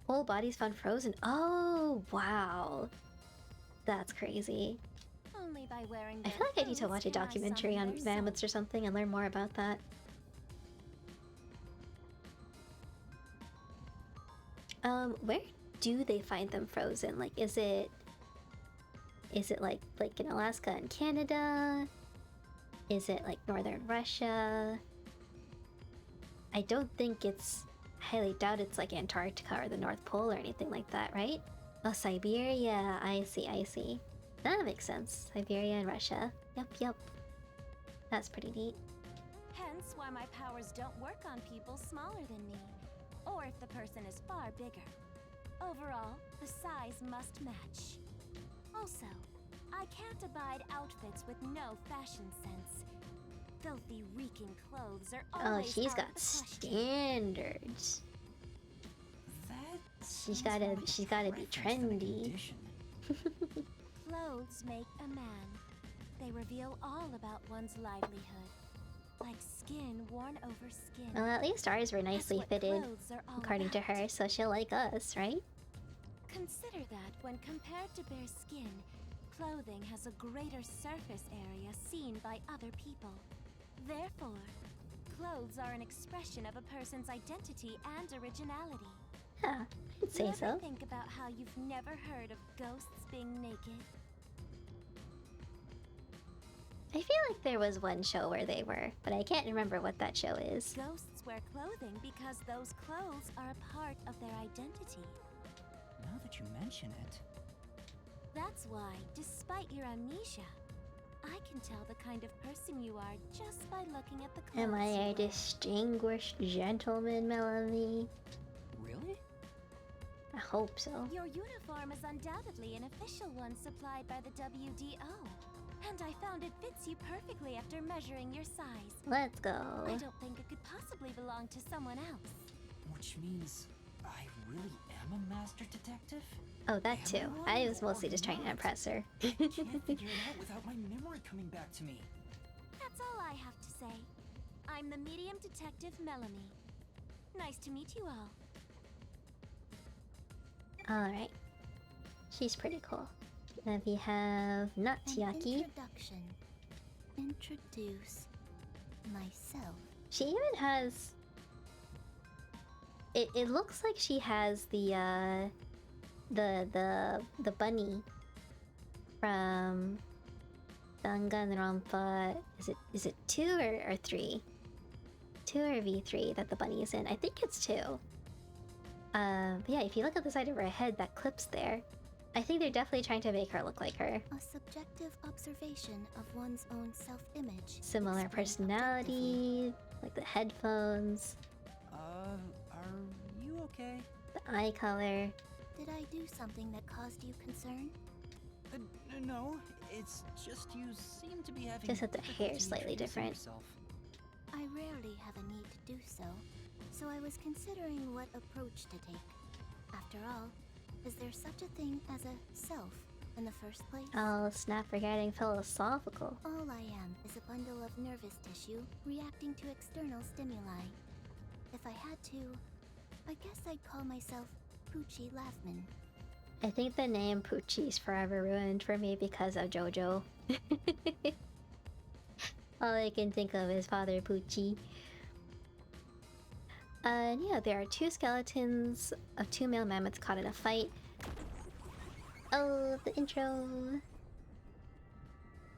Whole bodies found frozen. Oh, wow. That's crazy. Only by wearing I their feel like I need to clothes watch a can I documentary summon on their mammoths soul. or something and learn more about that. Where do they find them frozen? Like, is it like in Alaska and Canada? Is it like northern Russia? I don't think it's... highly doubt it's like Antarctica or the North Pole or anything like that, right? Oh, Siberia. I see. That makes sense. Siberia and Russia. Yep. That's pretty neat. Hence why my powers don't work on people smaller than me, or if the person is far bigger. Overall, the size must match. Also, I can't abide outfits with no fashion sense. filthy, reeking clothes are Oh, always she's out got of the question. standards. That She's sounds gotta more like she's gotta be preference than a trendy. condition. Clothes make a man. They reveal all about one's livelihood. Like skin worn over skin. Well, at least ours were That's nicely what fitted, clothes are all according to about. her, so she'll like us, right? Consider that when compared to bare skin, clothing has a greater surface area seen by other people. Therefore, clothes are an expression of a person's identity and originality. Yeah, I'd say You ever so. think about how you've never heard of ghosts being naked? I feel like there was one show where they were, but I can't remember what that show is. Ghosts wear clothing because those clothes are a part of their identity. Now that you mention it, That's why, despite your amnesia, I can tell the kind of person you are just by looking at the clothes Am I you a wear. distinguished gentleman, Melanie? really? I hope so. Your uniform is undoubtedly an official one supplied by the WDO. And I found it fits you perfectly after measuring your size. Let's go. I don't think it could possibly belong to someone else. Which means I really am a master detective? Oh, that too. I was mostly just trying to impress her. I can't figure it out without my memory coming back to me. That's all I have to say. I'm the medium detective Melanie. Nice to meet you all. Alright. She's pretty cool. Then we have Natsuyaki. Introduction. Introduce myself. She even has... It looks like she has the bunny from Danganronpa. Is it 2 or 3? 2 or V3 that the bunny is in? I think it's 2. But yeah, if you look at the side of her head, that clip's there. I think they're definitely trying to make her look like her. A subjective observation of one's own self-image. Similar explained objectively. personality, like the headphones, Are you okay? the eye color. Did I do something that caused you concern? No, it's just you seem to be having Just that the hair is difficulty slightly introducing different. yourself. I rarely have a need to do so, so I was considering what approach to take. After all, is there such a thing as a self in the first place? Oh, snap, we're getting philosophical. All I am is a bundle of nervous tissue reacting to external stimuli. If I had to, I guess I'd call myself Poochie Laughman. I think the name Poochie's forever ruined for me because of JoJo. All I can think of is Father Poochie. And yeah, there are 2 skeletons of 2 male mammoths caught in a fight. Oh, the intro.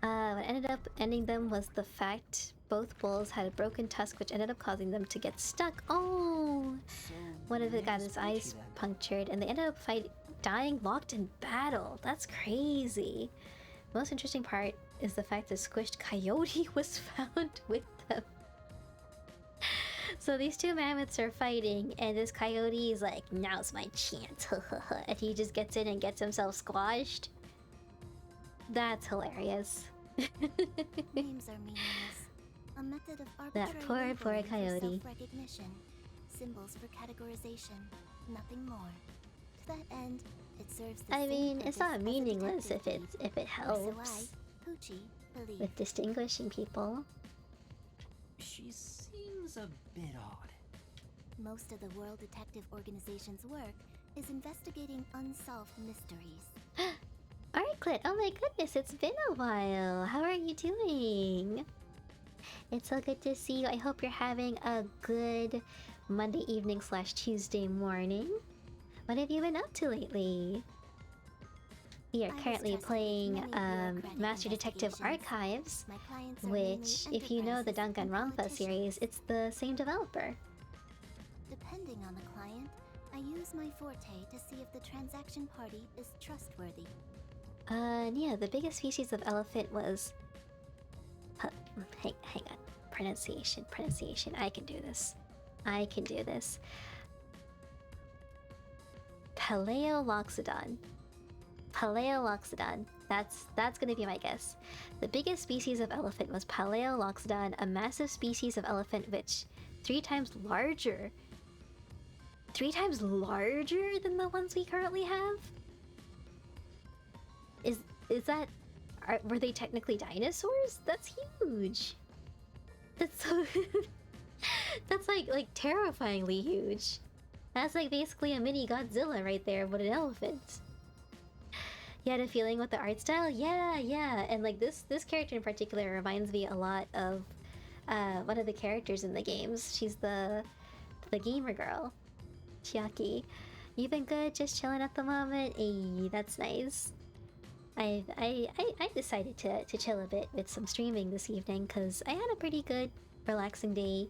What ended up ending them was the fact both bulls had a broken tusk, which ended up causing them to get stuck. Oh! So One of your it got name his is eyes Poochie, then. punctured, and they ended up dying locked in battle. That's crazy. The most interesting part is the fact that squished coyote was found with them. So these 2 mammoths are fighting, and this coyote is like, now's my chance, and he just gets in and gets himself squashed. That's hilarious. Names are meaningless. A method of That arbitrary poor labeling for coyote. self-recognition. Symbols for categorization. Nothing more. To that end, it serves the I same mean, it's purpose not as a meaningless detective if it deed. Or so helps I, Poochie, believe. with distinguishing people. She seems a bit odd. Most of the World Detective Organization's work is investigating unsolved mysteries. Alright, Clit. Oh my goodness, it's been a while. How are you doing? It's so good to see you. I hope you're having a good Monday evening / Tuesday morning. What have you been up to lately? We are I was currently trusted with playing many bureaucratic Master Detective investigations. Archives, My clients are mainly which, if you know the enterprises and Danganronpa politicians. series, it's the same developer. Depending on the client, I use my forte to see if the transaction party is trustworthy. Yeah, the biggest species of elephant was... hang on. Pronunciation. I can do this. Paleoloxodon. That's gonna be my guess. The biggest species of elephant was Paleoloxodon, a massive species of elephant which 3 times larger. 3 times larger than the ones we currently have? Is that... were they technically dinosaurs? That's huge. That's so... That's like terrifyingly huge. That's like basically a mini Godzilla right there, but an elephant. You had a feeling with the art style? Yeah. And like this character in particular reminds me a lot of one of the characters in the games. She's the gamer girl, Chiaki. You've been good, just chilling at the moment. Hey, that's nice. I decided to chill a bit with some streaming this evening because I had a pretty good, relaxing day.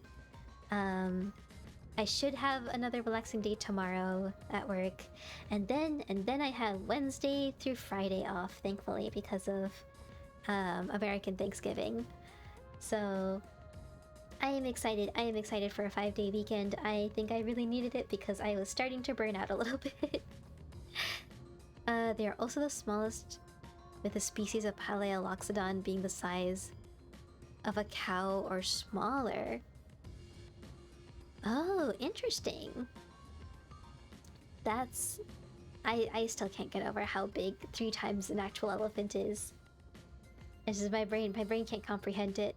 I should have another relaxing day tomorrow at work, and then I have Wednesday through Friday off, thankfully, because of American Thanksgiving. So I am excited. I am excited for a 5-day weekend. I think I really needed it because I was starting to burn out a little bit. They are also the smallest, with the species of Paleoloxodon being the size of a cow or smaller. Oh, interesting. That's... I still can't get over how big 3 times an actual elephant is. It's just my brain can't comprehend it.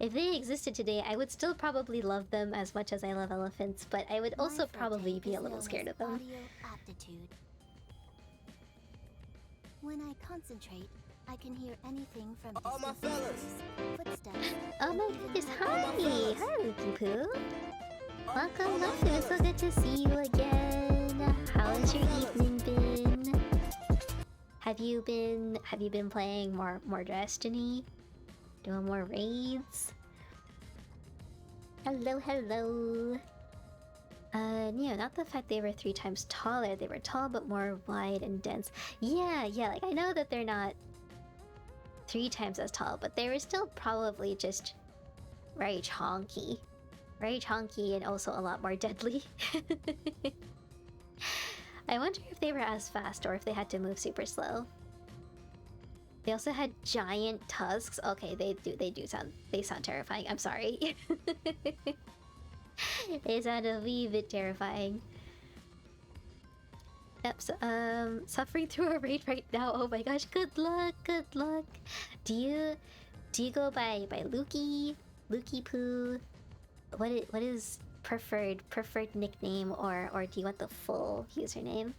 If they existed today, I would still probably love them as much as I love elephants, but I would also probably be a little scared of them. Audio aptitude. When I concentrate, I can hear anything from distant voices, footsteps. Oh my goodness, hi! Hi, Lucky Poo! Welcome, it's so good to see you again! How has your evening been? Have you been playing more Destiny? Doing more raids? Hello. Yeah, not the fact they were 3 times taller. They were tall but more wide and dense. Yeah, like I know that they're not 3 times as tall, but they were still probably just very chonky. Very chonky and also a lot more deadly. I wonder if they were as fast or if they had to move super slow. They also had giant tusks. Okay, they sound terrifying. I'm sorry. They sound a wee bit terrifying. Yep, so, suffering through a raid right now. Oh my gosh, good luck. Do you go by Lukey Poo? What is preferred nickname, or do you want the full username?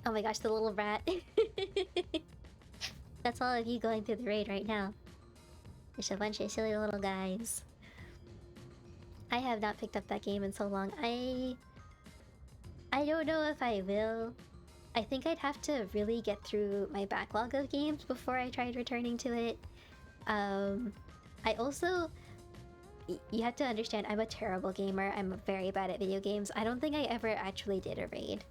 Oh my gosh, the little rat. That's all of you going through the raid right now. There's a bunch of silly little guys. I have not picked up that game in so long. I don't know if I will. I think I'd have to really get through my backlog of games before I tried returning to it. I also... You have to understand, I'm a terrible gamer. I'm very bad at video games. I don't think I ever actually did a raid.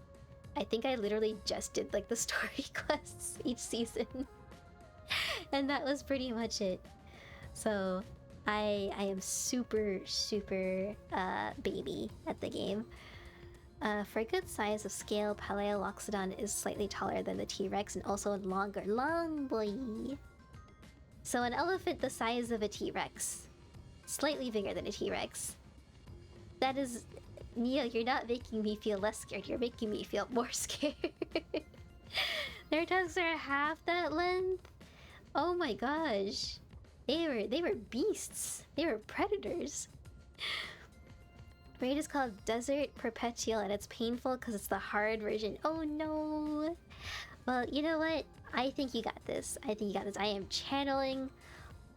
I think I literally just did like the story quests each season. And that was pretty much it. So I am super baby at the game. For a good size of scale, Paleoloxodon is slightly taller than the T-Rex and also longer. Long boy! So an elephant the size of a T-Rex. Slightly bigger than a T-Rex. That is... Neo, you're not making me feel less scared, you're making me feel more scared. Their tusks are half that length? Oh my gosh. They were beasts. They were predators. Raid is called Desert Perpetual and it's painful because it's the hard version. Oh no. Well, you know what? I think you got this. I am channeling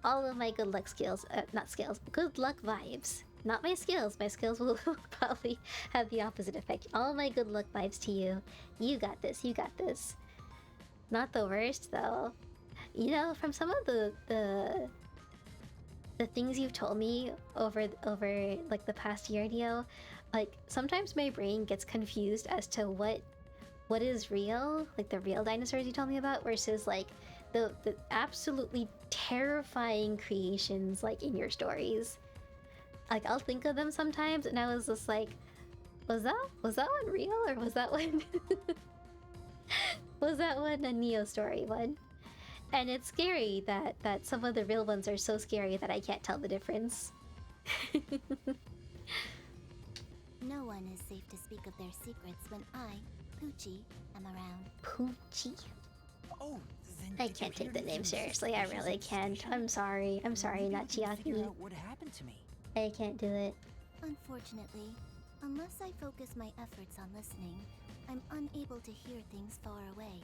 all of my good luck skills. Not skills. Good luck vibes. Not my skills. My skills will probably have the opposite effect. All my good luck vibes to you. You got this. Not the worst though. You know, from some of the things you've told me over like the past year, Neo, like sometimes my brain gets confused as to what is real, like the real dinosaurs you told me about, versus like the absolutely terrifying creations like in your stories. Like I'll think of them sometimes and I was just like, was that one real, or was that one Was that one a Neo story one? And it's scary that some of the real ones are so scary that I can't tell the difference. No one is safe to speak of their secrets when I, Poochie, am around. Poochie? Oh, then I did you can't take hear the anything name seriously, I suspicious really at the can't. station? I'm sorry, Maybe not we can figure Chiaki. out what happened to me. I can't do it. Unfortunately, unless I focus my efforts on listening, I'm unable to hear things far away.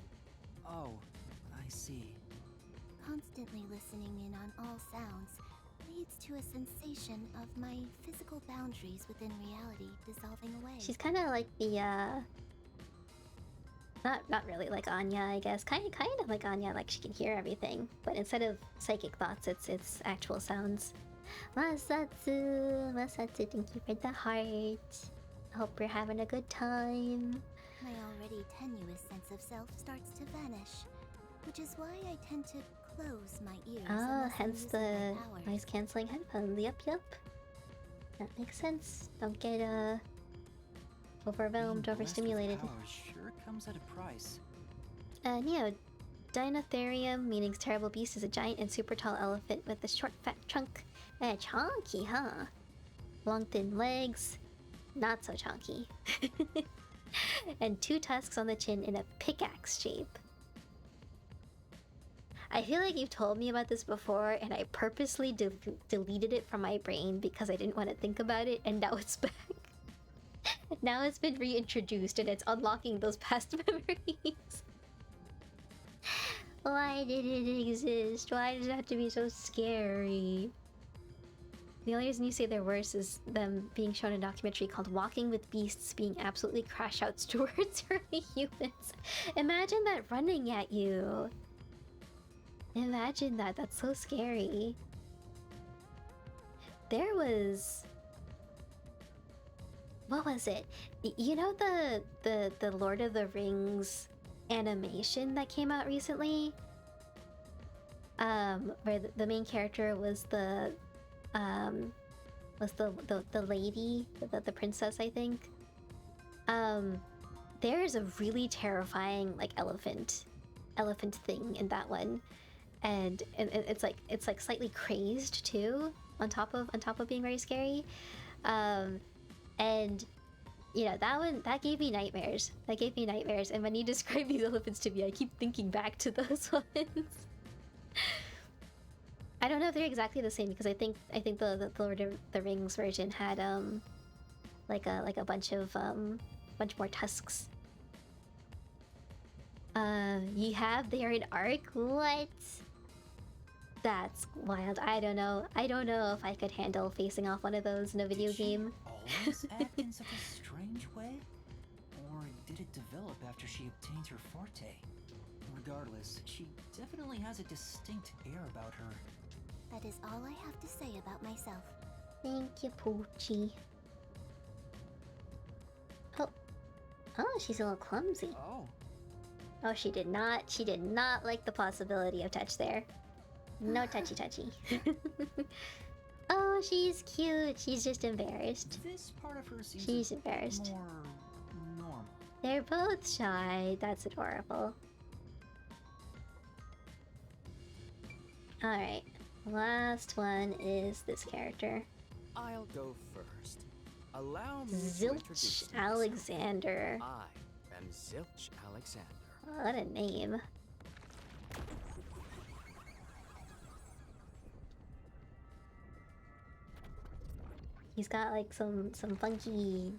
Oh, I see. Constantly listening in on all sounds leads to a sensation of my physical boundaries within reality dissolving away. She's kind of like the not really like Anya, I guess. Kind of like Anya, like she can hear everything, but instead of psychic thoughts, it's actual sounds. Masatsu, thank you for the heart. Hope you're having a good time. My already tenuous sense of self starts to vanish, which is why I tend to close my ears. Ah, unless I'm hence using the my powers. noise canceling headphones. Yep. That makes sense. Don't get overwhelmed, Being blessed with overstimulated. power sure comes at a price. Neo, Dinotherium, meaning terrible beast, is a giant and super tall elephant with a short, fat trunk. Chonky, huh? Long, thin legs. Not so chonky. And 2 tusks on the chin in a pickaxe shape. I feel like you've told me about this before, and I purposely deleted it from my brain because I didn't want to think about it, and now it's back. Now it's been reintroduced, and it's unlocking those past memories. Why did it exist? Why does it have to be so scary? The only reason you say they're worse is them being shown a documentary called Walking with Beasts being absolutely crash outs towards early humans. Imagine that running at you. Imagine that. That's so scary. There was... What was it? You know the Lord of the Rings animation that came out recently? Where the main character was the lady, the princess, I think. There's a really terrifying like elephant thing in that one, and it's like slightly crazed too, on top of being very scary. And you know, that gave me nightmares. And when you describe these elephants to me, I keep thinking back to those ones. I don't know if they're exactly the same because I think the Lord of the Rings version had like a bunch more tusks. You have they're an arc? What? That's wild. I don't know if I could handle facing off one of those in a video game. Always act in such a strange way? Or did it develop after she obtained her forte? Regardless, she definitely has a distinct air about her. That is all I have to say about myself. Thank you, Poochie. Oh, she's a little clumsy. Oh, she did not like the possibility of touch there. No touchy. Oh, she's cute. She's just embarrassed. This part of her seems She's embarrassed. more normal. They're both shy. That's adorable. Alright. Last one is this character. I'll go first. Allow me to Zilch introduce myself. Alexander. I am Zilch Alexander. What a name. He's got like some funky,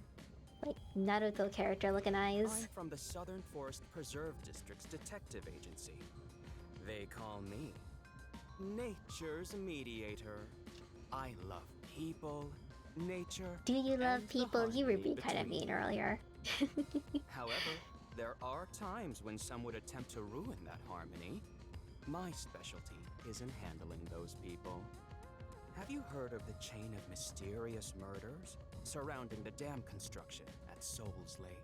like Naruto character looking eyes. I'm from the Southern Forest Preserve District's detective agency. They call me Nature's Mediator. I love people, nature. Do you love and the people? You were being harmony kind of between mean earlier. However, there are times when some would attempt to ruin that harmony. My specialty is in handling those people. Have you heard of the chain of mysterious murders surrounding the dam construction at Souls Lake?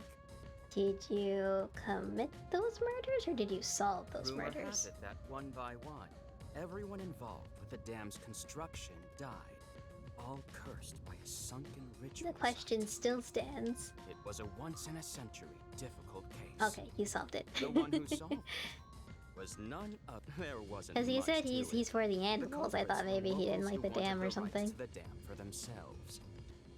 Did you commit those murders or did you solve those Rumor murders? has it that one by one, everyone involved with the dam's construction died. all cursed by a sunken ritual. The question site. still stands. It was a once-in-a-century difficult case. Okay, you solved it. The one who solved it was none of. There wasn't. As he much said, to he's it. for the The animals. I culprits thought were maybe he didn't locals like who the dam wanted or the something. rights to the dam for themselves.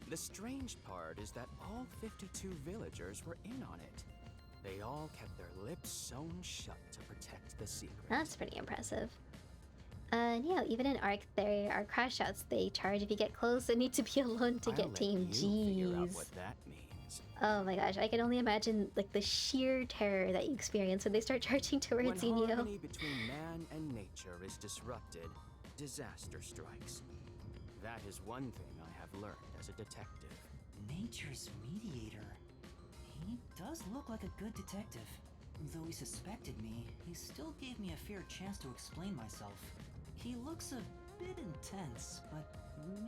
The strange part is that all 52 villagers were in on it. They all kept their lips sewn shut to protect the secret. That's pretty impressive. And yeah, even in Ark, there are crash outs. They charge if you get close and need to be alone to I'll get let tamed. you figure out Jeez. what that means. Oh my gosh, I can only imagine like the sheer terror that you experience when they start charging When towards Zenio. harmony between man and nature is disrupted, disaster strikes. That is one thing I have learned as a detective. Nature's mediator. He does look like a good detective. Though he suspected me, he still gave me a fair chance to explain myself. He looks a bit intense, but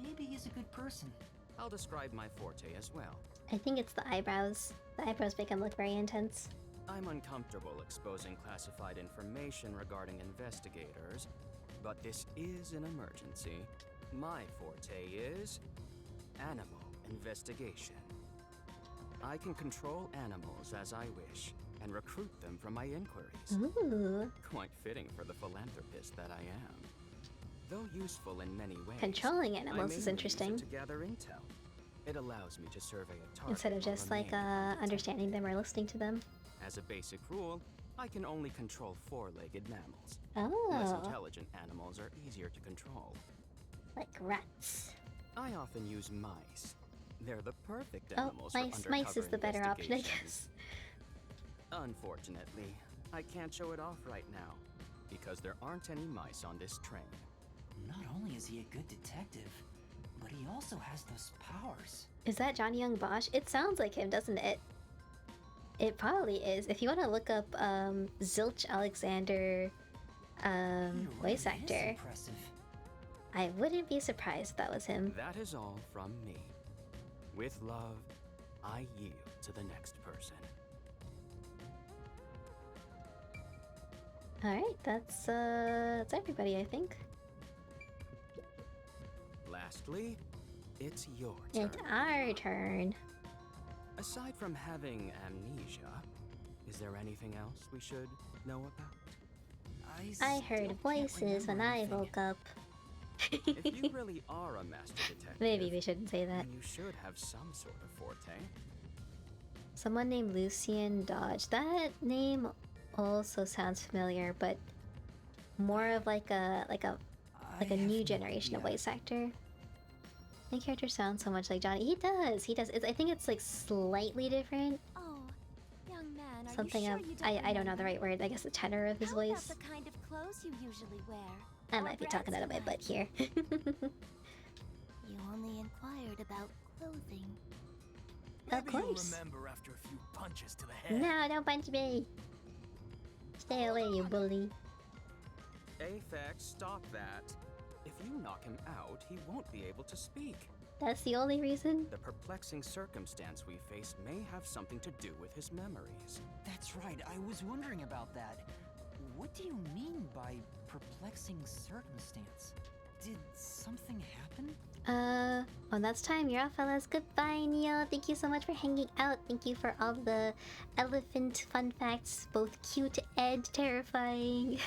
maybe he's a good person. I'll describe my forte as well. I think it's the eyebrows. The eyebrows make him look very intense. I'm uncomfortable exposing classified information regarding investigators, but this is an emergency. My forte is animal investigation. I can control animals as I wish and recruit them from my inquiries. Ooh. Quite fitting for the philanthropist that I am. Though useful in many ways, Controlling I animals is mainly interesting. use it to gather intel. It allows me to survey a target Instead of while just like remaining undetected. understanding them or listening to them. As a basic rule, I can only control four-legged mammals. Less Oh, intelligent animals are easier to control. like rats. I often use mice. They're the perfect Oh, animals for mice is undercover the better option, I investigations. guess. Unfortunately, I can't show it off right now because there aren't any mice on this train. Not only is he a good detective, but he also has those powers. Is that Johnny Young Bosch? It sounds like him, doesn't it? It probably is. If you want to look up Zilch Alexander He really voice is actor, impressive. I wouldn't be surprised if that was him. That is all from me. With love, I yield to the next person. Alright, that's everybody, I think. Lastly, it's your turn. It's our turn. Aside from having amnesia, is there anything else we should know about? I still heard can't voices when remember I anything. woke up. If you really are a master detective, Maybe we shouldn't say that. then you should have some sort of forte. Someone named Lucian Dodge. That name also sounds familiar, but more of like a I have new no generation of idea. voice actor. My character sounds so much like Johnny. He does. He does. I think it's like slightly different. Oh, young man, are Something you sure of you don't I don't know the remember? right word. I guess the tenor of his How voice. about the kind of clothes you usually wear? I Or might be brands talking out of you my butt like? here. You only inquired about clothing. Of Maybe you'll course. remember after a few punches to the head. No, don't punch me. Stay away, you bully. Aphex, stop that. If you knock him out, he won't be able to speak. That's the only reason. The perplexing circumstance we face may have something to do with his memories. That's right, I was wondering about that. What do you mean by perplexing circumstance? Did something happen? Well, that's time. You're off, fellas. Goodbye, Neo. Thank you so much for hanging out. Thank you for all the elephant fun facts, both cute and terrifying.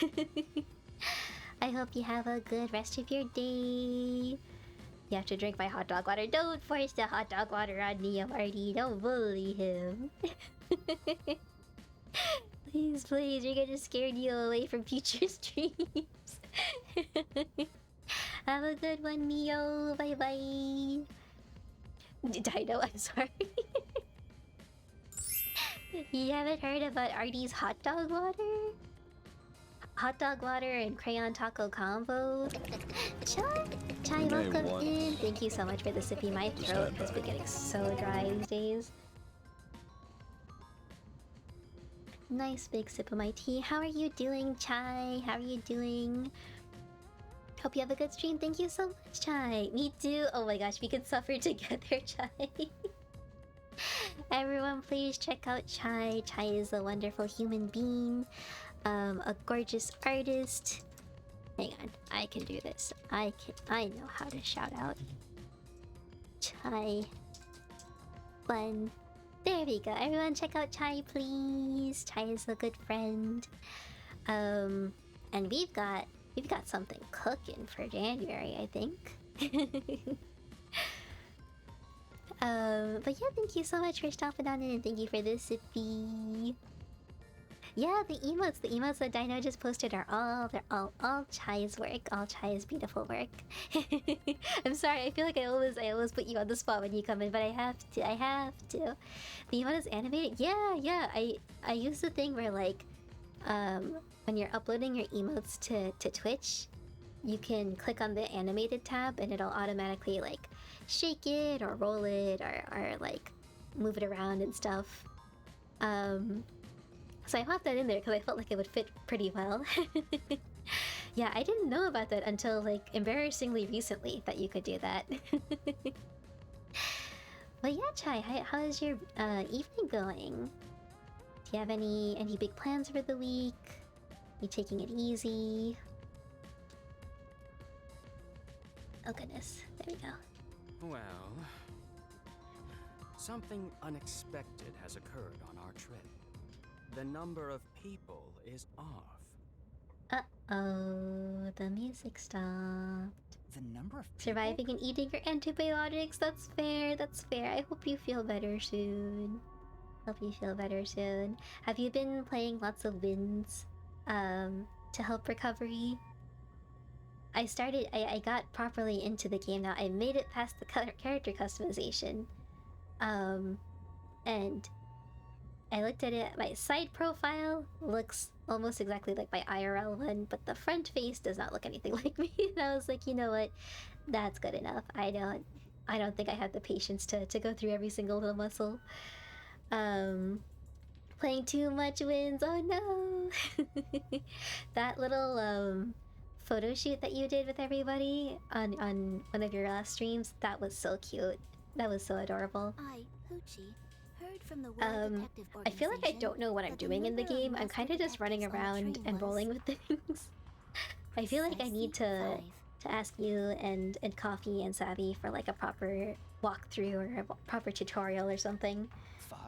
I hope you have a good rest of your day. You have to drink my hot dog water. Don't force the hot dog water on Neo Artie. Don't bully him. Please, please, you're gonna scare Neo away from future streams. Have a good one, Neo. Bye bye. Dino, I'm sorry. You haven't heard about Artie's hot dog water? Hot dog water and crayon taco combo. Chai, welcome in. Thank you so much for the sippy. My throat has been getting so dry these days. Nice big sip of my tea. How are you doing, Chai? How are you doing? Hope you have a good stream. Thank you so much, Chai. Me too. Oh my gosh, we could suffer together, Chai. Everyone, please check out Chai. Chai is a wonderful human being, a gorgeous artist. Hang on, I can do this. I know how to shout out. Chai. Fun. There we go. Everyone check out Chai, please. Chai is a good friend. And we've got something cooking for January, I think. But yeah, thank you so much for stopping on in, and thank you for this, Sippy. Yeah, the emotes that Dino just posted are all Chai's work, all Chai's beautiful work. I'm sorry, I feel like I always put you on the spot when you come in, but I have to. The emote is animated? Yeah, I use the thing where like, when you're uploading your emotes to Twitch, you can click on the animated tab and it'll automatically like shake it or roll it or like move it around and stuff. So I popped that in there because I felt like it would fit pretty well. Yeah, I didn't know about that until like embarrassingly recently that you could do that. But yeah, Chai, how is your evening going? Do you have any big plans for the week? You taking it easy? Oh goodness, there we go. Well, something unexpected has occurred on our trip. The number of people is off. Uh-oh, the music stopped. The number of people? Surviving and eating your antibiotics, that's fair. I hope you feel better soon. Have you been playing lots of wins to help recovery? I got properly into the game now. I made it past the character customization. And I looked at it. My side profile looks almost exactly like my IRL one, but the front face does not look anything like me. And I was like, you know what? That's good enough. I don't think I have the patience to go through every single little muscle. Playing too much wins. Oh no! That little photo shoot that you did with everybody on one of your last streams, that was so cute. That was so adorable. I, Hoochie, heard from the World Detective I feel like I Organization don't know what I'm that the doing in the number of game. I'm kind of master just running detectives on the around train and was rolling with things. I feel like I need to 5. ask you and Coffee and Savvy for like a proper walkthrough or a proper tutorial or something. 5?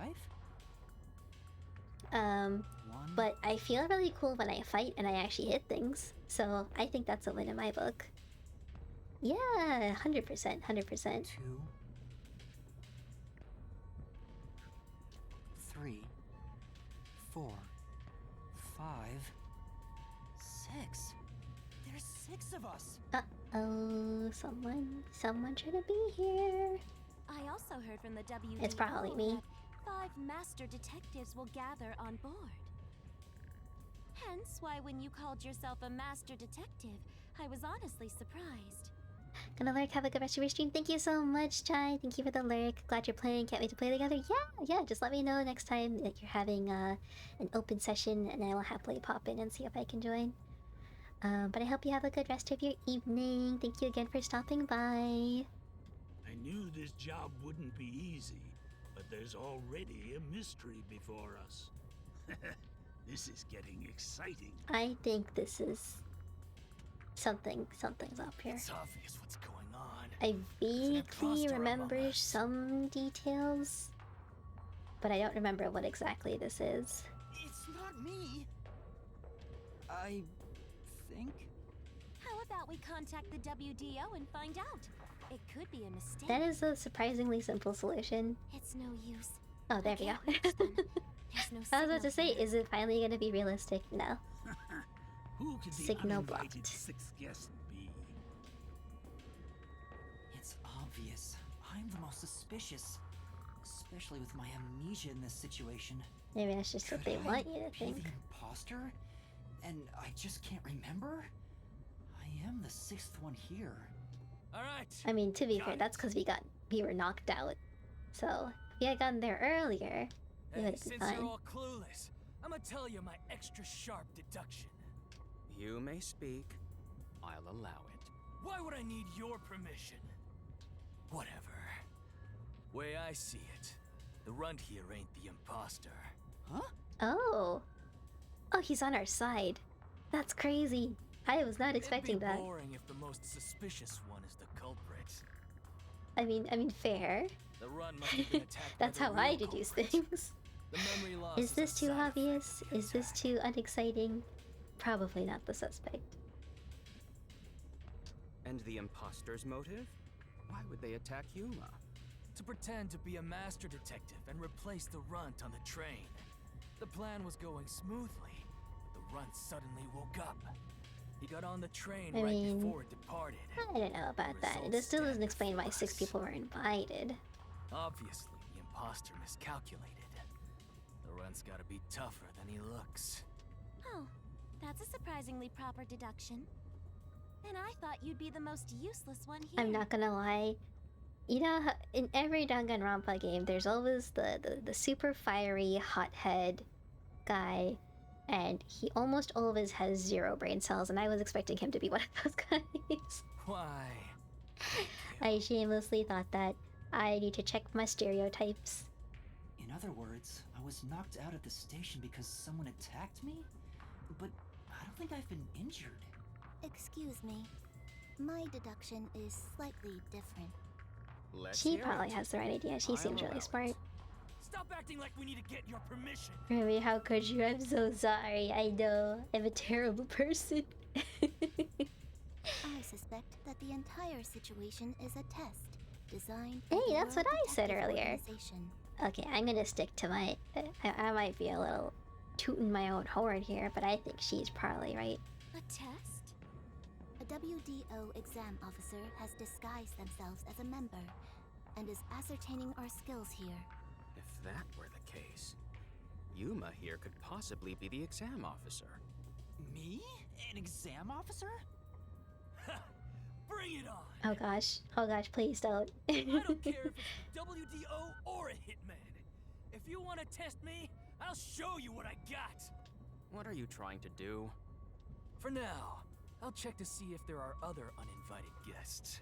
Um, 1? but I feel really cool when I fight and I actually hit things. So I think that's a win in my book. Yeah, 100%, 100%. 2, 3, 4, 5, 6. There's 6 of us. Uh-oh, someone shouldn't be here. I also heard from the WDO It's probably me. that 5 master detectives will gather on board. Hence why when you called yourself a master detective, I was honestly surprised. Gonna lurk, have a good rest of your stream. Thank you so much, Chai. Thank you for the lurk. Glad you're playing. Can't wait to play together. Yeah, just let me know next time that you're having an open session and I will happily pop in and see if I can join. But I hope you have a good rest of your evening. Thank you again for stopping by. I knew this job wouldn't be easy, but there's already a mystery before us. This is getting exciting. I think this is something's up here. It's obvious what's going on. I vaguely imposter remember among us. some details, but I don't remember what exactly this is. It's not me. I think. How about we contact the WDO and find out? It could be a mistake. That is a surprisingly simple solution. It's no use. Oh, there we go. There's no I was about to say, signal here. is it finally going to be realistic? No. Who could the Signal uninvited blocked. sixth guest be? It's obvious. I'm the most suspicious. Especially with my amnesia in this situation. Maybe that's just what Could they I want you to be think. the imposter? And I just can't remember? I am the 6th one here. All right. I mean, to be Got fair, it. that's because we were knocked out. So, if we had gotten there earlier, we Hey, would have been since fine. you're all clueless, I'm gonna tell you my extra sharp deduction. You may speak. I'll allow it. Why would I need your permission? Whatever. Way I see it, the runt here ain't the imposter. Huh? Oh. Oh, he's on our side. That's crazy. I was not expecting It'd be that. boring if the most suspicious one is the culprit. I mean, fair. The run must have been attacked That's by how the I real deduce culprit. things. The memory loss Is a this too side effect obvious? of the Is this attack. too unexciting? Probably not the suspect. And the imposter's motive? Why would they attack Yuma? To pretend to be a master detective and replace the runt on the train. The plan was going smoothly, but the runt suddenly woke up. He got on the train I right mean, before it departed. I don't know about The that. results This still doesn't stand explain why before 6 us. people were invited. Obviously, the imposter miscalculated. The runt's gotta be tougher than he looks. Oh, that's a surprisingly proper deduction. And I thought you'd be the most useless one here. I'm not gonna lie. You know, in every Danganronpa game, there's always the super fiery hothead guy, and he almost always has 0 brain cells, and I was expecting him to be one of those guys. Why? I shamelessly thought that. I need to check my stereotypes. In other words, I was knocked out at the station because someone attacked me? But I don't think I've been injured. Excuse me. My deduction is slightly different. Let's She hear probably it. has the right idea. She I'll seems allow really it. smart. Stop acting like we need to get your permission. Remy, how could you? I'm so sorry. I know. I'm a terrible person. I suspect that the entire situation is a test designed Hey, by the that's World what I said Detective earlier. Organization. Okay, I'm gonna stick to my. I might be a little tooting my own horn here, but I think she's probably right. A test? A WDO exam officer has disguised themselves as a member and is ascertaining our skills here. If that were the case, Yuma here could possibly be the exam officer. Me? An exam officer? Bring it on! Oh gosh, please don't. I don't care if it's the WDO or a hitman. If you want to test me, I'll show you what I got. What are you trying to do? For now, I'll check to see if there are other uninvited guests.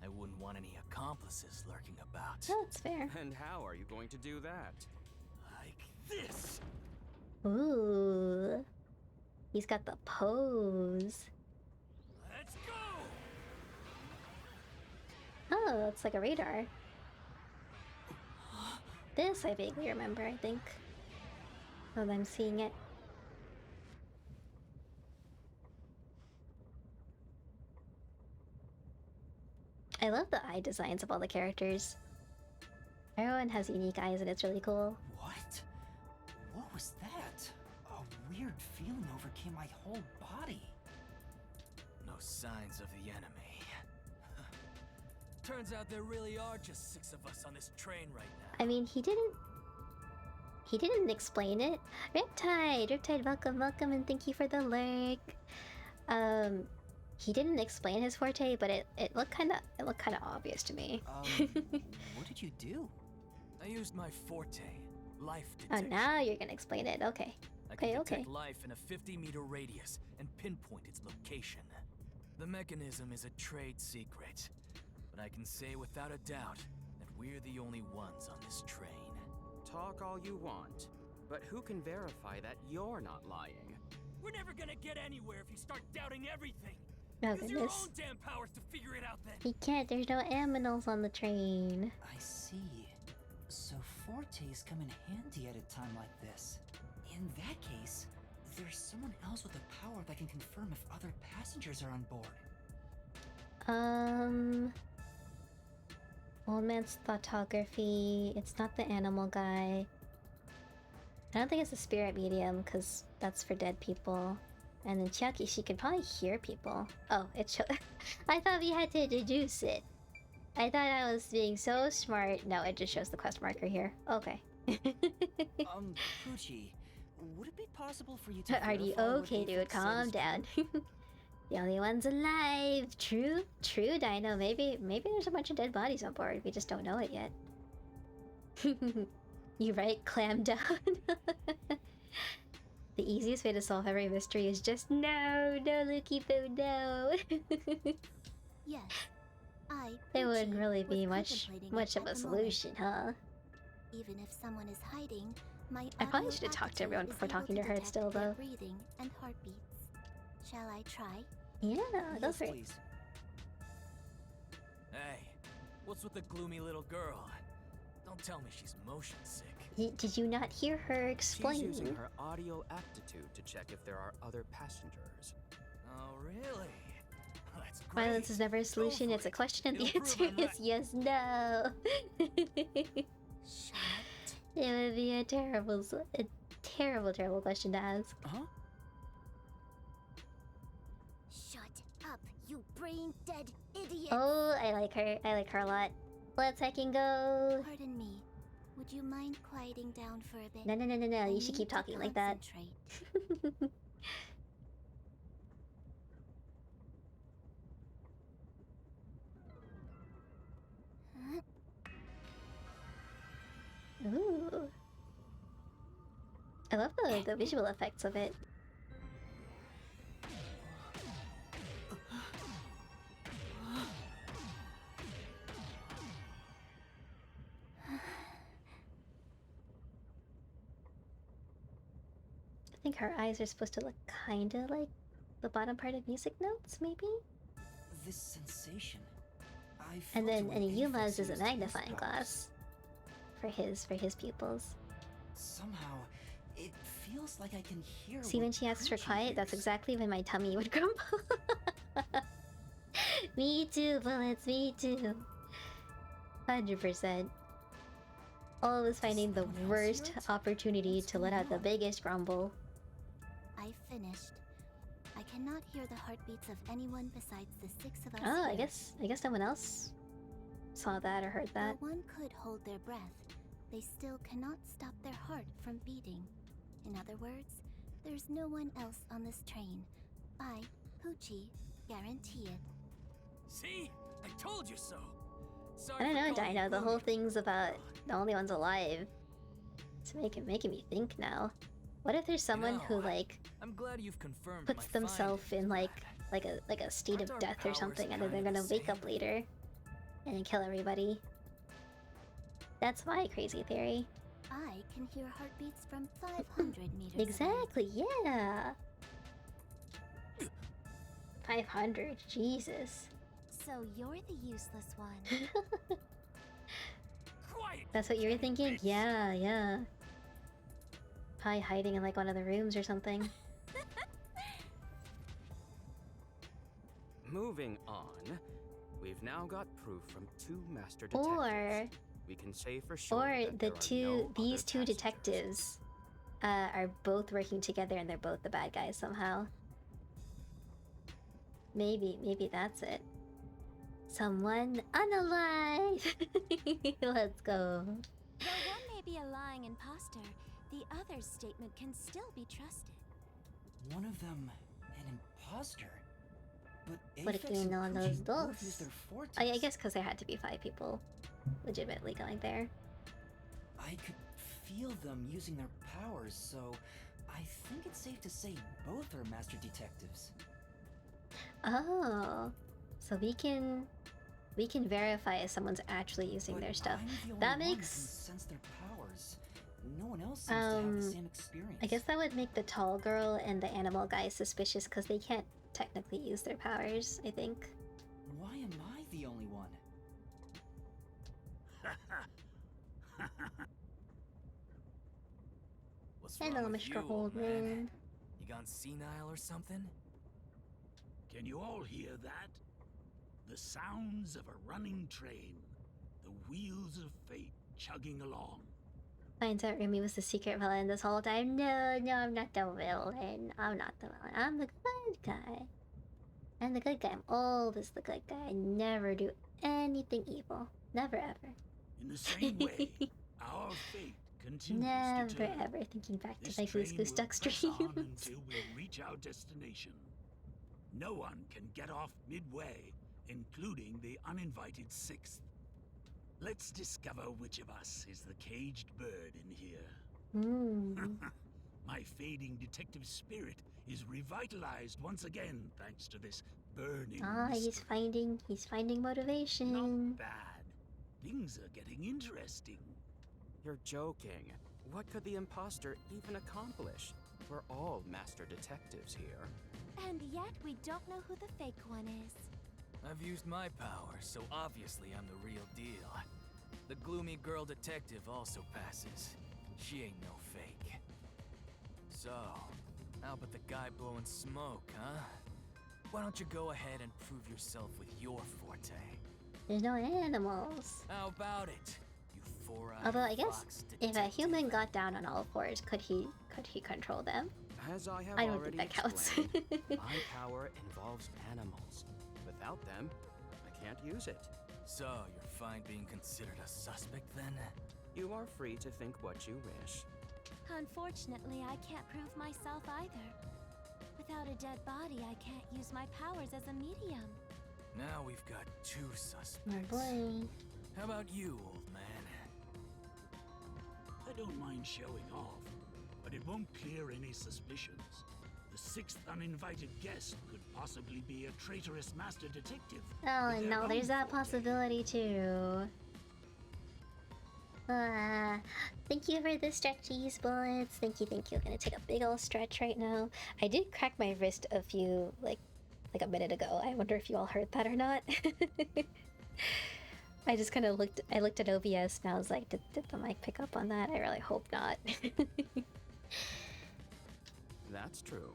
I wouldn't want any accomplices lurking about. That's fair. And how are you going to do that? Like this! Ooh, he's got the pose. Let's go! Oh, it's like a radar. This I vaguely remember, I think. Now that I'm seeing it. I love the eye designs of all the characters. Everyone has unique eyes and it's really cool. What? What was that? A weird feeling overcame my whole body. No signs of the enemy. Turns out there really are just 6 of us on this train right now. I mean, he didn't explain it. Riptide, welcome, and thank you for the lurk. He didn't explain his forte, but it looked kind of obvious to me. What did you do? I used my forte, life Oh, detection. now you're gonna explain it. Okay. I can Okay. detect life in a 50-meter radius and pinpoint its location. The mechanism is a trade secret, but I can say without a doubt that we're the only ones on this train. Talk all you want, but who can verify that you're not lying? We're never gonna get anywhere if you start doubting everything. Oh Use your goodness. own damn powers to figure it out then. He can't. There's no aminals on the train. I see. So fortes come in handy at a time like this. In that case, there's someone else with a power that can confirm if other passengers are on board. Old man's photography. It's not the animal guy. I don't think it's a spirit medium, because that's for dead people. And then Chiaki, she can probably hear people. Oh, it showed. I thought we had to deduce it. I thought I was being so smart. No, it just shows the quest marker here. Okay. Pucci, would it be possible for you to Are you verify what okay, dude? Aphex said Calm is down. The only ones alive. True, Dino. Maybe there's a bunch of dead bodies on board. We just don't know it yet. You right? Clam down. The easiest way to solve every mystery is just no, Lucky Poo, no. Yes, I. It wouldn't Pucci, really be was much contemplating of it a at the moment. solution, huh? Even if someone is hiding, my I probably audio should have talked to aptitude everyone is before able talking to her detect still, their though. breathing and heartbeats. Shall I try? Yeah, go Yes, for it. please. Hey, What's with the gloomy little girl? Don't tell me she's motion sick. Did you not hear her She's explain? using her audio aptitude to check if there are other passengers. Oh, really? That's great. Violence is never a solution, for it's a it. question, and the It'll answer prove I'm is right. yes, no. Shut. It would be a terrible question to ask. Huh? Shut up, you brain dead idiot! Oh, I like her. I like her a lot. Let's heckin' go. Pardon me. Would you mind quieting down for a bit? No, I you should need keep to talking like that. concentrate. Huh? Ooh. I love the visual effects of it. I think her eyes are supposed to look kinda like the bottom part of music notes, maybe? This sensation. I And felt then it when Yuma's Aphex is a used his magnifying powers. glass for his pupils. Somehow, it feels like I can hear. See, what when she asks for Pucci quiet, that's hears. exactly when my tummy would grumble. Me too, Bullets, me too. 100%. Always finding the anyone else worst hear it? opportunity What's to let going out the on? biggest grumble. I finished. I cannot hear the heartbeats of anyone besides the six of us Oh, I here. guess no one else saw that or heard that. While one could hold their breath, they still cannot stop their heart from beating. In other words, there's no one else on this train. I, Poochie, guarantee it. See? I told you so. Sorry I don't for know, calling you Dino. The whole gloomy. thing's about the only ones alive. It's making me think now. What if there's someone know, who like I'm glad you've confirmed puts my themselves findings, in lad. like a state Aren't of our death or powers something, and then they're kind of gonna the wake up same? later and then kill everybody. That's my crazy theory. I can hear heartbeats from 500 meters away. Exactly, yeah. 500, Jesus. So you're the useless one. Quiet! That's what you were thinking? Yeah, yeah. Probably hiding in like one of the rooms or something. Moving on, we've now got proof from two master detectives. Or We can say for sure or that the there are two no these other two passengers. detectives are both working together and they're both the bad guys somehow. Maybe that's it. Someone unalive. Let's go. Though one may be a lying imposter, the other's statement can still be trusted. One of them, an imposter. But What if Aphex you and know Poochie those both dos? used their fortes. I guess because there had to be 5 people legitimately going there. I could feel them using their powers, so I think it's safe to say both are master detectives. Oh, so we can verify if someone's actually using But their stuff. I'm the only That one who makes- can sense their powers. No one else seems to have the same experience. I guess that would make the tall girl and the animal guy suspicious because they can't technically use their powers, I think. Why am I the only one? What's Hello, wrong with Mr. you, old man? Oldman. You gone senile or something? Can you all hear that? The sounds of a running train. The wheels of fate chugging along. Finds out Remy was the secret villain this whole time. No, I'm not the villain. I'm not the villain. I'm the good guy. I'm the good guy. I'm always the good guy. I never do anything evil. Never ever. In the same way, our fate continues Never to turn. ever thinking back to This my train Goose will Goose Duck press on streams. until we reach our destination. No one can get off midway, including the uninvited sixth. Let's discover which of us is the caged bird in here. My fading detective spirit is revitalized once again thanks to this burning He's mystery. finding motivation. Not bad. Things are getting interesting. You're joking. What could the imposter even accomplish? We're all master detectives here. And yet we don't know who the fake one is. I've used my power, so obviously I'm the real deal. The gloomy girl detective also passes. She ain't no fake. So, how about the guy blowing smoke, huh? Why don't you go ahead and prove yourself with your forte? There's no animals. How about it, you four-eyed Although I guess fox if a detective? human got down on all fours, could he control them? As I have I don't think already that counts. explained, my power involves animals. Without them, I can't use it. So, you're fine being considered a suspect then? You are free to think what you wish. Unfortunately, I can't prove myself either. Without a dead body, I can't use my powers as a medium. Now we've got two My suspects. boy. How about you, old man? I don't mind showing off, but it won't clear any suspicions. The sixth uninvited guest could possibly be a traitorous master detective. Oh with their no, own there's that forte. possibility too. Thank you for the stretchies bullets. Thank you. I'm gonna take a big old stretch right now. I did crack my wrist a few like a minute ago. I wonder if you all heard that or not. I just kind of looked at OBS and I was like, did the mic pick up on that? I really hope not. That's true.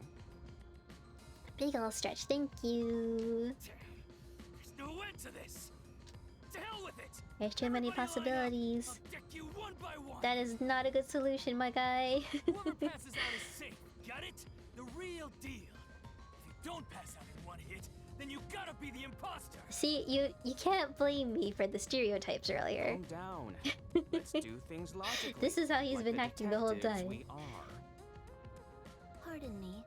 Big old stretch, thank you. There's no end to this. To hell with it. There's too many Everybody line up. possibilities. I'll deck you one by one. That is not a good solution, my guy. Whoever passes out is safe. Got it? The real deal. If you don't pass out in one hit, then you gotta be the imposter. See, you can't blame me for the stereotypes earlier. Calm down. Let's do things logically. This is how he's like been the acting the whole detectives time. We are. Pardon me.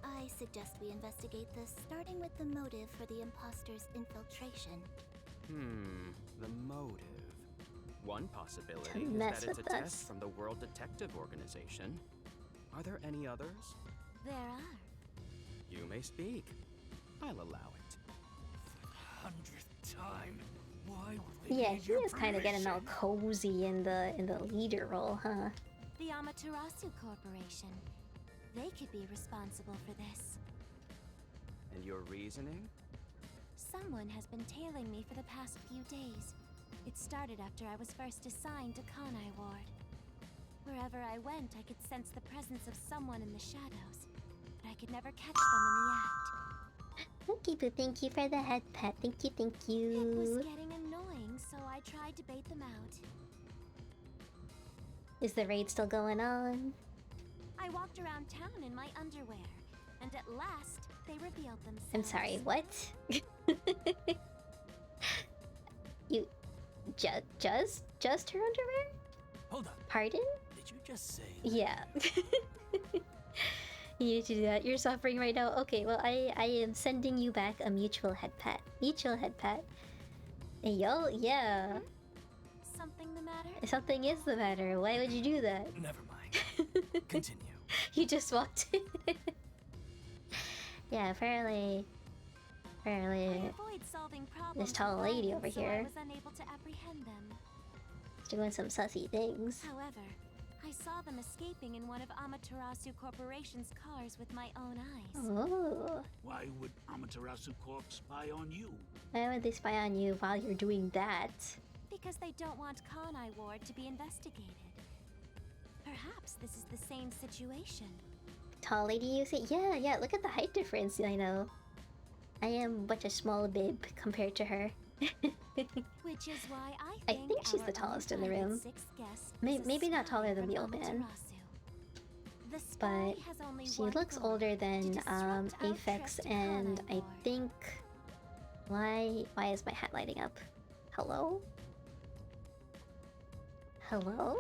I suggest we investigate this, starting with the motive for the imposter's infiltration. The motive. One possibility To is mess that it's a with us. test from the World Detective Organization. Are there any others? There are. You may speak. I'll allow it. 100th time. Why would they Yeah, need he your is kind of getting all permission? cozy in the leader role, huh? The Amaterasu Corporation. They could be responsible for this. And your reasoning? Someone has been tailing me for the past few days. It started after I was first assigned to Kanai Ward. Wherever I went, I could sense the presence of someone in the shadows, but I could never catch them in the act. Thank you, thank you for the head pet. Thank you, thank It was you. getting annoying, so I tried to bait them out. Is the raid still going on? I walked around town in my underwear, and at last, they revealed themselves. I'm sorry, what? You just her underwear? Hold up. Pardon? Did you just say that? Yeah. You need to do that. You're suffering right now. Okay, well I am sending you back a mutual head pat. Mutual head pat. Hey, yo, yeah. Something the matter? Something is the matter. Why would you do that? Never mind. Continue. You just walked in. Yeah, apparently. I avoid solving problems this tall with lady violence, over so here. I was unable to apprehend them. Doing some sussy things. However, I saw them escaping in one of Amaterasu Corporation's cars with my own eyes. Oh. Why would Amaterasu Corp spy on you? Why would they spy on you while you're doing that? Because they don't want Kanai Ward to be investigated. Perhaps this is the same situation. Tall lady, you say? Yeah, look at the height difference, I know. I am but a small babe compared to her. Which is why I I think she's our the tallest in the uninvited room. sixth guest May- is a maybe not spy taller than from the old man. Amaterasu. The spy But has only she one looks goal, older to than disrupt our Aphex, trip to and Kanai I Ward. think why is my hat lighting up? Hello? Hello?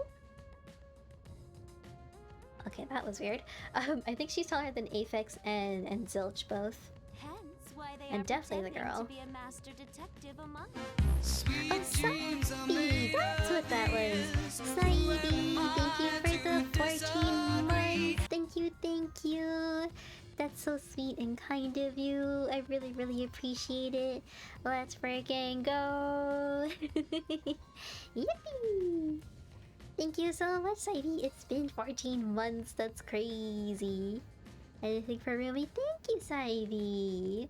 Okay, that was weird. I think she's taller than Aphex and Zilch both. Hence why they And are definitely the pretending girl. to be a master detective among Oh, Saidi! That's what that was! Saidi! Thank you for the 14 months! Thank you! That's so sweet and kind of you. I really appreciate it. Let's freaking go! Yippee! Thank you so much, Saidi. It's been 14 months. That's crazy. Anything for Rumi? Thank you, Saidi.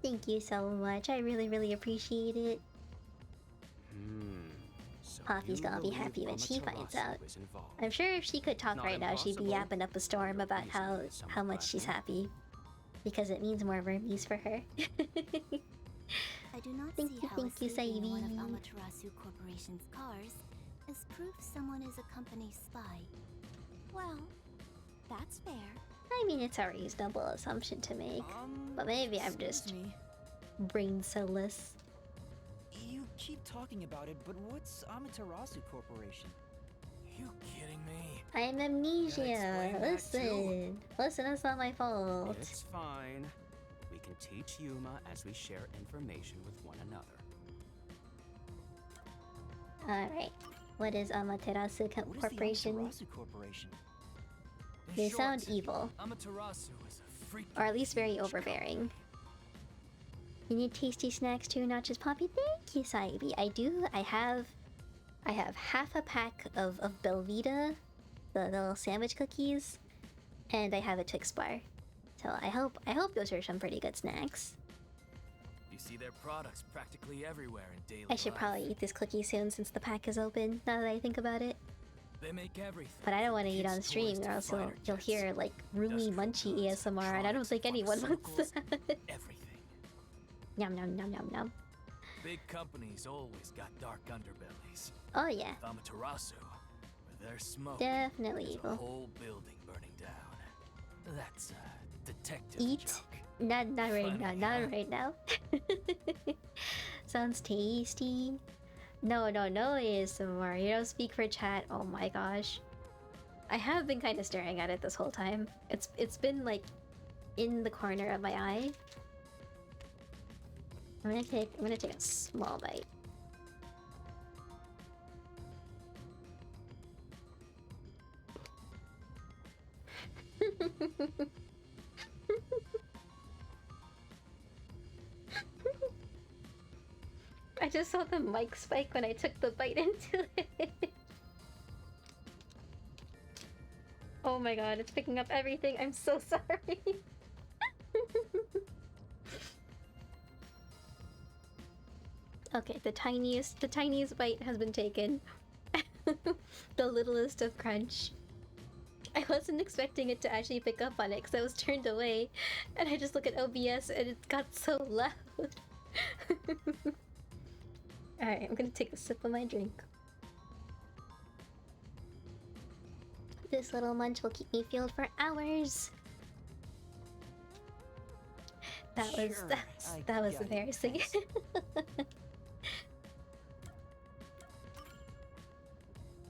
Thank you so much. I really, really appreciate it. So Poppy's you gonna be believe happy when she finds Amaterasu out. is involved. I'm sure if she could talk Not right now, she'd be impossible, yapping up a storm but about how reasonably somewhat much she's flattering. happy. Because it means more vermies for her. I do not Thank see you, how thank you, escaping in one of Sadie. Amaterasu Corporation's cars is proof someone is a company spy. Well, that's fair. I mean, it's a reasonable assumption to make. But maybe I'm just excuse me. brain cellless. You keep talking about it, but what's Amaterasu Corporation? You kidding me? I'm Gotta amnesia. explain that too. Listen, it's not my fault. It's fine. We can teach Yuma as we share information with one another. Alright. What is Amaterasu What is Corporation? the Amaterasu Corporation? In They short, sound evil. Amaterasu is a freak. Or at least very overbearing. You need tasty snacks too, not just Poppy? Thank you, Saibi. I do. I have half a pack of Belvita, the little sandwich cookies, and I have a Twix bar. So I hope those are some pretty good snacks. You see their products practically everywhere in daily I should life. probably eat this cookie soon since the pack is open, now that I think about it. They make everything. But I don't want to from eat on kids' stream toys or to else fighter you'll jets, hear like roomy industrial munchy goods, ASMR, and I don't think anyone wants pharmaceuticals, that. everything. Yum yum yum yum yum. Big companies always got dark underbellies. Oh yeah, With Amaterasu, where there's smoke, definitely there's a evil. whole building burning down. That's a detective Eat? joke. Not right Funny, now, not huh? right now. Sounds tasty. No ASMR. You don't speak for chat. Oh my gosh. I have been kind of staring at it this whole time. It's been like in the corner of my eye. I'm gonna take a small bite. I just saw the mic spike when I took the bite into it. Oh my god, it's picking up everything. I'm so sorry. Okay, the tiniest bite has been taken. The littlest of crunch. I wasn't expecting it to actually pick up on it because I was turned away, and I just look at OBS and it got so loud. Alright, I'm gonna take a sip of my drink. This little munch will keep me fueled for hours. That was Sure, that was got it, embarrassing. thanks.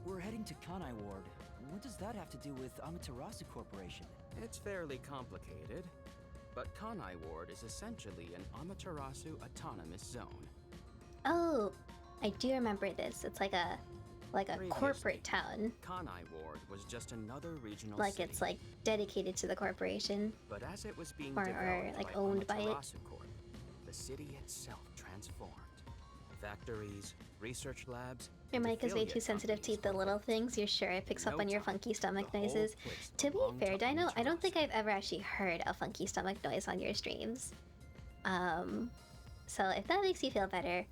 We're heading to Kanai Ward. What does that have to do with Amaterasu Corporation? It's fairly complicated, but Kanai Ward is essentially an Amaterasu autonomous zone. Oh, I do remember this. It's like a corporate town. Kanai Ward was just another regional Like city. it's like dedicated to the corporation. But as it was being or, developed like, by owned by it. Amaterasu Corp, the city itself transformed. Factories, research labs. Your and mic is way affiliate too sensitive to companies the were little built. things. You're sure it picks In up no on your time, funky stomach the whole noises? place To be belonged fair, to Dino, I don't think Amaterasu. I've ever actually heard a funky stomach noise on your streams. So if that makes you feel better,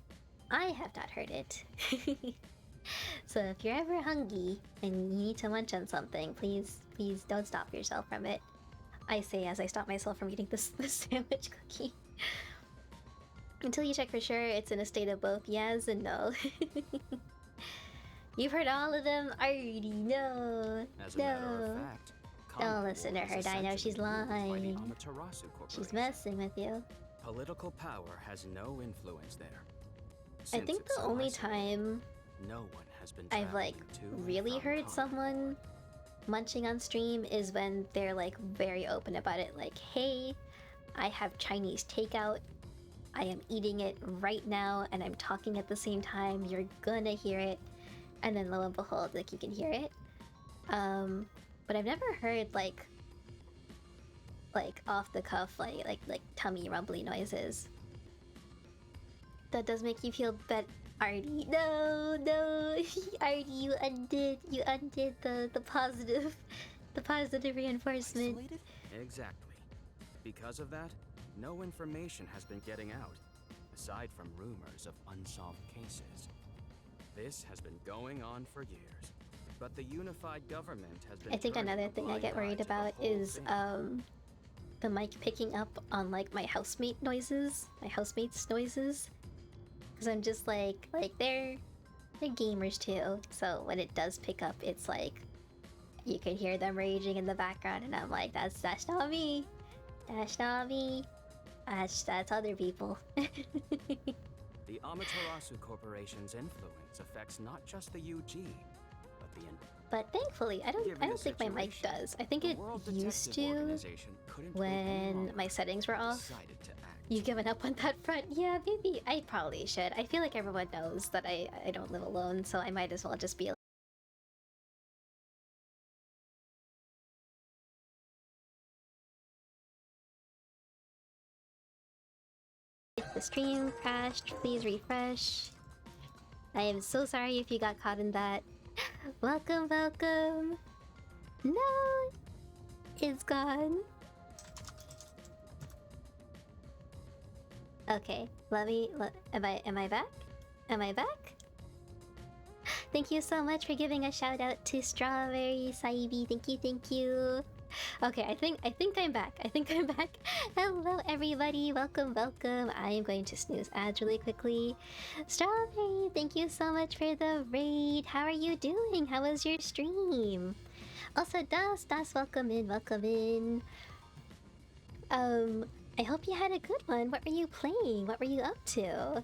I have not heard it. So if you're ever hungry and you need to munch on something, please don't stop yourself from it. I say as I stop myself from eating this sandwich cookie. Until you check for sure, it's in a state of both yes and no. You've heard all of them already. No. As a matter of fact, Don't Kanai listen to Ward her, is Dino. She's essentially ruled by the lying. Amaterasu She's Corporation. messing with you. Political power has no influence there. I Since think it's the so only isolated, time no one has been I've like traveling to and really from heard Kanai someone Ward. munching on stream is when they're like very open about it, like, hey, I have Chinese takeout, I am eating it right now, and I'm talking at the same time, you're gonna hear it, and then lo and behold, like, you can hear it. But I've never heard like off the cuff like tummy rumbly noises. That does make you feel bad, Artie. No, Artie, you undid the positive reinforcement. Isolated? Exactly. Because of that, no information has been getting out, aside from rumors of unsolved cases. This has been going on for years, but the unified government has been. I think turning another a thing I blind get eye worried to the about whole is thing. the mic picking up on like my housemate noises, my housemates' noises, because I'm just like they're gamers too. So when it does pick up, it's like you can hear them raging in the background, and I'm like, that's not me, that's not me, that's other people. The Amaterasu Corporation's influence affects not just the UG, but the But thankfully, I Given don't the think my mic situation, does. I think the it World used Detective to Organization couldn't wait any when longer my settings were and off. decided to act. You given up on that front? Yeah, maybe I probably should. I feel like everyone knows that I don't live alone, so I might as well just be the stream crashed. Please refresh. I am so sorry if you got caught in that. Welcome, welcome. No, it's gone. Okay, am I back? Am I back? Thank you so much for giving a shout out to Strawberry Saibi. Thank you. Okay, I think I'm back. I think I'm back. Hello everybody, welcome. I am going to snooze ads really quickly. Strawberry, thank you so much for the raid. How are you doing? How was your stream? Also, Das, welcome in. I hope you had a good one. What were you playing? What were you up to?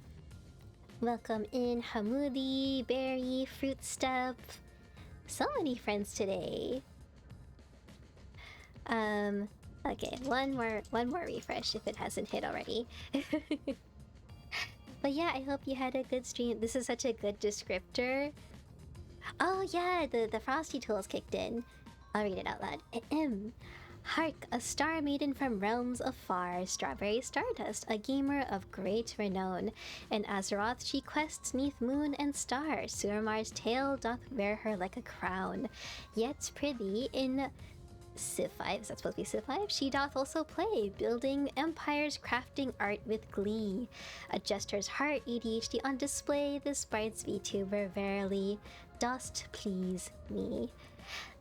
Welcome in, Hamudi, Berry, Fruit Step. So many friends today. Okay, one more refresh if it hasn't hit already. But yeah, I hope you had a good stream. This is such a good descriptor. Oh yeah, the Frosty tools kicked in. I'll read it out loud. Ahem. Hark, a star maiden from realms afar, Strawberry Stardust, a gamer of great renown. In Azeroth she quests neath moon and star, Surammar's tail doth wear her like a crown. Yet prithee in Civ 5, is that supposed to be Civ 5? She doth also play, building empires, crafting art with glee. A jester's heart, ADHD on display, this Bride's VTuber verily dost please me.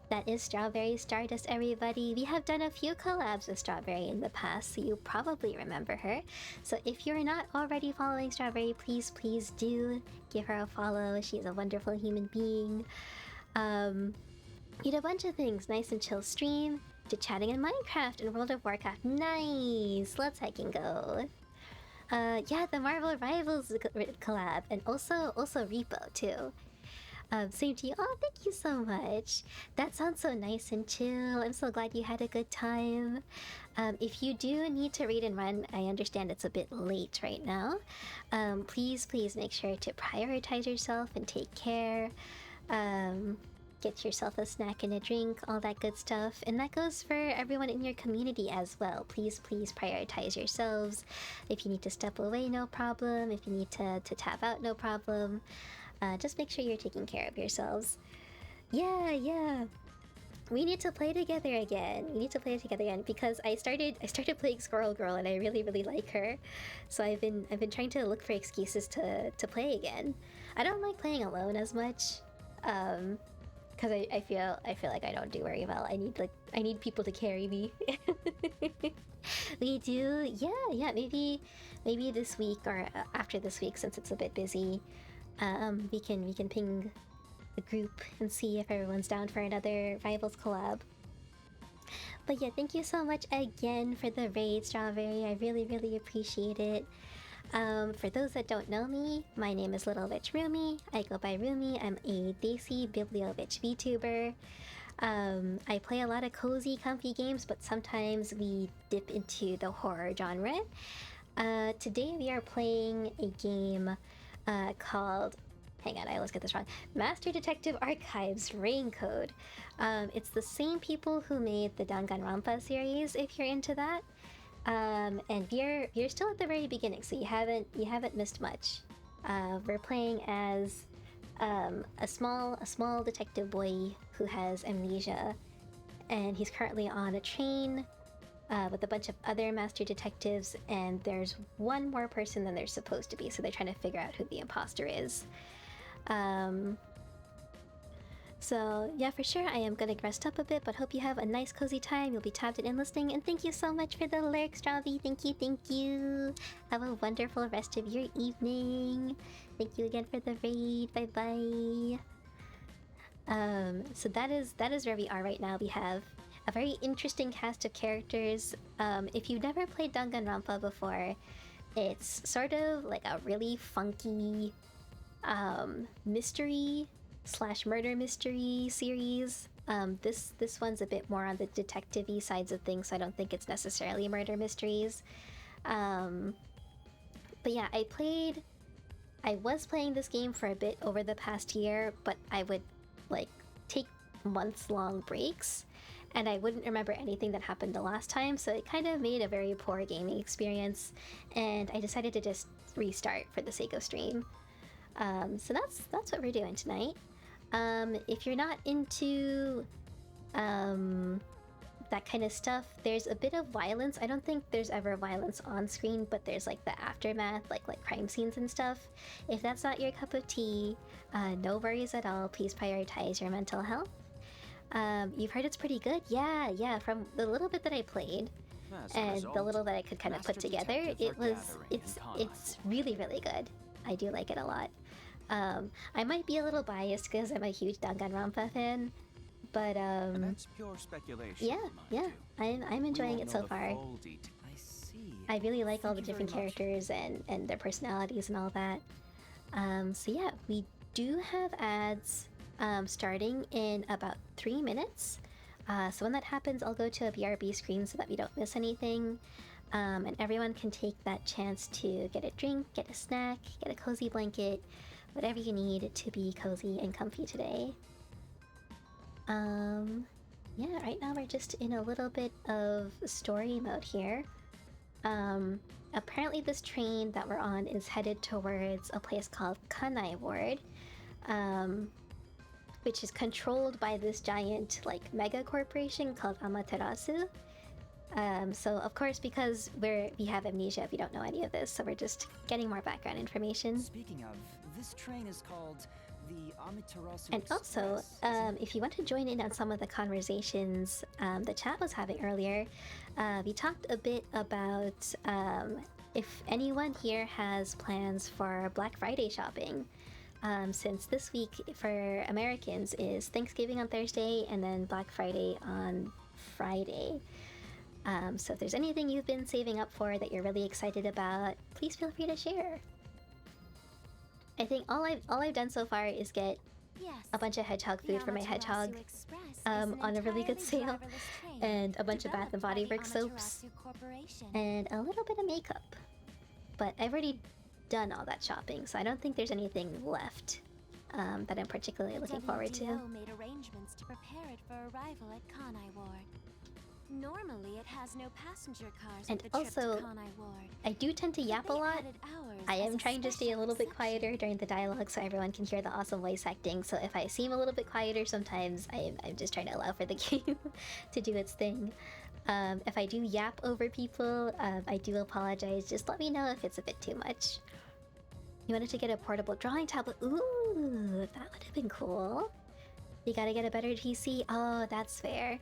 That is Strawberry Stardust, everybody. We have done a few collabs with Strawberry in the past, so you probably remember her. So if you're not already following Strawberry, please do give her a follow. She's a wonderful human being. We did a bunch of things. Nice and chill stream. Did chatting in Minecraft and World of Warcraft. Nice! Let's heckin' go. Yeah, the Marvel Rivals collab. And also Repo, too. Same to you. Oh, thank you so much. That sounds so nice and chill. I'm so glad you had a good time. If you do need to read and run, I understand it's a bit late right now. Please make sure to prioritize yourself and take care. Get yourself a snack and a drink, all that good stuff. And that goes for everyone in your community as well. Please prioritize yourselves. If you need to step away, no problem. If you need to tap out, no problem. Just make sure you're taking care of yourselves. Yeah. We need to play together again. Because I started playing Squirrel Girl and I really like her. So I've been trying to look for excuses to play again. I don't like playing alone as much. Because I feel like I don't do very well. I need people to carry me. We do. Yeah, maybe this week or after this week, since it's a bit busy. We can ping the group and see if everyone's down for another Rivals collab. But yeah, thank you so much again for the raid, Strawberry. I really appreciate it. For those that don't know me, my name is Little Witch Rumi. I go by Rumi. I'm a Desi Bibliovitch VTuber. I play a lot of cozy, comfy games, but sometimes we dip into the horror genre. Today we are playing a game called, hang on, I always get this wrong, Master Detective Archives Rain Code. It's the same people who made the Danganronpa series, if you're into that. And we're still at the very beginning, so you haven't missed much. We're playing as a small detective boy who has amnesia, and he's currently on a train with a bunch of other master detectives, and there's one more person than there's supposed to be, so they're trying to figure out who the imposter is. So yeah, for sure I am gonna rest up a bit, but hope you have a nice cozy time. You'll be tapped in and listening, and thank you so much for the lyrics, Strawby. Thank you. Have a wonderful rest of your evening. Thank you again for the raid. Bye bye. So that is where we are right now. We have a very interesting cast of characters. If you've never played Danganronpa before, it's sort of like a really funky mystery / murder mystery series. This one's a bit more on the detective-y sides of things, so I don't think it's necessarily murder mysteries. But yeah, I was playing this game for a bit over the past year, but I would like take months-long breaks, and I wouldn't remember anything that happened the last time, so it kind of made a very poor gaming experience, and I decided to just restart for the sake of stream. So that's what we're doing tonight. If you're not into that kind of stuff, there's a bit of violence. I don't think there's ever violence on screen, but there's like the aftermath, like crime scenes and stuff. If that's not your cup of tea, no worries at all. Please prioritize your mental health. You've heard it's pretty good? Yeah, from the little bit that I played and the little that I could kind of put together, it's really, really good. I do like it a lot. I might be a little biased because I'm a huge Danganronpa fan, but And that's pure speculation. yeah, I'm enjoying it so far. I see. I really like all the Thank you different very much. characters and their personalities and all that. So yeah, we do have ads starting in about 3 minutes. So when that happens, I'll go to a BRB screen so that we don't miss anything. And everyone can take that chance to get a drink, get a snack, get a cozy blanket, whatever you need to be cozy and comfy today. Yeah, right now we're just in a little bit of story mode here. Apparently this train that we're on is headed towards a place called Kanai Ward, which is controlled by this giant, like, mega corporation called Amaterasu. So of course, because we have amnesia, we don't know any of this, so we're just getting more background information. Speaking of, this train is called the Amaterasu And also, Express. if you want to join in on some of the conversations the chat was having earlier, we talked a bit about if anyone here has plans for Black Friday shopping. Since this week for Americans is Thanksgiving on Thursday and then Black Friday on Friday. So if there's anything you've been saving up for that you're really excited about, please feel free to share. I think all I've done so far is get Yes. a bunch of hedgehog The food for my Amaterasu hedgehog, Express is an on a really good entirely sale, driverless train and a bunch of Bath and developed by Body the Works soaps, Amaterasu Corporation. and a little bit of makeup. But I've already done all that shopping, so I don't think there's anything left that I'm particularly looking forward to. WDO made arrangements to prepare it for arrival at Kanai Ward. Normally, it has no passenger cars And with the trip also, to Kanai Ward. I do tend to yap a They lot. added ours I as am trying to stay a special little bit exception. quieter during the dialogue so everyone can hear the awesome voice acting. So if I seem a little bit quieter sometimes, I'm just trying to allow for the game to do its thing. If I do yap over people, I do apologize. Just let me know if it's a bit too much. You wanted to get a portable drawing tablet. Ooh, that would have been cool. You gotta get a better PC. Oh, that's fair.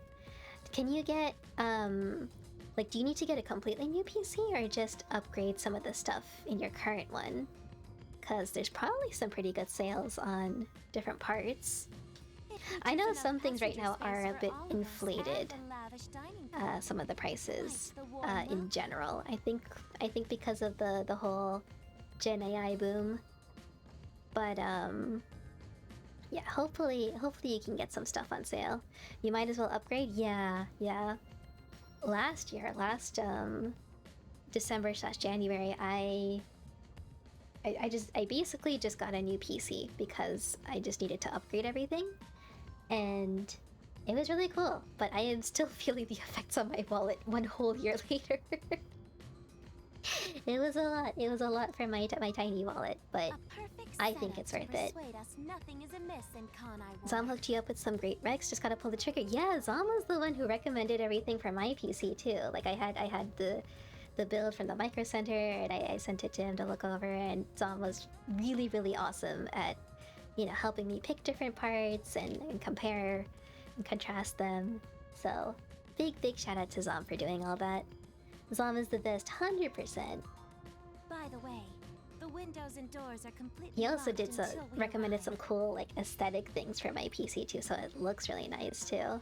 Can you get, like, do you need to get a completely new PC or just upgrade some of the stuff in your current one? Because there's probably some pretty good sales on different parts. It I features know enough some things right passenger now are space a for bit all of us inflated, and a lavish dining plan. some of the prices Like the warm in welcome. general. I think because of the whole Gen AI boom. But yeah, hopefully you can get some stuff on sale. You might as well upgrade. Yeah. Last December / January, I basically just got a new PC because I just needed to upgrade everything, and it was really cool. But I am still feeling the effects on my wallet 1 whole year later. It was a lot. It was a lot for my tiny wallet, but A perfect I think it's worth it. Persuade us nothing is amiss in Khan I Zom hooked you up with some great recs, just gotta pull the trigger. Yeah, Zom was the one who recommended everything for my PC too. Like I had the build from the Micro Center, and I sent it to him to look over, and Zom was really, really awesome at, you know, helping me pick different parts and compare and contrast them. So big shout out to Zom for doing all that. Zom is the best, 100%. By the way, the windows and doors are completely He also locked did some, until we recommended arrive. some cool like aesthetic things for my PC too, so it looks really nice too.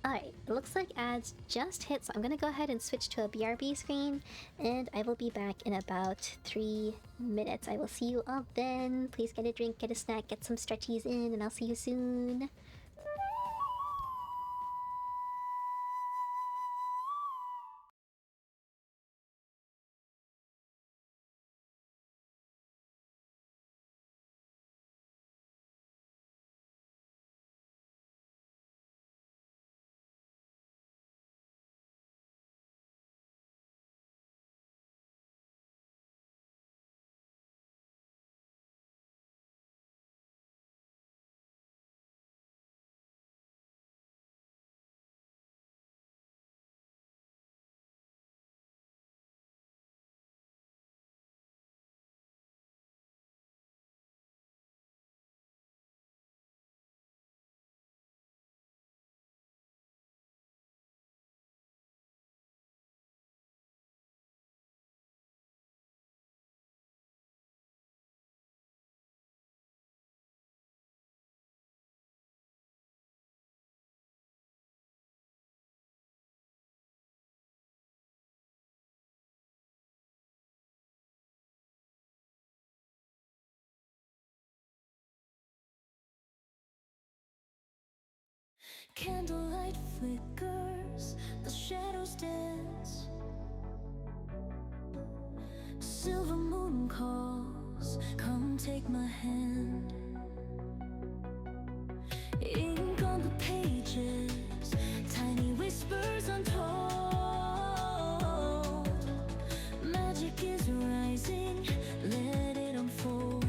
Alright, it looks like ads just hit, so I'm gonna go ahead and switch to a BRB screen, and I will be back in about 3 minutes. I will see you all then. Please get a drink, get a snack, get some stretchies in, and I'll see you soon. Candlelight flickers, the shadows dance. Silver moon calls, come take my hand. Ink on the pages, tiny whispers untold. Magic is rising, let it unfold.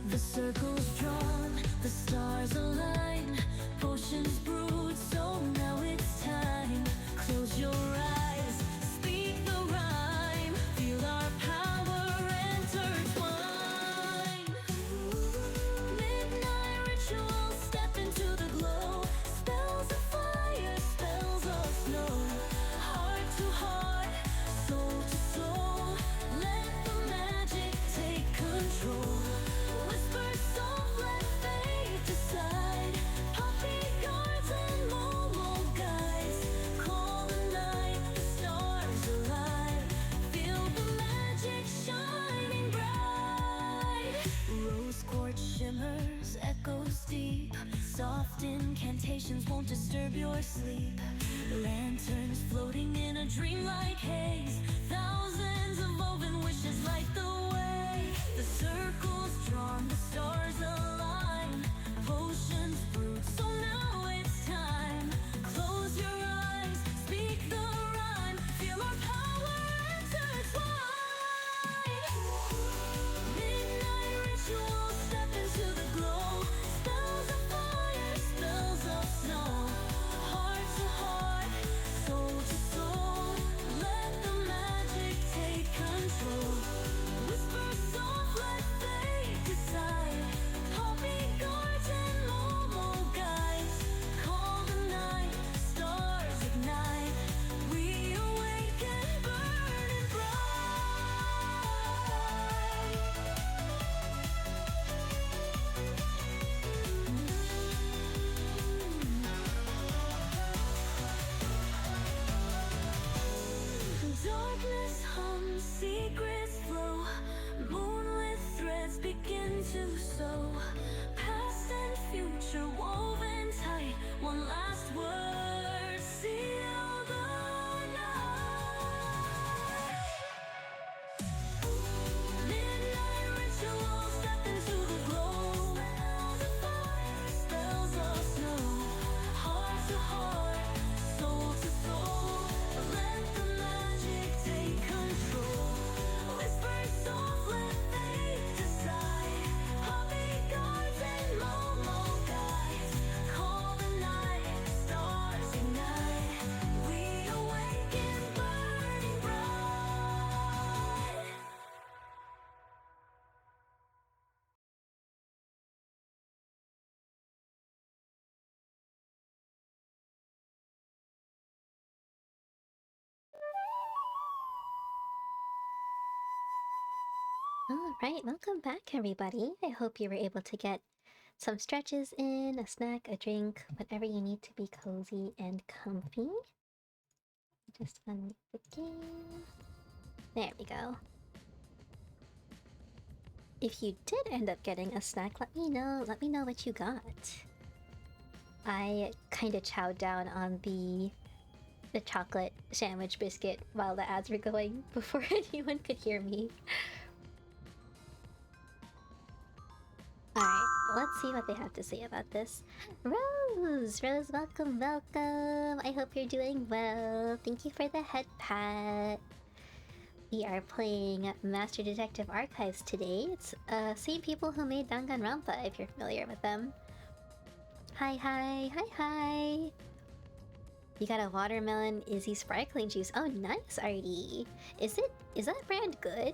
The circle's drawn, the stars align, potions brewed, so now it's time. Close your eyes, speak the rhyme, feel our power intertwine. Midnight rituals, step into the glow. Spells of fire, spells of snow. Heart to heart, soul to soul, let the magic take control. Whispers soft, let fate decide. Poppy guards and Momo guides. Call the night, the stars alive. Feel the magic shining bright. Rose quartz shimmers, echoes deep. Soft incantations won't disturb your sleep. Lanterns floating in a dreamlike haze. Thousands of woven wishes light the way. The circle's drawn, the stars align. Potions brewed, so now it's time. Close your eyes, speak the rhyme. Feel our power intertwine. Midnight rituals, step into the glow. Spells of fire, spells of snow. Heart to heart, soul to soul, let the magic take control. Whisper soft, let fate decide. Poppy guards and Momo guides. Call the night, stars ignite. We awaken, burning bright. Darkness hums, secrets flow. Moonlit threads begin to sew. Past and future woven tight. One last word, seal the night. Midnight rituals, step into the glow. Spells of fire, spells of snow. Heart to heart, soul to soul, let the magic take control. Whisper soft, let Alright, welcome back everybody. I hope you were able to get some stretches in, a snack, a drink, whatever you need to be cozy and comfy. Just unmute the game. There we go. If you did end up getting a snack, let me know. Let me know what you got. I kind of chowed down on the chocolate sandwich biscuit while the ads were going before anyone could hear me. Alright, let's see what they have to say about this. Rose! Rose, welcome, welcome! I hope you're doing well. Thank you for the head pat. We are playing Master Detective Archives today. It's same people who made Danganronpa, if you're familiar with them. Hi, hi, hi, hi! You got a watermelon Izzy sparkling juice. Oh, nice, Artie. Is that brand good?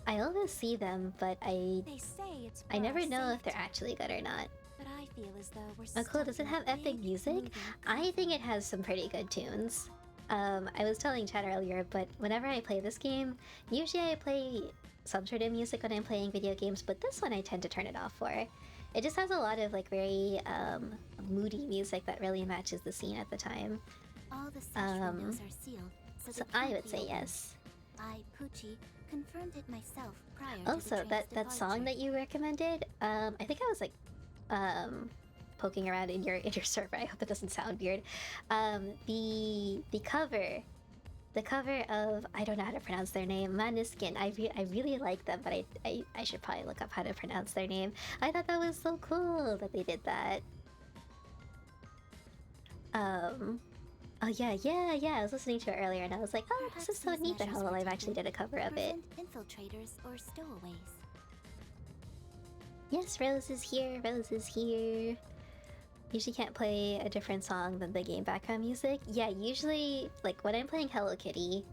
I always see them, but They say it's I never for know if they're safety, actually good or not. but I feel as though we're Oh, cool. stuck Does it in a have epic big, music? moving I think coffin. it has some pretty good tunes. I was telling Chad earlier, but whenever I play this game, usually I play some sort of music when I'm playing video games, but this one I tend to turn it off for. It just has a lot of like very moody music that really matches the scene at the time. All the sash windows are sealed, so, So they I can't would be say opened. yes. I, Poochie, confirmed it myself prior to Also, the train's that song departure. that you recommended, I think I was like poking around in your server. I hope that doesn't sound weird. The cover of, I don't know how to pronounce their name, Maniskin. I really like them, but I should probably look up how to pronounce their name. I thought that was so cool that they did that. Oh yeah. I was listening to it earlier and I was like, oh, this is so Perhaps these neat that measures were Hololive actually taken did a cover to of it. prevent infiltrators or stowaways. Yes, Rose is here. Rose is here. Usually can't play a different song than the game background music. Yeah, usually, like when I'm playing Hello Kitty,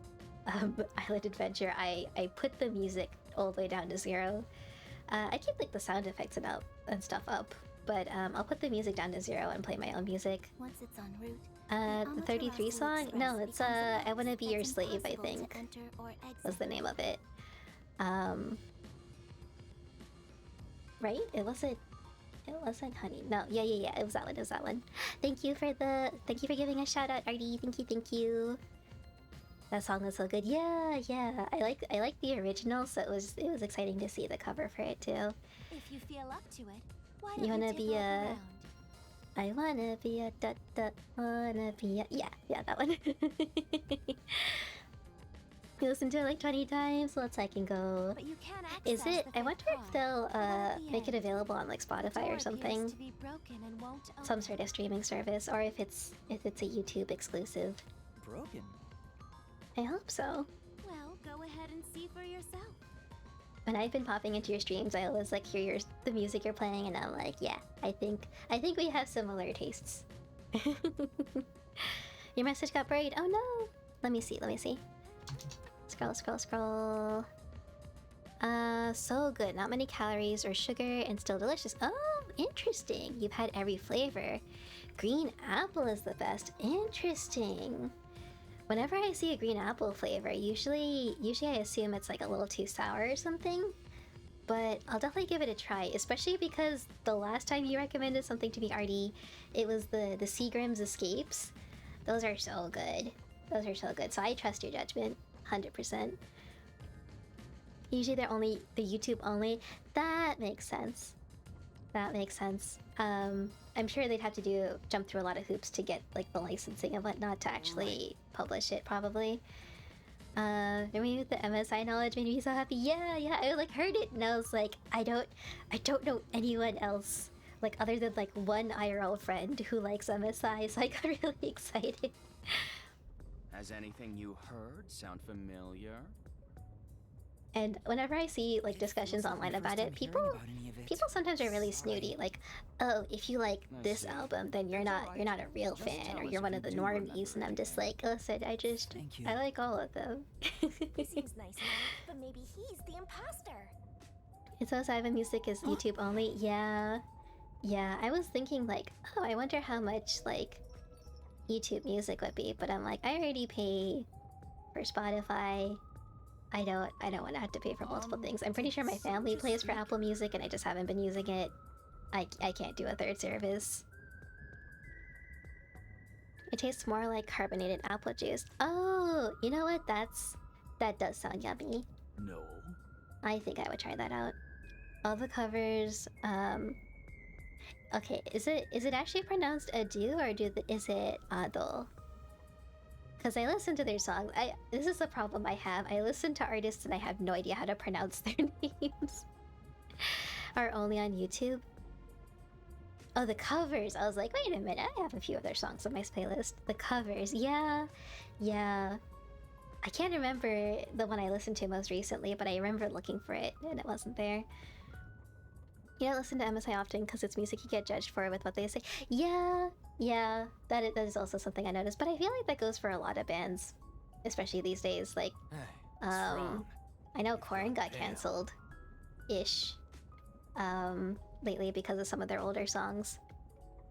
Island Adventure, I put the music all the way down to 0. I keep like the sound effects and stuff up, but I'll put the music down to 0 and play my own music. Once it's en route, The 33 song? No, it's I Wanna Be Your Slave, I think, was the name of it. Right? It wasn't Honey. No, yeah, it was that one. Thank you for giving a shout out, Artie. Thank you. That song was so good. Yeah. I like the original, so it was exciting to see the cover for it too. If you feel up to it, why You don't wanna take be look a- around? I wanna be a wanna be a yeah, that one. You listened to it like 20 times, so I can go. But you can't Is access it? the I fake wonder if pod they'll without the make it end. available on like The Spotify door or appears something, to be broken and won't some open. sort of streaming service, or if it's a YouTube exclusive. Broken. I hope so. Well, go ahead and see for yourself. When I've been popping into your streams, I always like hear the music you're playing, and I'm like, yeah, I think we have similar tastes. Your message got buried. Oh no! Let me see. Scroll. So good. Not many calories or sugar, and still delicious. Oh, interesting. You've had every flavor. Green apple is the best. Interesting. Whenever I see a green apple flavor, usually I assume it's like a little too sour or something. But I'll definitely give it a try, especially because the last time you recommended something to me, Artie, it was the Seagram's Escapes. Those are so good. So I trust your judgment, 100%. Usually they're only the YouTube only. That makes sense. I'm sure they'd have to jump through a lot of hoops to get like the licensing and whatnot to actually publish it, probably. Me with the MSI knowledge made me so happy. Yeah, I like heard it and I was like, I don't know anyone else like other than like one IRL friend who likes MSI, so I got really excited. Has anything you heard sound familiar? And whenever I see like discussions online about it, people sometimes are really snooty. Like, oh, if you like I this see. album, then you're not a real Just fan, tell or us you're if one you of the do remember normies. And I'm just anything. like, listen, Thank you. I like all of them. He seems nice enough, but maybe he's the imposter. It's so Saiba music is YouTube only. Yeah. I was thinking like, oh, I wonder how much like YouTube music would be, but I'm like, I already pay for Spotify. I don't want to have to pay for multiple things. I'm pretty sure my did family someone plays just for sneak- Apple Music and I just haven't been using it. I can't do a third service. It tastes more like carbonated apple juice. Oh, you know what? That does sound yummy. No. I think I would try that out. All the covers, okay, is it actually pronounced ado or is it ado? Because I listen to their songs. This is the problem I have. I listen to artists and I have no idea how to pronounce their names. Are only on YouTube. Oh, the covers. I was like, wait a minute, I have a few of their songs on my playlist. The covers, yeah. I can't remember the one I listened to most recently, but I remember looking for it and it wasn't there. You don't listen to MSI often because it's music you get judged for with what they say. Yeah, that is also something I noticed, but I feel like that goes for a lot of bands, especially these days. Like, Hey, what's wrong? I know Korn got Pale. cancelled-ish, lately because of some of their older songs.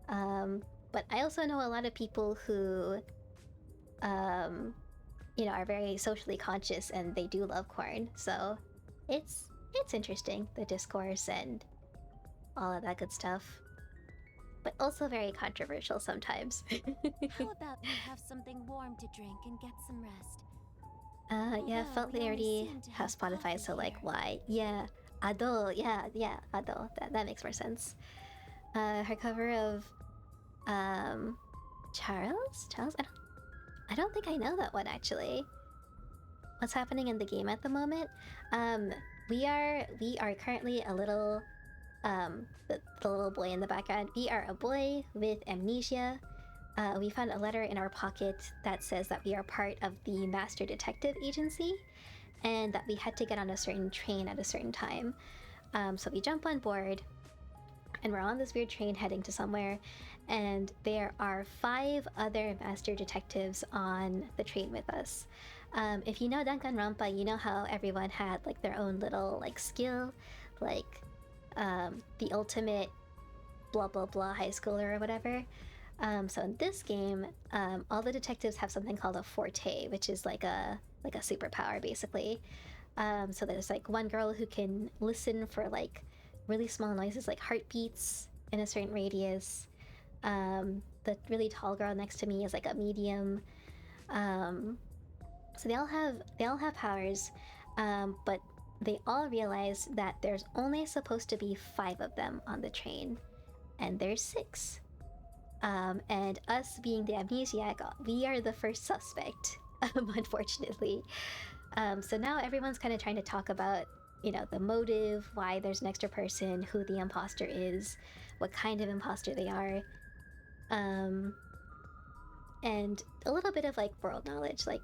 But I also know a lot of people who, you know, are very socially conscious and they do love Korn. So it's interesting, the discourse and all of that good stuff. But also very controversial sometimes. How about you have something warm to drink and get some rest? Yeah, Although felt we they only already seem to have have Spotify, coffee so like, here. why? Yeah, Ado, yeah, Ado. That makes more sense. Her cover of, Charles? I don't think I know that one actually. What's happening in the game at the moment? We are currently a little, the little boy in the background. We are a boy with amnesia. We found a letter in our pocket that says that we are part of the Master Detective Agency and that we had to get on a certain train at a certain time. So we jump on board and we're on this weird train heading to somewhere, and there are 5 other Master Detectives on the train with us. If you know Danganronpa, you know how everyone had like their own little like skill, like the ultimate blah blah blah high schooler or whatever. So in this game, all the detectives have something called a forte, which is like a superpower basically. So there's like one girl who can listen for like really small noises like heartbeats in a certain radius. The really tall girl next to me is like a medium. So they all have powers, but they all realize that there's only supposed to be 5 of them on the train, and there's 6. And us being the amnesiac, we are the first suspect, unfortunately. So now everyone's kind of trying to talk about, you know, the motive, why there's an extra person, who the imposter is, what kind of imposter they are, and a little bit of like world knowledge, like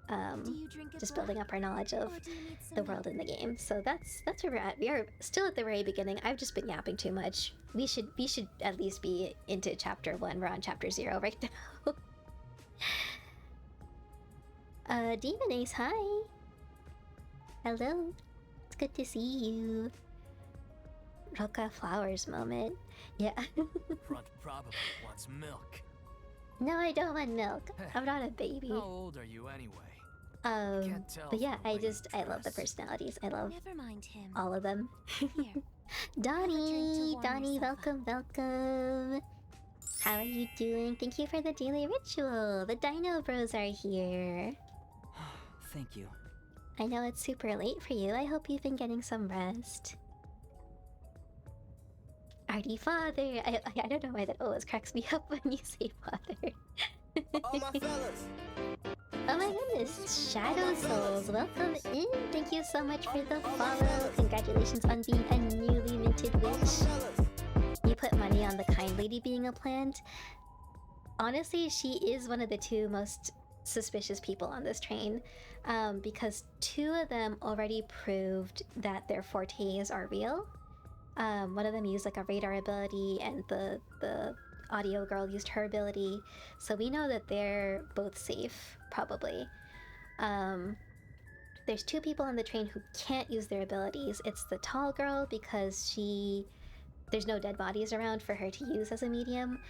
Do you drink it just black, building up our knowledge of or do you need the some world milk? in the game. So that's where we're at. We are still at the very beginning. I've just been yapping too much. We should at least be into chapter 1. We're on chapter 0 right now. Demon Ace, hi. Hello. It's good to see you. Roca Flowers moment. Yeah. Front probably wants milk. No, I don't want milk. I'm not a baby. How old are you anyway? Can't tell But yeah, from the way you I love the dress. personalities. I love Never mind him. all of them. Here, Donnie, warm Donnie, yourself welcome, welcome. How are you doing? Thank you for the daily ritual. The Dino Bros are here. Thank you. I know it's super late for you. I hope you've been getting some rest. Artie father. I don't know why that always cracks me up when you say father. All my fellas. Oh my goodness, Shadow Souls, welcome in. Thank you so much for the follow. Congratulations on being a newly minted witch. You put money on the kind lady being a plant. Honestly, she is one of the 2 most suspicious people on this train, because 2 of them already proved that their fortes are real. One of them used like a radar ability, and the audio girl used her ability, so we know that they're both safe, probably. There's 2 people on the train who can't use their abilities. It's the tall girl because there's no dead bodies around for her to use as a medium,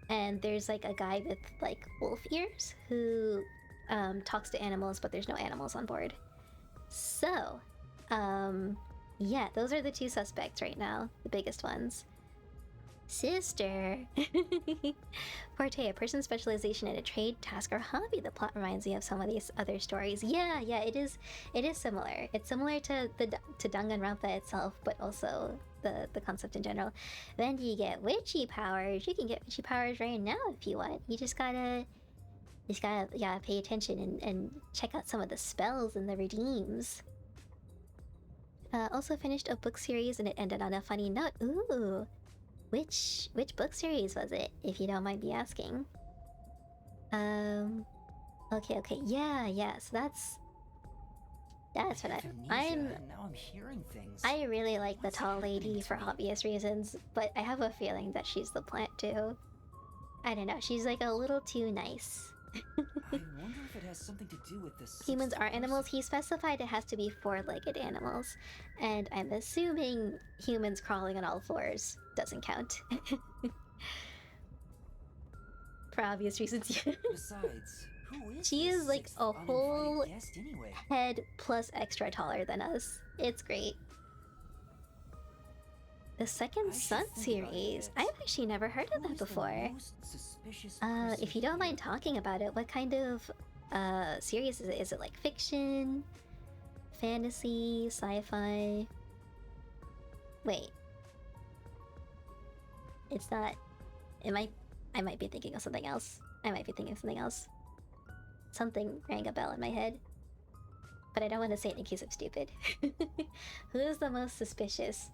and there's like a guy with like wolf ears who talks to animals, but there's no animals on board. So, yeah, those are the two suspects right now, the biggest ones. Sister. Forte, a person's specialization in a trade, task, or hobby. The plot reminds me of some of these other stories. Yeah, it is similar. It's similar to Danganronpa itself, but also the concept in general. Then you get witchy powers. You can get witchy powers right now if you want. You just gotta pay attention and check out some of the spells and the redeems. Also finished a book series and it ended on a funny note. Ooh. Which book series was it, if you don't mind me asking? Okay, yeah. So that's what I'm. Now I'm hearing things. I really like the What's tall happening lady to for me? obvious reasons, but I have a feeling that she's the plant too. I don't know. She's like a little too nice. I wonder if it has something to do with this. Humans are animals. He specified it has to be four-legged animals, and I'm assuming humans crawling on all fours doesn't count. For obvious reasons. Besides, who is She this is like sixth a whole uninvited guest anyway? head plus extra taller than us. It's great. The Second I should Sun think about series. it. I've actually never heard of Who that is the before. most suspicious If you don't person mind here? talking about it, what kind of series is it? Is it like fiction, fantasy, sci-fi? Wait. It's not. I might be thinking of something else. Something rang a bell in my head. But I don't want to say it in case I'm stupid. Who is the most suspicious?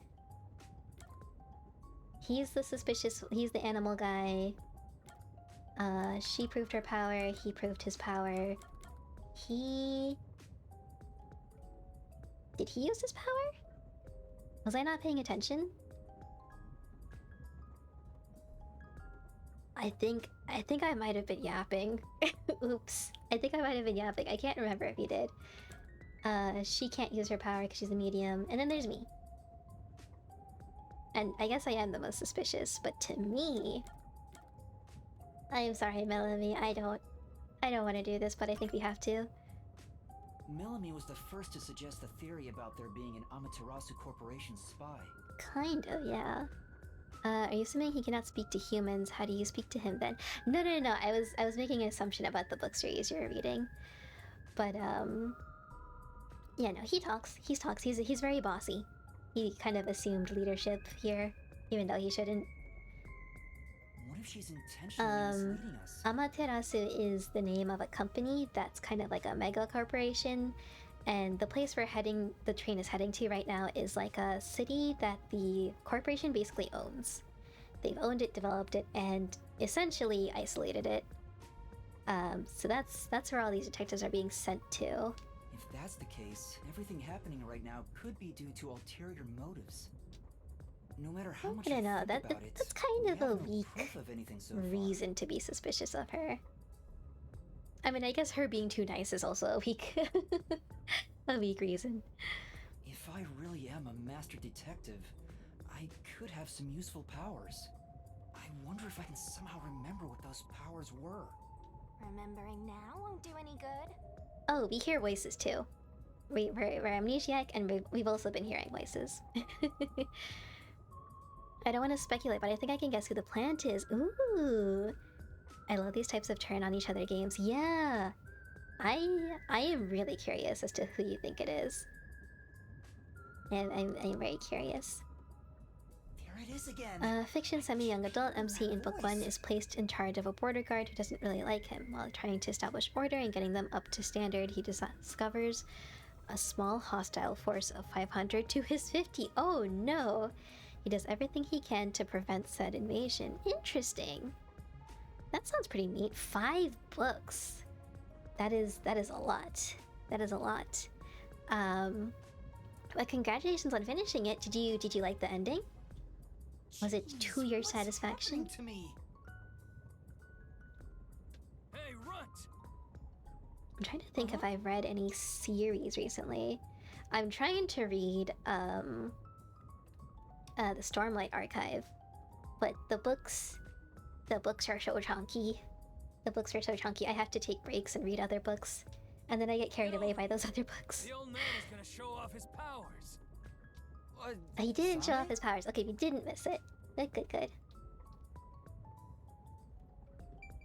He's the animal guy. She proved her power, he proved his power. Did he use his power? Was I not paying attention? I think I might have been yapping. Oops. I think I might have been yapping. I can't remember if he did. She can't use her power because she's a medium. And then there's me. And I guess I am the most suspicious, but to me... I am sorry, Melanie. I don't want to do this, but I think we have to. Melanie was the first to suggest the theory about there being an Amaterasu Corporation spy. Kind of, yeah. Are you assuming he cannot speak to humans? How do you speak to him then? No. I was making an assumption about the book series you were reading. But, yeah, no, he talks. He's very bossy. He kind of assumed leadership here, even though he shouldn't. What if she's intentionally misleading us? Amaterasu is the name of a company that's kind of like a mega corporation, and the place the train is heading to right now is like a city that the corporation basically owns. They've owned it, developed it, and essentially isolated it. So that's where all these detectives are being sent to. If that's the case, everything happening right now could be due to ulterior motives. No matter how much I don't I know, think that's about it, kind we of a have no weak proof of anything so far. reason to be suspicious of her. I mean, I guess her being too nice is also a weak reason. If I really am a master detective, I could have some useful powers. I wonder if I can somehow remember what those powers were. Remembering now won't do any good. Oh, we hear voices too. We're amnesiac, and we've also been hearing voices. I don't want to speculate, but I think I can guess who the plant is. Ooh, I love these types of turn on each other games. Yeah, I am really curious as to who you think it is. And I'm very curious. There it is again. Fiction semi-young adult MC in book 1 is placed in charge of a border guard who doesn't really like him. While trying to establish order and getting them up to standard, he discovers a small hostile force of 500 to his 50. Oh no! He does everything he can to prevent said invasion. Interesting. That sounds pretty neat. 5 books. That is a lot. That is a lot. But congratulations on finishing it. Did you like the ending? Was it to your What's satisfaction? happening to me? Hey, Runt! I'm trying to think if I've read any series recently. I'm trying to read the Stormlight Archive, but the books are so chunky. I have to take breaks and read other books, and then I get carried away by those other books. The old man is gonna show off his powers. What? He didn't show off Sonic? his powers. Okay, we didn't miss it. Good, good, good.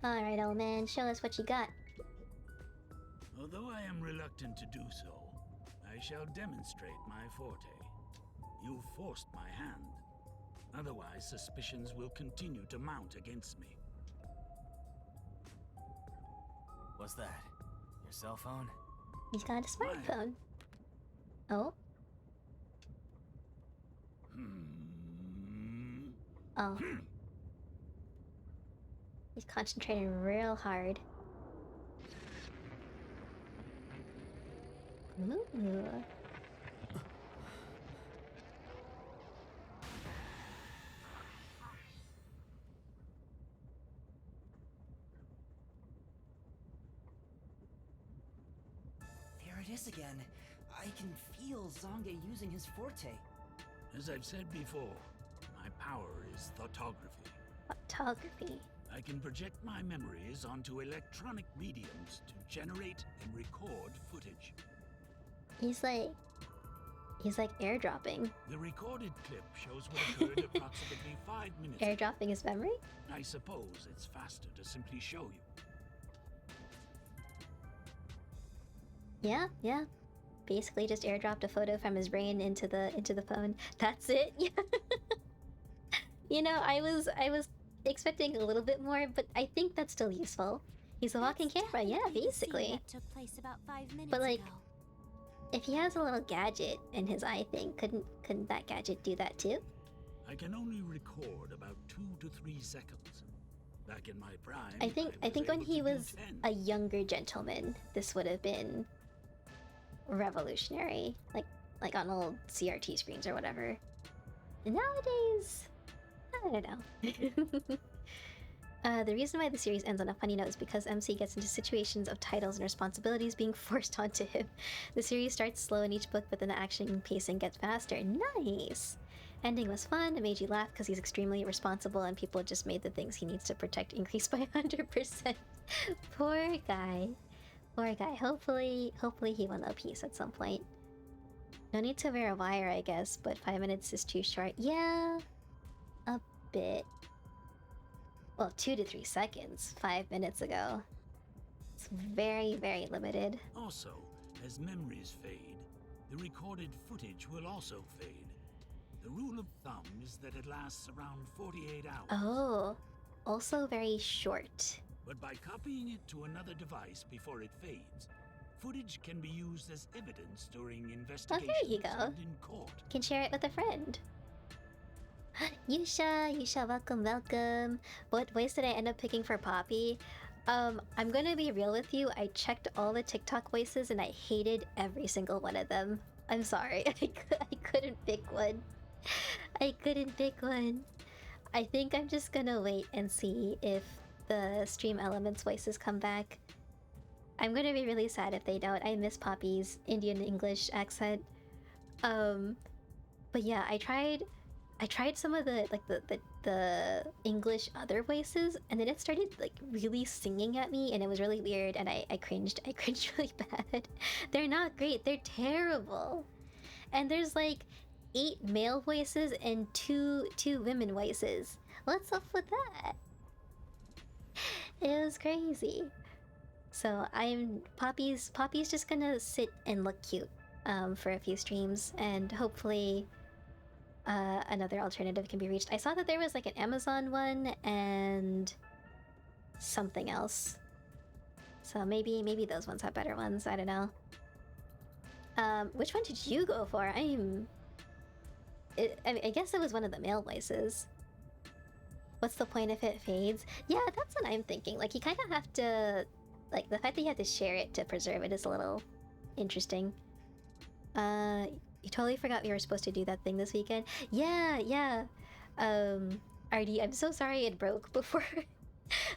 Alright, old man, show us what you got. Although I am reluctant to do so, I shall demonstrate my forte. You forced my hand. Otherwise, suspicions will continue to mount against me. What's that? Your cell phone? He's got a smartphone. Oh? Oh. He's concentrating real hard. Ooh. There it is again. I can feel Zange using his forte. As I've said before, my power is thoughtography. Photography. I can project my memories onto electronic mediums to generate and record footage. He's like airdropping. The recorded clip shows what occurred approximately 5 minutes ago. Airdropping his memory? I suppose it's faster to simply show you. Yeah, yeah. Basically just airdropped a photo from his brain into the phone. That's it. Yeah. You know, I was expecting a little bit more, but I think that's still useful. He's a walking That's camera, yeah, definitely the scene basically. that took place about 5 minutes But like, ago. if he has a little gadget in his eye thing, couldn't that gadget do that too? I can only record about 2 to 3 seconds. Back in my prime, I think when able he to do was 10. a younger gentleman, this would have been revolutionary, like on old CRT screens or whatever. And nowadays, I don't know. The reason why the series ends on a funny note is because MC gets into situations of titles and responsibilities being forced onto him. The series starts slow in each book, but then the action pacing gets faster. Nice! Ending was fun, it made you laugh because he's extremely responsible and people just made the things he needs to protect increase by 100%. Poor guy. Poor guy. Hopefully he will know peace at some point. No need to wear a wire, I guess, but 5 minutes is too short. Yeah, a bit. Well, 2 to 3 seconds 5 minutes ago. It's very, very limited. Also, as memories fade, the recorded footage will also fade. The rule of thumb is that it lasts around 48 hours. Oh, also very short. But by copying it to another device before it fades, footage can be used as evidence during investigations you go. and in court. Can share it with a friend. Yusha, welcome. What voice did I end up picking for Poppy? I'm gonna be real with you. I checked all the TikTok voices and I hated every single one of them. I'm sorry. I couldn't pick one. I couldn't pick one. I think I'm just gonna wait and see if the Stream Elements voices come back. I'm gonna be really sad if they don't. I miss Poppy's Indian English accent. But yeah, I tried some of the English other voices, and then it started like really singing at me, and it was really weird, and I cringed. I cringed really bad. They're not great. They're terrible. And there's like 8 male voices and two women voices. What's up with that? It was crazy. So Poppy's just gonna sit and look cute for a few streams, and hopefully another alternative can be reached. I saw that there was like an Amazon one and something else. So maybe those ones have better ones. I don't know. Which one did you go for? I mean, I guess it was one of the male voices. What's the point if it fades? Yeah, that's what I'm thinking. Like, you kind of have to... Like, the fact that you have to share it to preserve it is a little interesting. You totally forgot we were supposed to do that thing this weekend. Yeah. RD, I'm so sorry it broke before...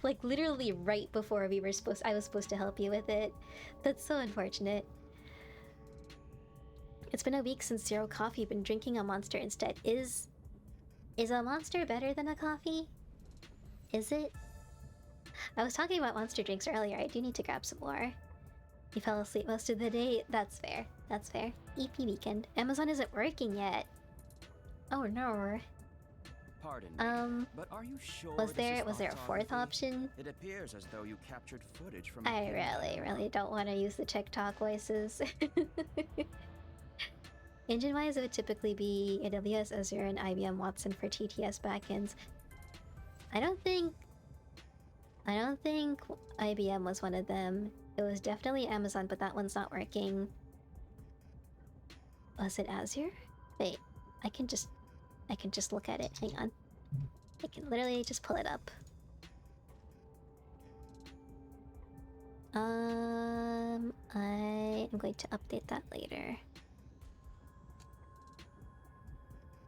like, literally right before I was supposed to help you with it. That's so unfortunate. It's been a week since Zero Coffee. Been drinking a Monster instead. Is a Monster better than a coffee? Is it? I was talking about Monster drinks earlier. I do need to grab some more. You fell asleep most of the day. That's fair. That's fair. EP weekend. Amazon isn't working yet. Oh no. Pardon me, but are you sure Was this is there a fourth photography? option? It appears as though you captured footage from a I hidden really don't want to use the TikTok voices. Engine-wise, it would typically be AWS, Azure, and IBM Watson for TTS backends. I don't think IBM was one of them. It was definitely Amazon, but that one's not working. Was it Azure? Wait, I can just look at it. Hang on. I can literally just pull it up. I am going to update that later.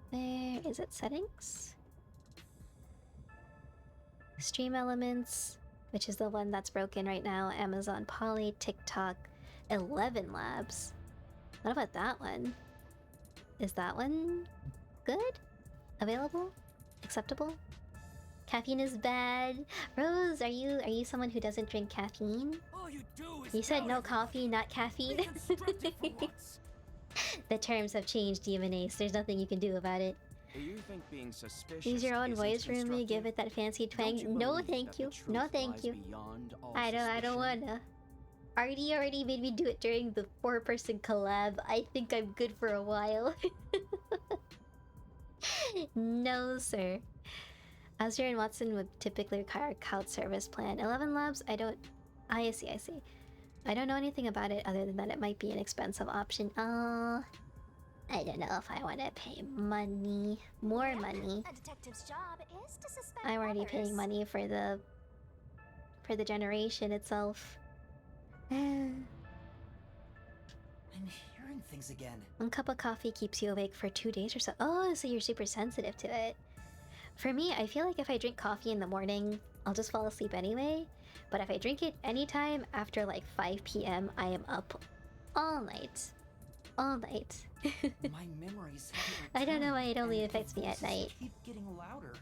Where is it? Settings? Stream Elements, which is the one that's broken right now. Amazon Poly, TikTok, 11 Labs. What about that one? Is that one good? Available? Acceptable? Caffeine is bad. Rose, are you someone who doesn't drink caffeine? All you do is You said tell no everyone. coffee, not caffeine. Be constructive for once. The terms have changed, Demon Ace. There's nothing you can do about it. Do you think being suspicious Use your own isn't voice for me, constructive? give it that fancy Don't you twang. No believe thank that the you. truth No thank lies you. beyond all I don't suspicion? wanna. Artie already made me do it during the 4-person collab. I think I'm good for a while. No, sir. Azure and Watson would typically require a cloud service plan. 11 Labs, I see. I don't know anything about it other than that it might be an expensive option. I don't know if I want to pay money. More money. A detective's job is to suspect I'm already others. paying money for the generation itself. I'm hearing things again. One cup of coffee keeps you awake for 2 days or so. Oh, so you're super sensitive to it. For me, I feel like if I drink coffee in the morning, I'll just fall asleep anyway. But if I drink it anytime after like 5 p.m., I am up all night. All night. My memories haven't I don't know why returned, it only and affects me at the voices night. Keep getting louder.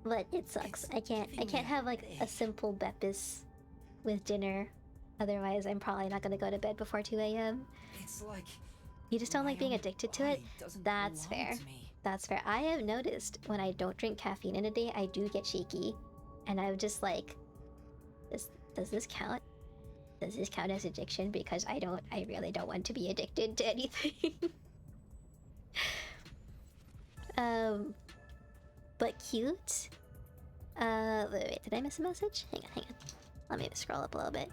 But it sucks. It's I can't giving me have like a headache. simple Beppis with dinner. Otherwise, I'm probably not gonna go to bed before 2 a.m. It's like You just don't my like being own addicted to it? body doesn't That's belong fair. to me. That's fair. I have noticed when I don't drink caffeine in a day, I do get shaky. And I'm just like, does this count? Does this count as addiction? Because I really don't want to be addicted to anything. But cute. Wait, did I miss a message? Hang on. Let me scroll up a little bit.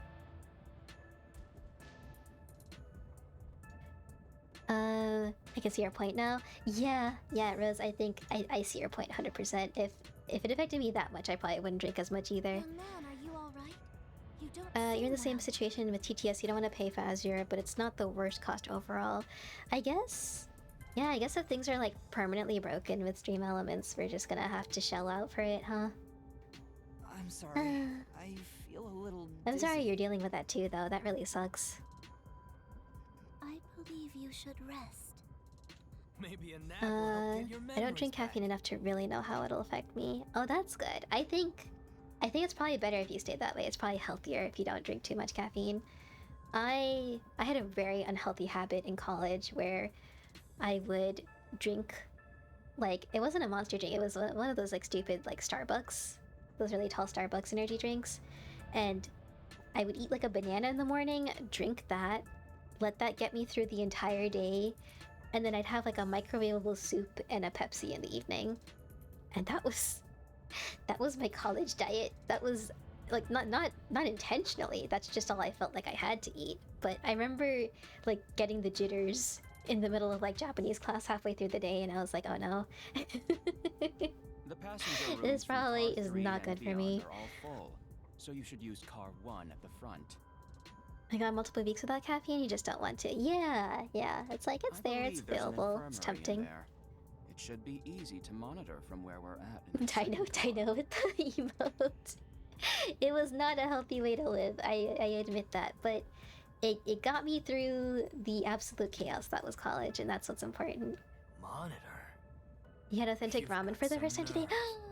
I can see your point now. Yeah, Rose, I think I see your point 100%. If it affected me that much, I probably wouldn't drink as much either. Young man, are you all right? You don't. You're in the seem same well. situation with TTS. You don't want to pay for Azure, but it's not the worst cost overall. I guess. Yeah, I guess if things are like permanently broken with Stream Elements, we're just gonna have to shell out for it, huh? I'm sorry. I feel a little. I'm sorry dizzy. you're dealing with that too, though. That really sucks. I believe you should rest. Maybe a nap will help get your I don't drink memories back. caffeine enough to really know how it'll affect me. Oh, that's good. I think it's probably better if you stay that way. It's probably healthier if you don't drink too much caffeine. I had a very unhealthy habit in college where I would drink, like, it wasn't a Monster drink. It was one of those like stupid like Starbucks, those really tall Starbucks energy drinks, and I would eat like a banana in the morning, drink that, let that get me through the entire day, and then I'd have like a microwavable soup and a Pepsi in the evening. And that was my college diet. That was like not intentionally. That's just all I felt like I had to eat. But I remember like getting the jitters in the middle of like Japanese class halfway through the day, and I was like, oh no. The passenger rooms This from probably car is 3 not and good for beyond me. are all full, so you should use car 1 at the front. I got multiple weeks without caffeine, you just don't want to. Yeah. It's like it's I there, it's believe there's an available, it's infirmary in tempting. there. It should be easy to monitor from where we're at. in the second Dino with the emote. It was not a healthy way to live, I admit that, but it got me through the absolute chaos that was college, and that's what's important. Monitor. You had authentic You've ramen got for the some first time today.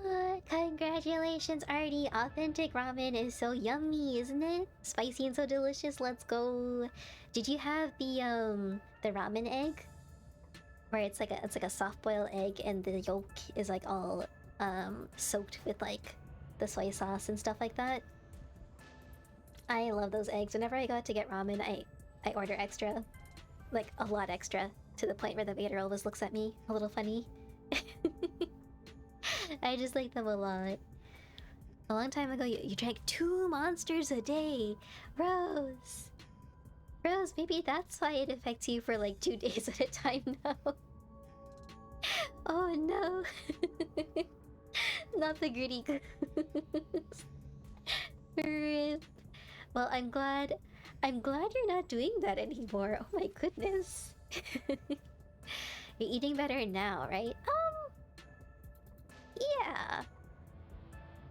nerve. Congratulations, Artie. Authentic ramen is so yummy, isn't it? Spicy and so delicious. Let's go. Did you have the ramen egg? Where it's like a soft boiled egg and the yolk is like all soaked with like the soy sauce and stuff like that. I love those eggs. Whenever I go out to get ramen, I order extra. Like a lot extra. To the point where the waiter always looks at me a little funny. I just like them a lot. A long time ago, you drank 2 monsters a day. Rose! Rose, maybe that's why it affects you for like 2 days at a time now. Oh no. Not the gritty goose. Rip. Well, I'm glad you're not doing that anymore. Oh my goodness. You're eating better now, right? Yeah.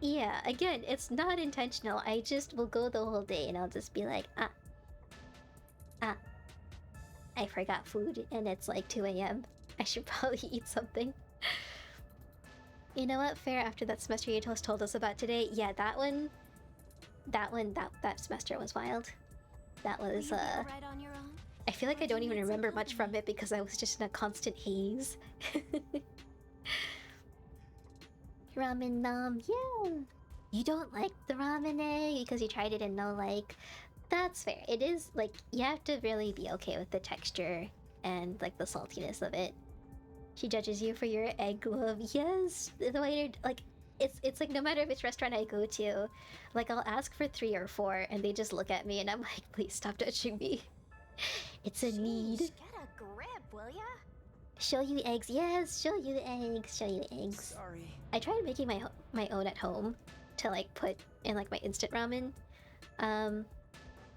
Yeah, again, it's not intentional. I just will go the whole day and I'll just be like, I forgot food and it's like 2 a.m. I should probably eat something. You know what? Fair, after that semester you told us about today. Yeah, that semester was wild. That Will was, you be all right on your own? I feel like Or I do don't you even need some remember much from company? it because I was just in a constant haze. Ramen nom, yeah. You don't like the ramen egg because you tried it and no like. That's fair. It is like you have to really be okay with the texture and like the saltiness of it. She judges you for your egg love. Yes, the waiter like it's like no matter which restaurant I go to, like I'll ask for 3 or 4 and they just look at me and I'm like, please stop touching me. It's a need. Sheesh, get a grip, will ya? Show you eggs. Yes, show you the eggs. Show you the eggs. Sorry. I tried making my own at home to like put in like my instant ramen.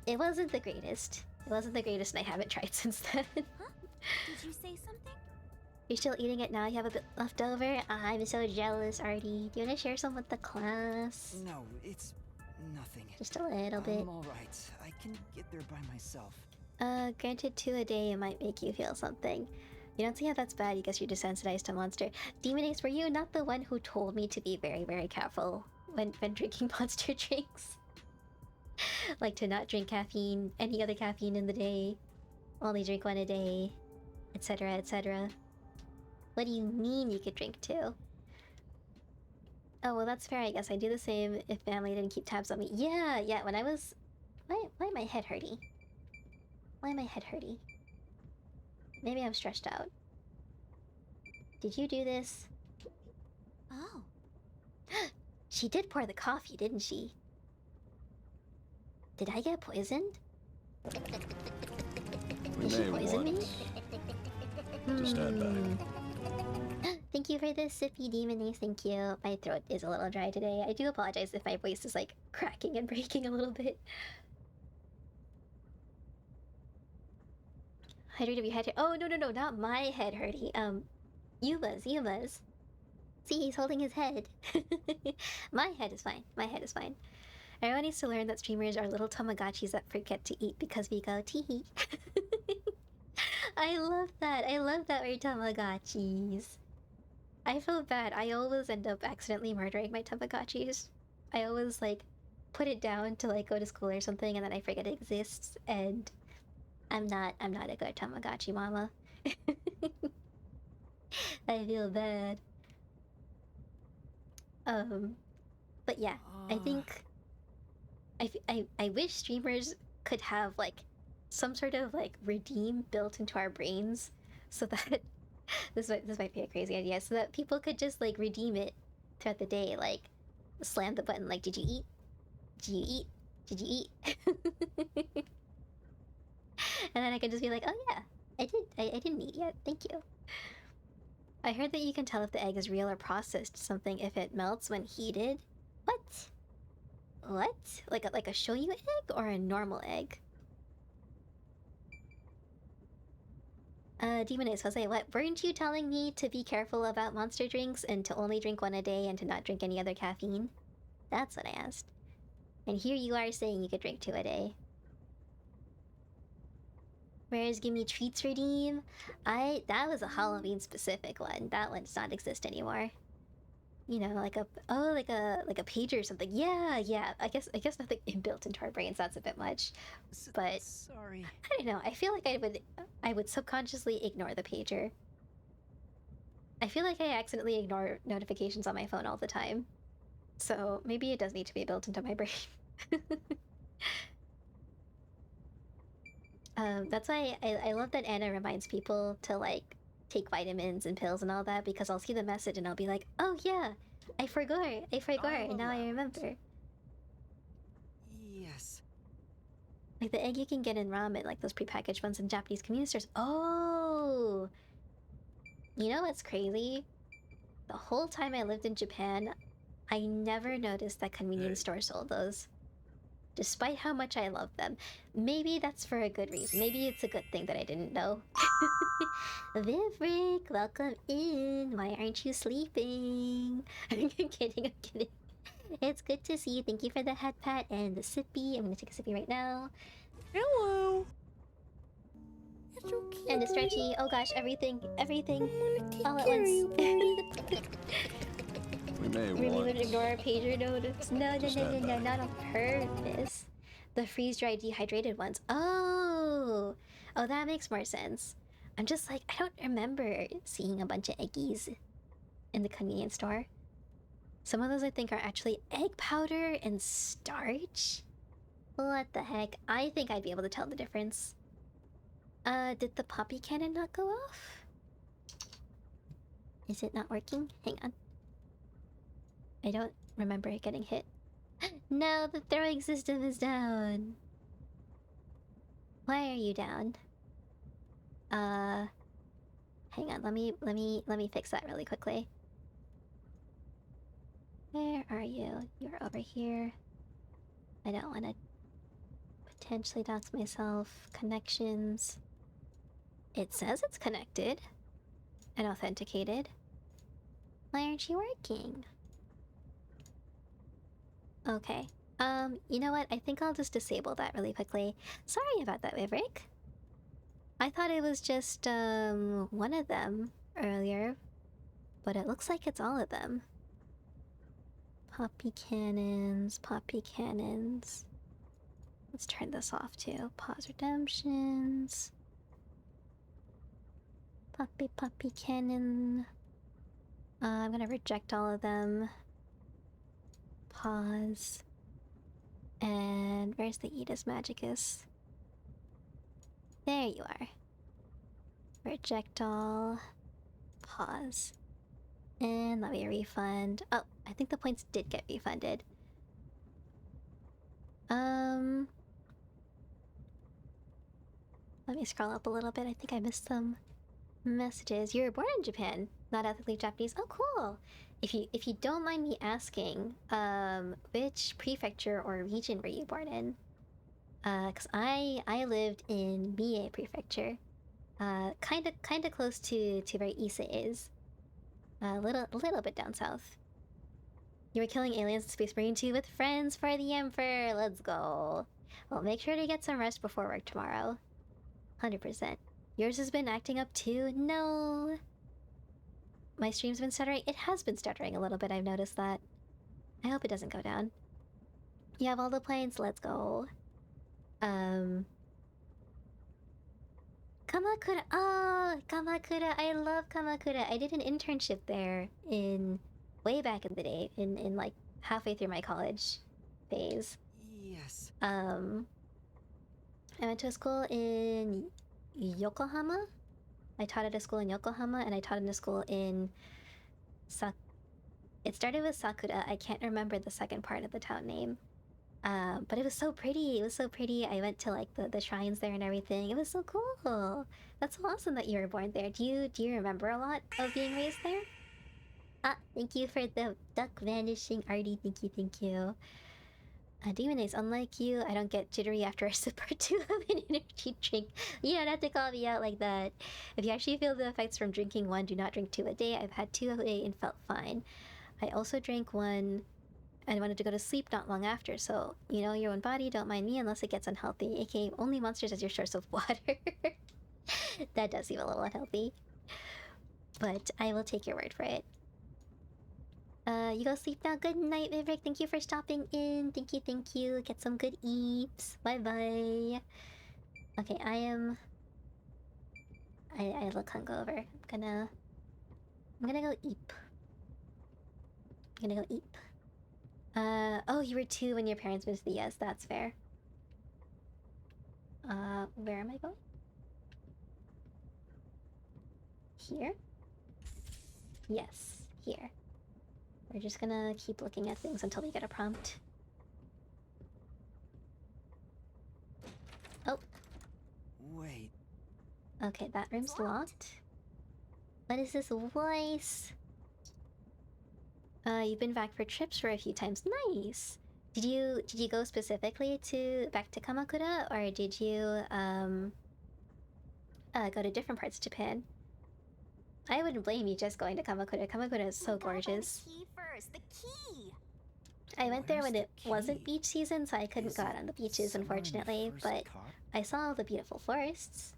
It wasn't the greatest. It wasn't the greatest, and I haven't tried since then. Did you say something? You're still eating it now? You have a bit left over? I'm so jealous, Artie. Do you want to share some with the class? No, it's nothing. Just a little bit. I'm alright. I can get there by myself. Granted 2 a day might make you feel something. You don't see how that's bad, you guess you're desensitized to Monster. Demon Ace, were you not the one who told me to be very, very careful when drinking Monster drinks? Like to not drink caffeine, any other caffeine in the day, only drink 1 a day, etc, etc. What do you mean you could drink 2? Oh, well that's fair, I guess. I do the same if family didn't keep tabs on me. Yeah, when I was... Why am I head hurty? Why am I head hurty? Maybe I'm stressed out. Did you do this? Oh, She did pour the coffee, didn't she? Did I get poisoned? We Did she may poison me? want to stand back. Thank you for the sippy demon ace, thank you. My throat is a little dry today. I do apologize if my voice is like cracking and breaking a little bit. Hydrated, your head. Oh no, not my head hurty. Yuma's. See, he's holding his head. My head is fine. Everyone needs to learn that streamers are little Tamagotchis that forget to eat because we go tee. I love that. We're Tamagotchis. I feel bad. I always end up accidentally murdering my Tamagotchis. I always like put it down to like go to school or something and then I forget it exists and I'm not a good Tamagotchi mama. I feel bad. But yeah, I think I wish streamers could have like some sort of like redeem built into our brains so that this might be a crazy idea, so that people could just like redeem it throughout the day, like slam the button like, did you eat? Did you eat? Did you eat? And then I can just be like, oh yeah, I did. I didn't eat yet. Thank you. I heard that you can tell if the egg is real or processed something if it melts when heated. What? What? Like a shoyu egg or a normal egg? Demon Ace, Jose, what? Weren't you telling me to be careful about monster drinks and to only drink 1 a day and to not drink any other caffeine? That's what I asked. And here you are saying you could drink 2 a day. Whereas Give Me Treats redeem, that was a Halloween specific one. That one does not exist anymore. You know, like a pager or something. Yeah. I guess nothing inbuilt into our brains. That's a bit much. But sorry. I don't know. I feel like I would subconsciously ignore the pager. I feel like I accidentally ignore notifications on my phone all the time. So maybe it does need to be built into my brain. That's why I love that Anna reminds people to like take vitamins and pills and all that, because I'll see the message and I'll be like, oh yeah, I forgot, and now I remember. Yes. Like the egg you can get in ramen, like those prepackaged ones in Japanese convenience stores. Oh! You know what's crazy? The whole time I lived in Japan, I never noticed that convenience stores sold those. Despite how much I love them. Maybe that's for a good reason. Maybe it's a good thing that I didn't know. Vivrick, welcome in. Why aren't you sleeping? I'm kidding. It's good to see you. Thank you for the head pat and the sippy. I'm gonna take a sippy right now. Hello. And the stretchy. Oh gosh, everything all at once. We may We want. would ignore our pager notice. No, not on purpose. The freeze-dried dehydrated ones. Oh, that makes more sense. I'm just like, I don't remember seeing a bunch of eggies in the convenience store. Some of those I think are actually egg powder and starch. What the heck? I think I'd be able to tell the difference. Did the poppy cannon not go off? Is it not working? Hang on. I don't remember it getting hit. No, the throwing system is down. Why are you down? Hang on, let me fix that really quickly. Where are you? You're over here. I don't want to potentially dox myself. Connections. It says it's connected and authenticated. Why aren't you working? Okay. You know what? I think I'll just disable that really quickly. Sorry about that, Vivrick. I thought it was just, one of them earlier, but it looks like it's all of them. Poppy cannons. Let's turn this off too. Pause redemptions. Poppy cannon. I'm gonna reject all of them. Pause. And where's the Edis Magicus? There you are. Reject all. Pause. And let me refund. Oh, I think the points did get refunded. Let me scroll up a little bit. I think I missed some messages. You were born in Japan, not ethnically Japanese. Oh, cool. If you don't mind me asking, which prefecture or region were you born in? Cause I lived in Mie Prefecture, kinda close to where Issa is, a little bit down south. You were killing aliens in Space Marine 2 with friends for the Emperor. Let's go. Well, make sure to get some rest before work tomorrow. 100%. Yours has been acting up too? No. My stream's been stuttering? It has been stuttering a little bit, I've noticed that. I hope it doesn't go down. You have all the planes? Let's go. Kamakura. Oh, Kamakura. I love Kamakura. I did an internship there way back in the day, in like halfway through my college phase. Yes. I went to a school in Yokohama. I taught at a school in Yokohama, and I taught in a school in It started with Sakura. I can't remember the second part of the town name. But it was so pretty. It was so pretty. I went to like the shrines there and everything. It was so cool. That's so awesome that you were born there. Do you remember a lot of being raised there? Ah, thank you for the duck vanishing, Artie. Thank you. Demon Ace, unlike you, I don't get jittery after a sip or two of an energy drink. You don't have to call me out like that. If you actually feel the effects from drinking one, do not drink two a day. I've had two a day and felt fine. I also drank one and wanted to go to sleep not long after. So, you know your own body, don't mind me unless it gets unhealthy, aka only monsters as your source of water. That does seem a little unhealthy. But I will take your word for it. You go sleep now. Good night, Vivek. Thank you for stopping in. Thank you, thank you. Get some good eats. Bye-bye. Okay, I look hungover. I'm gonna go eat. I'm gonna go eat. Oh, you were 2 when your parents moved to the US. That's fair. Where am I going? Here? Yes, here. We're just gonna keep looking at things until we get a prompt. Oh. Wait. Okay, that room's locked. What is this voice? You've been back for trips for a few times. Nice! Did you go specifically back to Kamakura, or did you go to different parts of Japan? I wouldn't blame you just going to Kamakura. Kamakura is so gorgeous. The key first. The key. I went there when Where's it the wasn't key? beach season, so I couldn't Is go out it on the beaches, somewhere in the unfortunately, first but cop? I saw all the beautiful forests.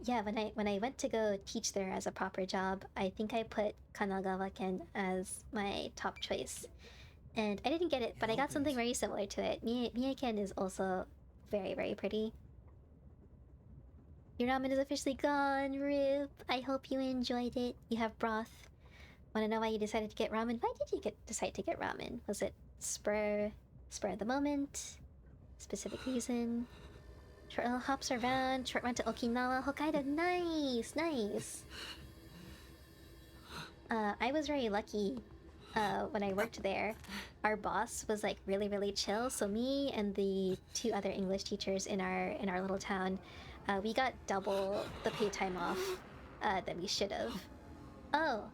Yeah, when I went to go teach there as a proper job, I think I put Kanagawa-ken as my top choice. And I didn't get it, but I got something very similar to it. Mie-ken is also very, very pretty. Your ramen is officially gone, Rip. I hope you enjoyed it. You have broth. Wanna know why you decided to get ramen? Why did you decide to get ramen? Was it spur of the moment? Specific reason? Short little hops around, short run to Okinawa, Hokkaido. Nice, nice. I was very lucky when I worked there. Our boss was like really, really chill. So me and the 2 other English teachers in our little town, we got double the paid time off that we should have. Oh,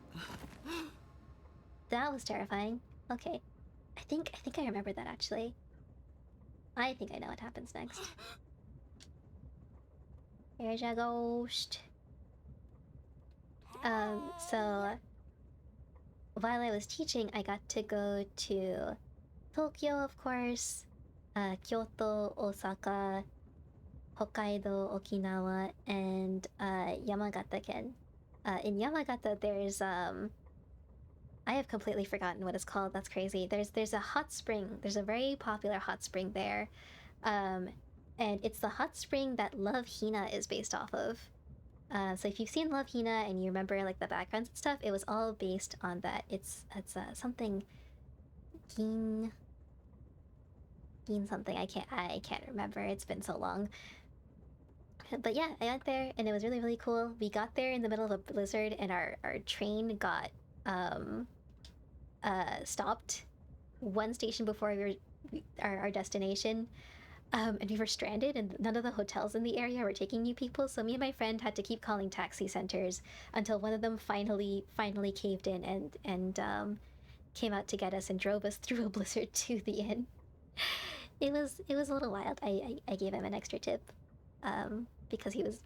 that was terrifying. Okay, I think I remember that actually. I think I know what happens next. Here's a ghost. So while I was teaching, I got to go to Tokyo, of course, Kyoto, Osaka, Hokkaido, Okinawa, and Yamagata-ken. In Yamagata, there's I have completely forgotten what it's called. That's crazy. There's a hot spring. There's a very popular hot spring there. And it's the hot spring that Love Hina is based off of. So if you've seen Love Hina and you remember like the backgrounds and stuff, it was all based on that. It's something Gin something. I can't remember. It's been so long. But yeah, I went there and it was really, really cool. We got there in the middle of a blizzard and our train got stopped 1 station before our destination. And we were stranded, and none of the hotels in the area were taking new people. So me and my friend had to keep calling taxi centers until one of them finally caved in and came out to get us and drove us through a blizzard to the inn. It was a little wild. I gave him an extra tip, because he was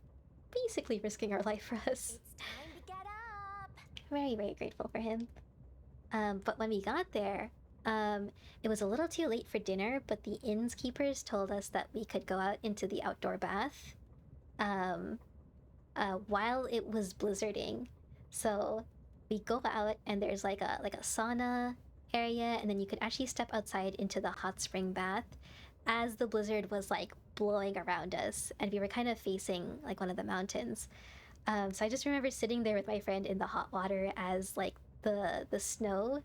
basically risking our life for us. It's time to get up. Very, very grateful for him. But when we got there, it was a little too late for dinner, but the inn's keepers told us that we could go out into the outdoor bath while it was blizzarding. So we go out and there's like a sauna area, and then you could actually step outside into the hot spring bath as the blizzard was like blowing around us, and we were kind of facing like one of the mountains. So I just remember sitting there with my friend in the hot water as like the snow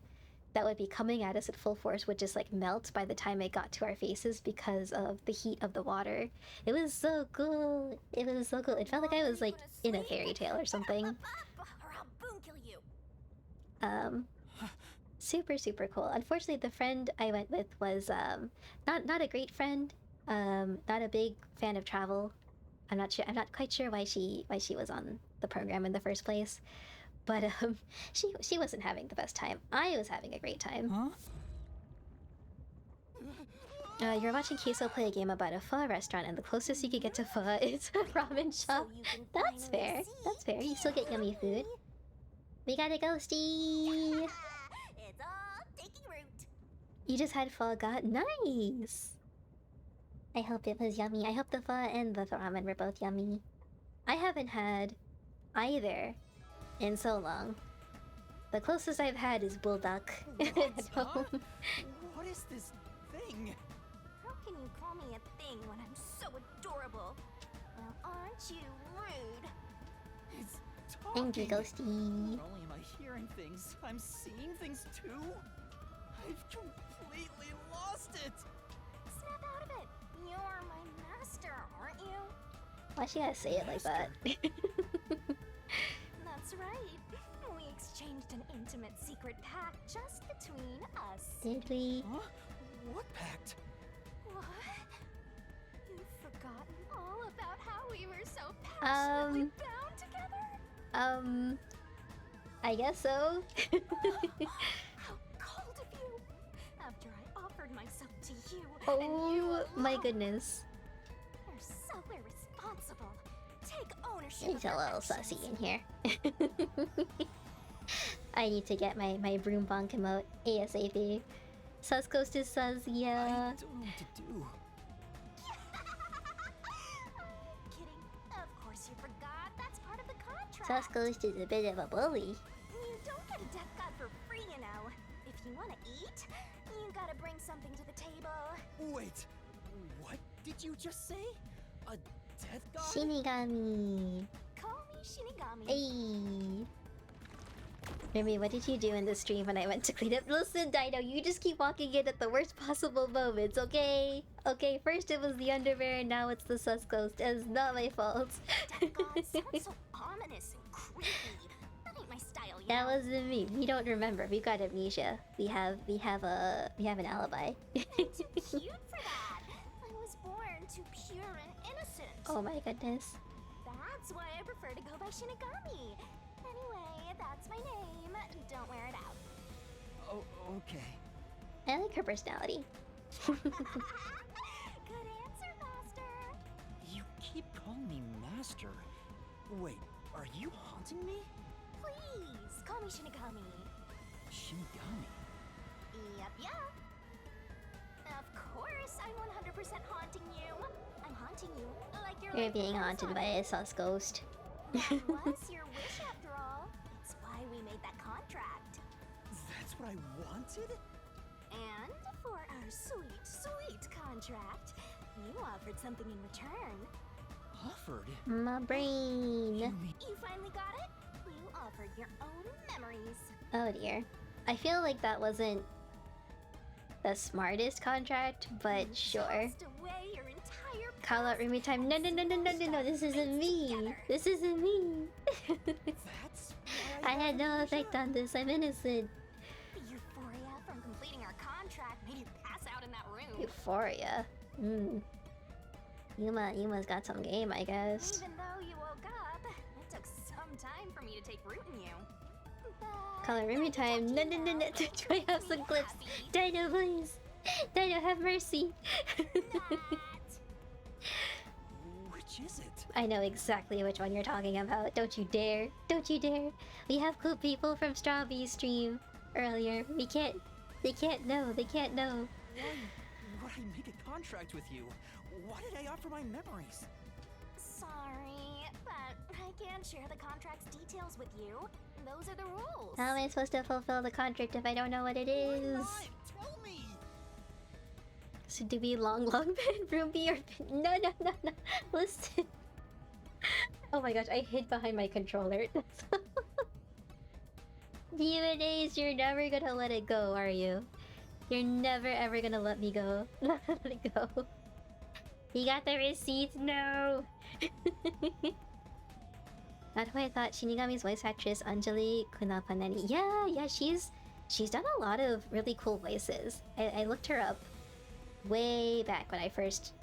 that would be coming at us at full force would just like melt by the time it got to our faces because of the heat of the water. It was so cool. It was so cool. It felt like I was like in a fairy tale or something. Or I'll boom kill you. Super, super cool. Unfortunately, the friend I went with was not a great friend. Not a big fan of travel. I'm not quite sure why she was on the program in the first place. But she wasn't having the best time. I was having a great time. Huh? You're watching Queso play a game about a pho restaurant, and the closest you could get to pho is a ramen shop. So you can That's finally fair. see, That's fair. You still get yummy food. We got a ghosty! It's all taking root. You just had pho got nice! I hope it was yummy. I hope the pho and the ramen were both yummy. I haven't had either in so long. The closest I've had is bulldog. Huh? What is this thing? How can you call me a thing when I'm so adorable? Well, aren't you rude? It's Thank you, talking. ghosty. Not only am I hearing things, I'm seeing things too. I've completely lost it. Snap out of it. You're my master, aren't you? Why she gotta say it like that? That's right. We exchanged an intimate secret pact just between us. Did we? Huh? What pact? What? You've forgotten all about how we were so passionately bound together? I guess so. How cold of you! After I offered myself to you, and you Oh my alone. goodness. You're so irresponsible. Take ownership. It's of a your little actions. sussy in here. I need to get my broom bonk emote ASAP. Sus Ghost is sus, I yeah. don't know what to do. Kidding. Of course you forgot. That's part of the contract. Sus Ghost is a bit of a bully. You don't get a death god for free, you know. If you want to eat, you gotta bring something to the table. Wait, what did you just say? A death god? Shinigami. Call me Shinigami. Hey. Remy, what did you do in the stream when I went to clean up? Listen, Dino, you just keep walking in at the worst possible moments, okay? Okay, first it was the underwear, and now it's the sus ghost. It's not my fault. Death god sounds so ominous and creepy. That ain't my style, you That know. wasn't me. We don't remember. We got amnesia. We have an alibi. I'm too cute for that. I was born too pure and innocent. Oh my goodness. That's why I prefer to go by Shinigami. Anyway, that's my name. Don't wear it out. Oh, okay. I like her personality. Good answer, Master. You keep calling me master. Wait, are you haunting me? Please, call me Shinigami. Shinigami? Yep. Of course, I'm 100% haunting you. I'm haunting you like you're You're like being my haunted son. by a sus ghost. That was your wish after all. It's why we made that contract. That's what I wanted? And for our sweet, sweet contract, you offered something in return. Offered? My brain. You mean You finally got it? You offered your own memories. Oh dear. I feel like that wasn't the smartest contract, but You sure. tossed away your entire Call out past Remy time. No, this isn't me. together. This isn't me. that's why I had no effect on this. I'm innocent. The euphoria from completing our contract made you pass out in that room. Euphoria. Yuma's got some game, I guess. Even though you woke up, it took some time for me to take root in you. But Call it Remy time. No. lucky enough, Do it I made have me some clips? happy. Dino, please. Dino, have mercy. That. which is it? I know exactly which one you're talking about. Don't you dare. Don't you dare. We have cool people from Strawbee's stream earlier. They can't know. They can't know. Why would I make a contract with you? Why did I offer my memories? Sorry, but I can't share the contract's details with you. Those are the rules. How am I supposed to fulfill the contract if I don't know what it Why is? not? Tell me! So do we long bedroom be or no. Listen. Oh my gosh, I hid behind my controller. DMAs, you're never gonna let it go, are you? You're never ever gonna let me go. Let it go. You got the receipts? No! That's why I thought Shinigami's voice actress Anjali Kunapanani. Yeah, she's done a lot of really cool voices. I looked her up way back when I first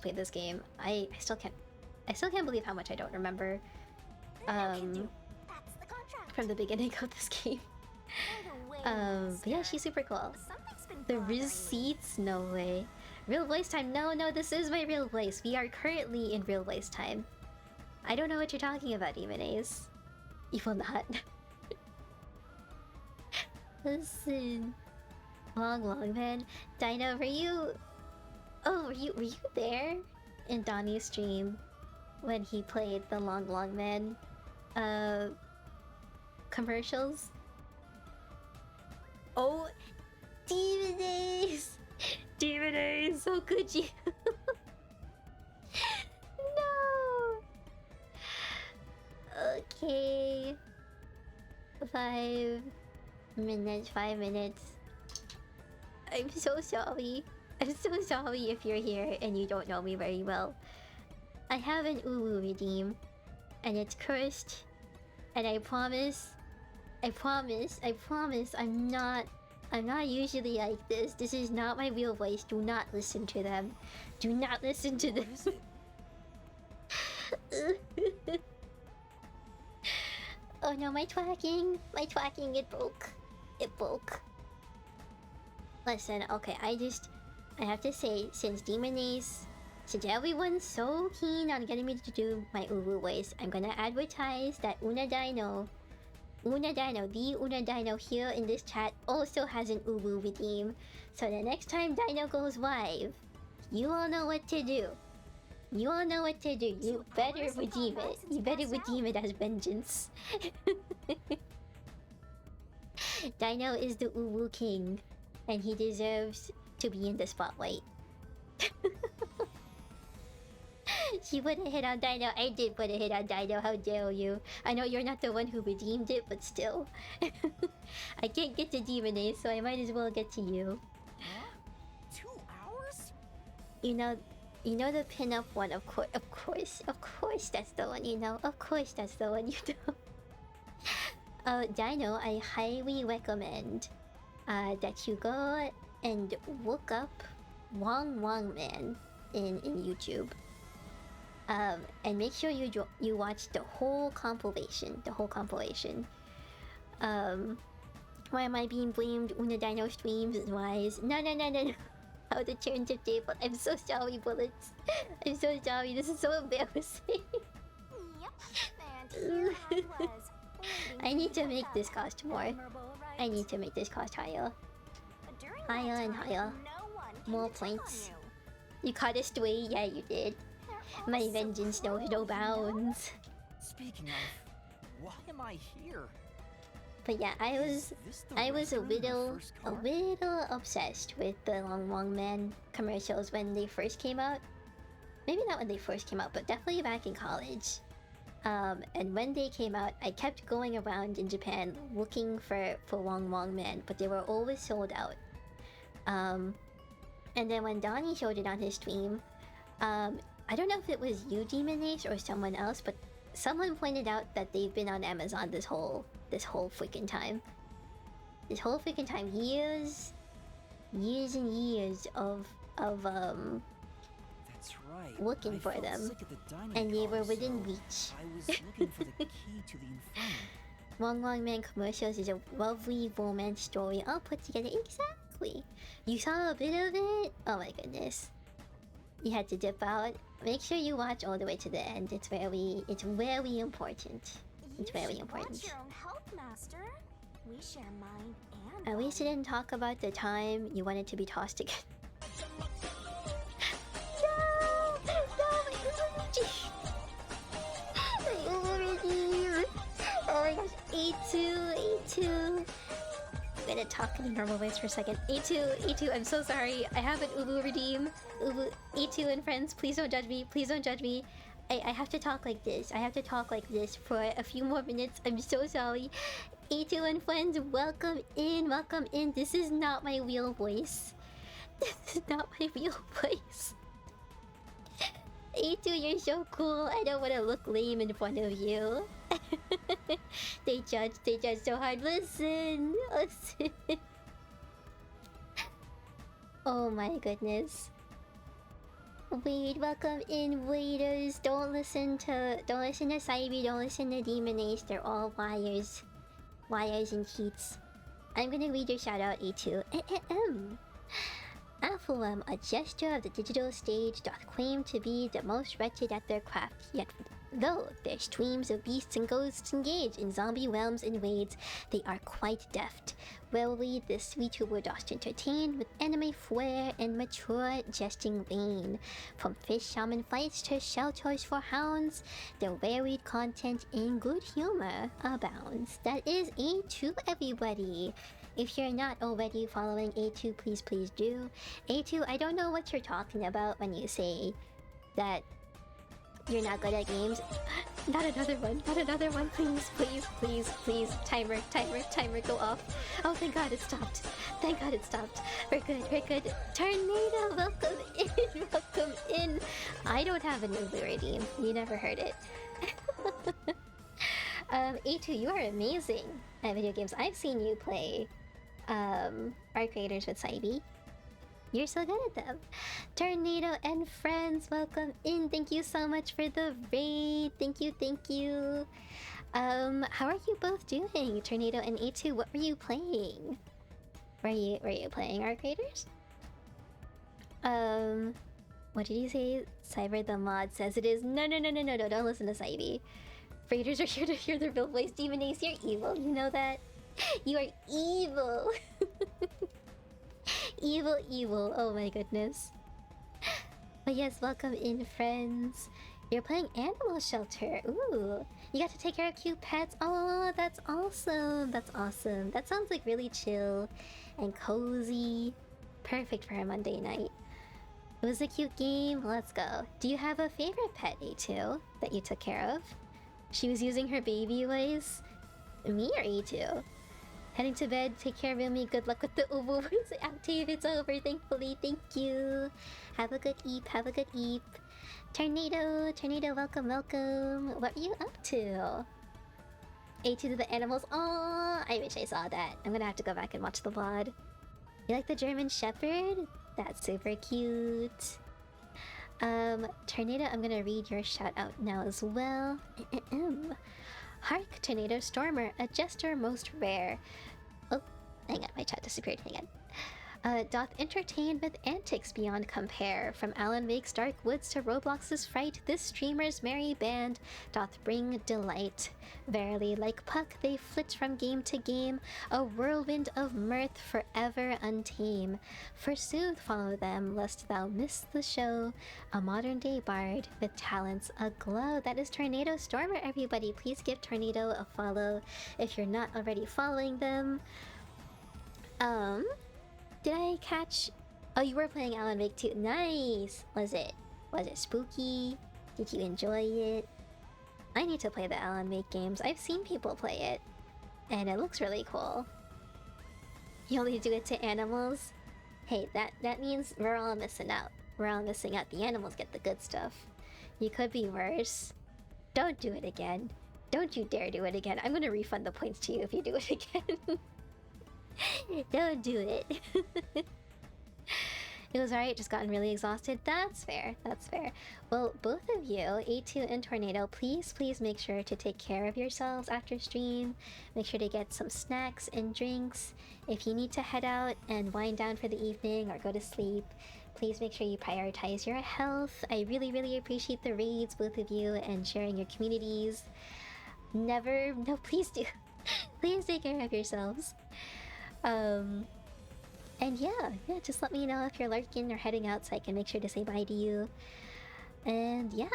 played this game. I still can't believe how much I don't remember That's the contract. from the beginning of this game. By the way, But yeah, Master, she's super cool. something's been The bothering me. receipts? No way. Real voice time? No, this is my real voice. We are currently in real voice time. I don't know what you're talking about, Imanes. You will not. Listen. Long man. Dino, were you... Oh, were you there? In Donnie's stream. When he played the Long Man... commercials? Oh... Demon Days! Demon Days! So could you... No! Okay... 5 minutes. I'm so sorry. I'm so sorry if you're here and you don't know me very well. I have an Uwu redeem. And it's cursed. And I promise I'm not usually like this. This is not my real voice. Do not listen to them. Do not listen to them. Oh no, my twacking, it broke. Listen, okay, I have to say, since everyone's so keen on getting me to do my Uwu voice, I'm gonna advertise that Una Dino here in this chat also has an Uwu redeem. So the next time Dino goes live, you all know what to do. You better redeem it. You better redeem it as vengeance. Dino is the Uwu king, and he deserves to be in the spotlight. She put a hit on Dino. I did put a hit on Dino. How dare you? I know you're not the one who redeemed it, but still. I can't get to Demon Ace, so I might as well get to you. Huh? 2 hours? You know the pinup one, of course that's the one you know. Of course that's the one you know. Dino, I highly recommend that you go and look up Wong Man in YouTube. And make sure you watch the whole compilation. Why am I being blamed? Una Dino streams is wise. No. How to turn the table. I'm so sorry, Bullets. I'm so sorry. This is so embarrassing. Yep, and here I was. I need to make this cost more. I need to make this cost higher. Higher and higher. More points. You caught a stray? Yeah, you did. My vengeance knows no bounds. Speaking of, why am I here? But yeah, I was a little obsessed with the Long Man commercials when they first came out. Maybe not when they first came out, but definitely back in college. And when they came out, I kept going around in Japan looking for Wong Man, but they were always sold out. And then when Donnie showed it on his stream, I don't know if it was you, Demon Ace, or someone else, but someone pointed out that they've been on Amazon this whole freaking time. Years and years of That's right. looking for them, and they were within reach. I was looking for the key to the Inferno. Wong Man commercials is a lovely romance story all put together. Exactly. You saw a bit of it? Oh my goodness. You had to dip out. Make sure you watch all the way to the end. It's very important. It's very important. Watch your own health, Master. We share mind and At least you didn't talk about the time you wanted to be tossed again. Oh my gosh, A2. I'm gonna talk in a normal voice for a second. A2, I'm so sorry. I have an Uwu redeem. A2 and friends, please don't judge me. I have to talk like this. For a few more minutes. I'm so sorry. A2 and friends, welcome in. This is not my real voice. A2, you're so cool. I don't want to look lame in front of you. They judge so hard. Listen. Oh my goodness. Wait, welcome in, waiters. Don't listen to Cybe, don't listen to Demon Ace. They're all liars and cheats. I'm gonna read your shout out, A2. Aphoem, a gesture of the digital stage, doth claim to be the most wretched at their craft, yet Though their streams of beasts and ghosts engage in zombie realms and raids, they are quite deft. Well read this VTuber dost entertain with anime flair and mature jesting vein. From fish shaman fights to shelters for hounds, their varied content and good humor abounds. That is A2, everybody. If you're not already following A2, please do. A2, I don't know what you're talking about when you say that you're not good at games. Not another one, please. Timer, go off. Oh, thank God it stopped. We're good. Tornado, welcome in. I don't have a new redeem. You never heard it. A2, you are amazing at video games. I've seen you play Art Creators with Saibi. You're so good at them. Tornado and friends, welcome in. Thank you so much for the raid. Thank you. How are you both doing? Tornado and A2, what were you playing? Were you playing Art Creators? What did you say? Cyber the mod says it is. No, don't listen to Saibi. Raiders are here to hear their real voice. Demon Ace, you're evil. You know that? You are evil. Evil. Oh my goodness. But yes, welcome in, friends. You're playing Animal Shelter. Ooh. You got to take care of cute pets. Oh, that's awesome. That sounds like really chill and cozy. Perfect for a Monday night. It was a cute game. Let's go. Do you have a favorite pet, A2, that you took care of? She was using her baby voice. Me or A2? Heading to bed, take care of Rumi. Good luck with the Ubu. Octave, it's over, thankfully. Thank you. Have a good eep. Tornado, welcome. What are you up to? A2 to the animals. Oh, I wish I saw that. I'm gonna have to go back and watch the VOD. You like the German Shepherd? That's super cute. Tornado, I'm gonna read your shout out now as well. Hark, Tornado Stormer, a jester most rare. Oh, hang on, my chat disappeared. Hang on. Doth entertain with antics beyond compare. From Alan Wake's dark woods to Roblox's fright, this streamer's merry band doth bring delight. Verily, like Puck, they flit from game to game, a whirlwind of mirth forever untame. Forsooth, follow them, lest thou miss the show. A modern-day bard with talents aglow. That is Tornado Stormer, everybody. Please give Tornado a follow if you're not already following them. Did I catch... Oh, you were playing Alan Wake 2. Nice! Was it spooky? Did you enjoy it? I need to play the Alan Wake games. I've seen people play it, and it looks really cool. You only do it to animals? Hey, that means we're all missing out. We're all missing out. The animals get the good stuff. You could be worse. Don't do it again. Don't you dare do it again. I'm gonna refund the points to you if you do it again. Don't do it. It was alright, just gotten really exhausted. That's fair. Well, both of you, A2 and Tornado, please make sure to take care of yourselves after stream. Make sure to get some snacks and drinks. If you need to head out and wind down for the evening or go to sleep, please make sure you prioritize your health. I really appreciate the raids, both of you, and sharing your communities. No, please do. Please take care of yourselves. And yeah, just let me know if you're lurking or heading out so I can make sure to say bye to you. And yeah,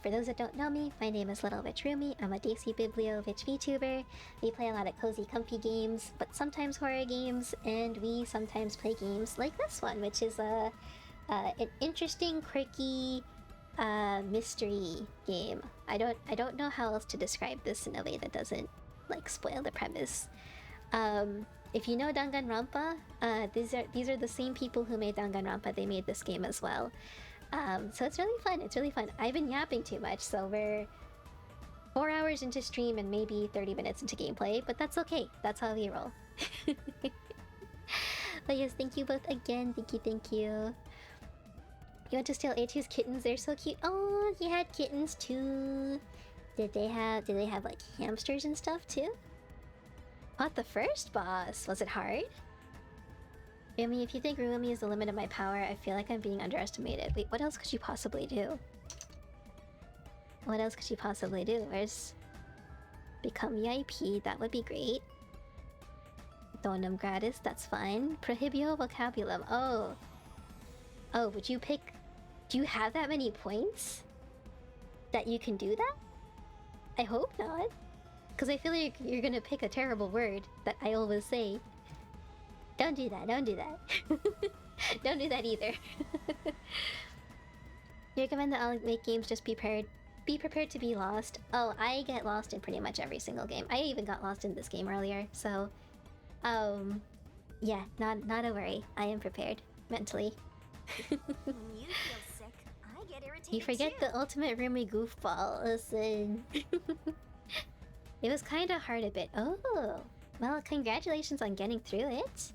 for those that don't know me, my name is Little Witch Rumi. I'm a Daisy Biblio Witch VTuber. We play a lot of cozy, comfy games, but sometimes horror games, and we sometimes play games like this one, which is an interesting, quirky mystery game. I don't know how else to describe this in a way that doesn't like spoil the premise. If you know Danganronpa, these are the same people who made Danganronpa. They made this game as well. So it's really fun. I've been yapping too much, so we're 4 hours into stream and maybe 30 minutes into gameplay, but that's okay. That's how we roll. But yes, thank you both again. Thank you. You want to steal A2's kittens? They're so cute. Oh, he had kittens too. Did they have like hamsters and stuff too? Not the first boss. Was it hard? Rumi, if you think Rumi is the limit of my power, I feel like I'm being underestimated. Wait, what else could you possibly do? What else could she possibly do? Where's... Become VIP, that would be great. Donum gratis, that's fine. Prohibio vocabulum, oh. Oh, would you pick... Do you have that many points? That you can do that? I hope not. Because I feel like you're gonna pick a terrible word that I always say. Don't do that, don't do that. Don't do that either. You recommend that I'll make games just prepared. Be prepared to be lost. Oh, I get lost in pretty much every single game. I even got lost in this game earlier, so... yeah, not a worry. I am prepared, mentally. When you feel sick, I get irritated You forget too. the ultimate Rumi goofball. Listen. It was kinda hard a bit. Oh, well, congratulations on getting through it.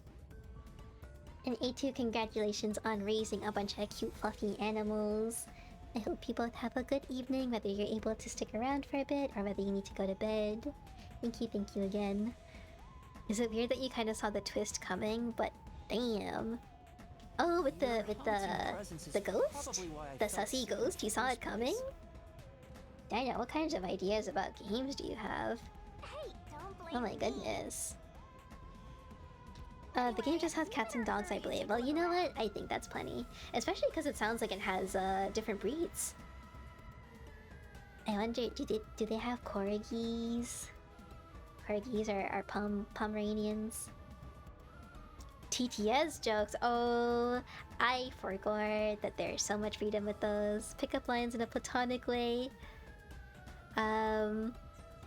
And A2, congratulations on raising a bunch of cute fluffy animals. I hope you both have a good evening, whether you're able to stick around for a bit or whether you need to go to bed. Thank you again. Is it weird that you kind of saw the twist coming, but damn. Oh, with the ghost? The sussy ghost? You saw it coming? Daniel, what kinds of ideas about games do you have? Hey, don't blame Oh my me. goodness. The game just has cats and dogs, I believe. Well, you know what? I think that's plenty. Especially because it sounds like it has different breeds. I wonder, do they have corgis? Corgis are Pomeranians. TTS jokes. Oh, I forgot that there's so much freedom with those. Pickup lines in a platonic way.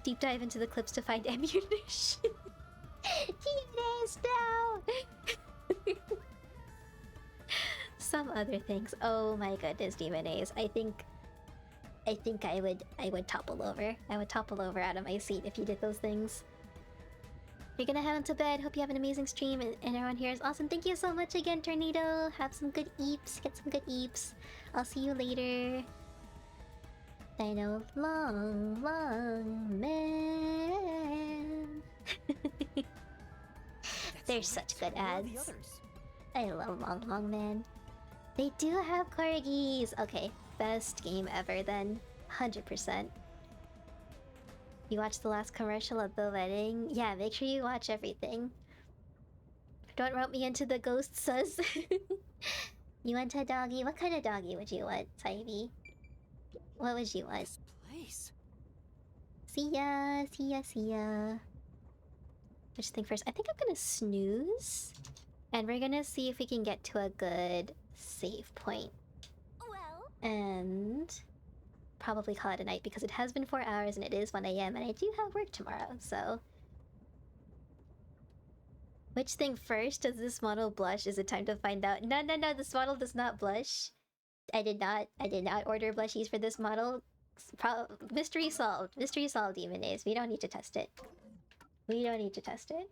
Deep dive into the clips to find ammunition. TTS, no! Some other things. Oh my goodness, DMNAs. I think I would topple over. I would topple over out of my seat if you did those things. You're gonna head into bed. Hope you have an amazing stream, and everyone here is awesome. Thank you so much again, Tornado. Have some good eeps. Get some good eeps. I'll see you later. Dino, long man. They're such good ads. I love Long Man. They do have corgis. Okay, best game ever then. 100%. You watched the last commercial of the wedding? Yeah, make sure you watch everything. Don't rope me into the ghost sus. You want a doggy? What kind of doggy would you want, Tybee? What would you want? This place. See ya, see ya, see ya. Which thing first? I think I'm gonna snooze. And we're gonna see if we can get to a good save point. Well, And probably call it a night because it has been 4 hours and it is 1 AM and I do have work tomorrow, so... Which thing first? Does this model blush? Is it time to find out? No, this model does not blush. I did not order blushies for this model. Mystery solved, Demon Days. We don't need to test it. We don't need to test it.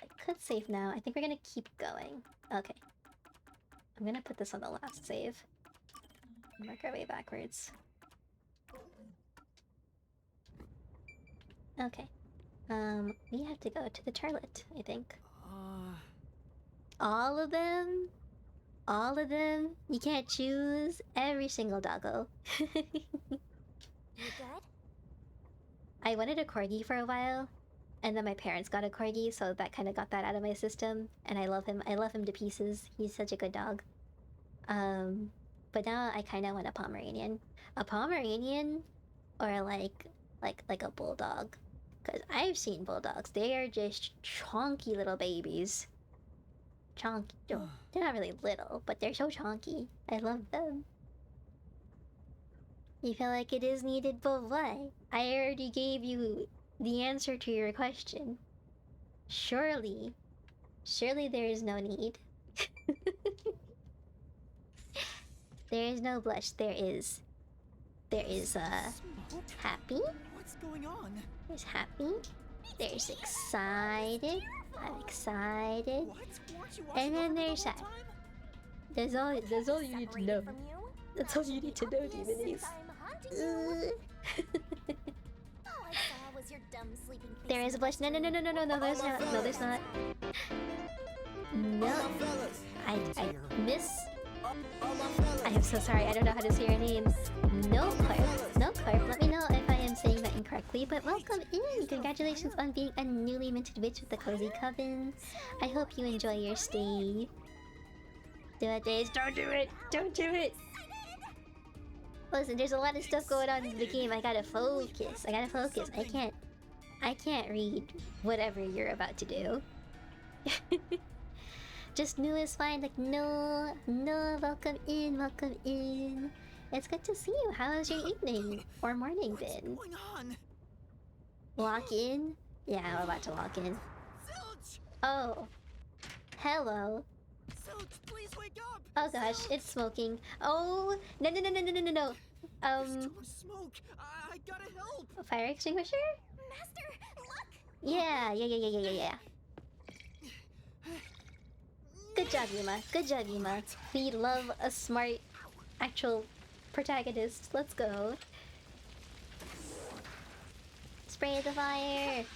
I could save now. I think we're gonna keep going. Okay. I'm gonna put this on the last save. Work our way backwards. Okay. We have to go to the toilet, I think. All of them? All of them? You can't choose every single doggo. you good? I wanted a corgi for a while, and then my parents got a corgi, so that kind of got that out of my system. And I love him. I love him to pieces. He's such a good dog. But now I kind of want a Pomeranian. A Pomeranian, or like a bulldog. Because I've seen bulldogs. They are just chonky little babies. Chonky. They're not really little, but they're so chonky. I love them. You feel like it is needed, but why? I already gave you the answer to your question. Surely there is no need. There is no blush. There is happy. What's going on? There's happy. There's excited. I'm excited. What? Weren't you And watching then over me the there's whole sad. time? That's all you need to know. From you? That's all you need to know, Obvious Demonies. since I'm hunting you. All I saw was your dumb sleeping face There in is a the blush. No, there's not. No, there's not. No. All my fellas. I miss. I am so sorry, I don't know how to say your name. No Carp. No Carp. Let me know if I am saying that incorrectly, but welcome in! Congratulations on being a newly minted witch with the Cozy Coven. I hope you enjoy your stay. Do it, Days. Don't do it! Don't do it! Listen, there's a lot of stuff going on in the game. I gotta focus. I can't read whatever you're about to do. Just new is fine. Like, no, welcome in, welcome in. It's good to see you. How has your evening or morning been? What's going on? Walk in? Yeah, we're about to walk in. Zilch! Oh. Hello. Zilch, please wake up! Oh gosh, it's smoking. Oh, no. There's too much smoke. I gotta help. A fire extinguisher? Master, look! Yeah. Good job, Yuma. Good job, Yuma. We love a smart, actual protagonist. Let's go. Spray the fire.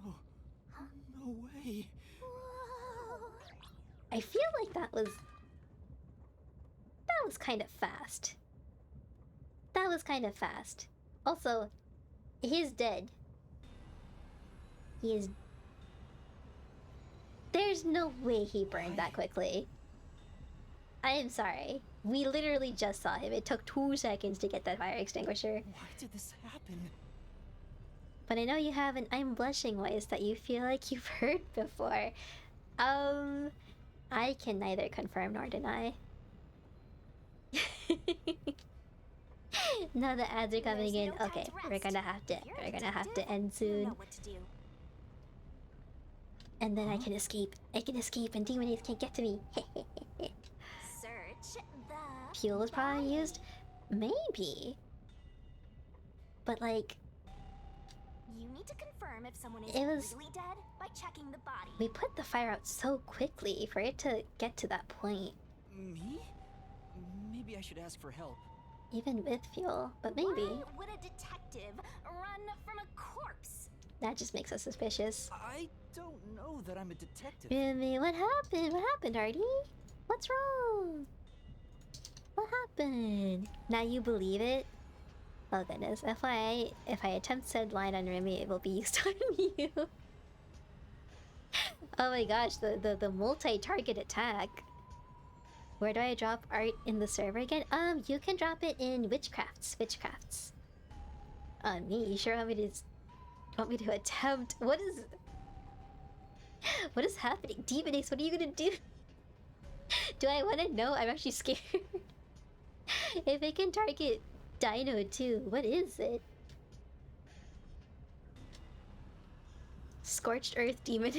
Oh, no way. I feel like that was kind of fast. That was kind of fast. Also, he's dead. He is. There's no way he burned that quickly. I am sorry. We literally just saw him. It took 2 seconds to get that fire extinguisher. Why did this happen? But I know you have an I'm blushing voice that you feel like you've heard before. I can neither confirm nor deny. No, the ads are coming in. Okay, we're gonna have to end soon. And then I can escape. And demons can't get to me. Search the Fuel was probably used? Maybe. But like, You need to confirm if someone is It was- really dead by checking the body. we put the fire out so quickly for it to get to that point. Me? Maybe I should ask for help. Even with fuel. But maybe. Why would a detective run from a corpse? That just makes us suspicious. I don't know that I'm a detective. Rumi, what happened? What happened, Artie? What's wrong? What happened? Now you believe it? Oh goodness. FYI, if I attempt said line on Rumi, it will be used on you. Oh my gosh, the multi-target attack. Where do I drop art in the server again? You can drop it in Witchcrafts. Me? You sure want me to attempt? What is happening? Demon Ace, what are you gonna do? Do I want to know? I'm actually scared. If it can target Dino too, what is it? Scorched Earth Demon.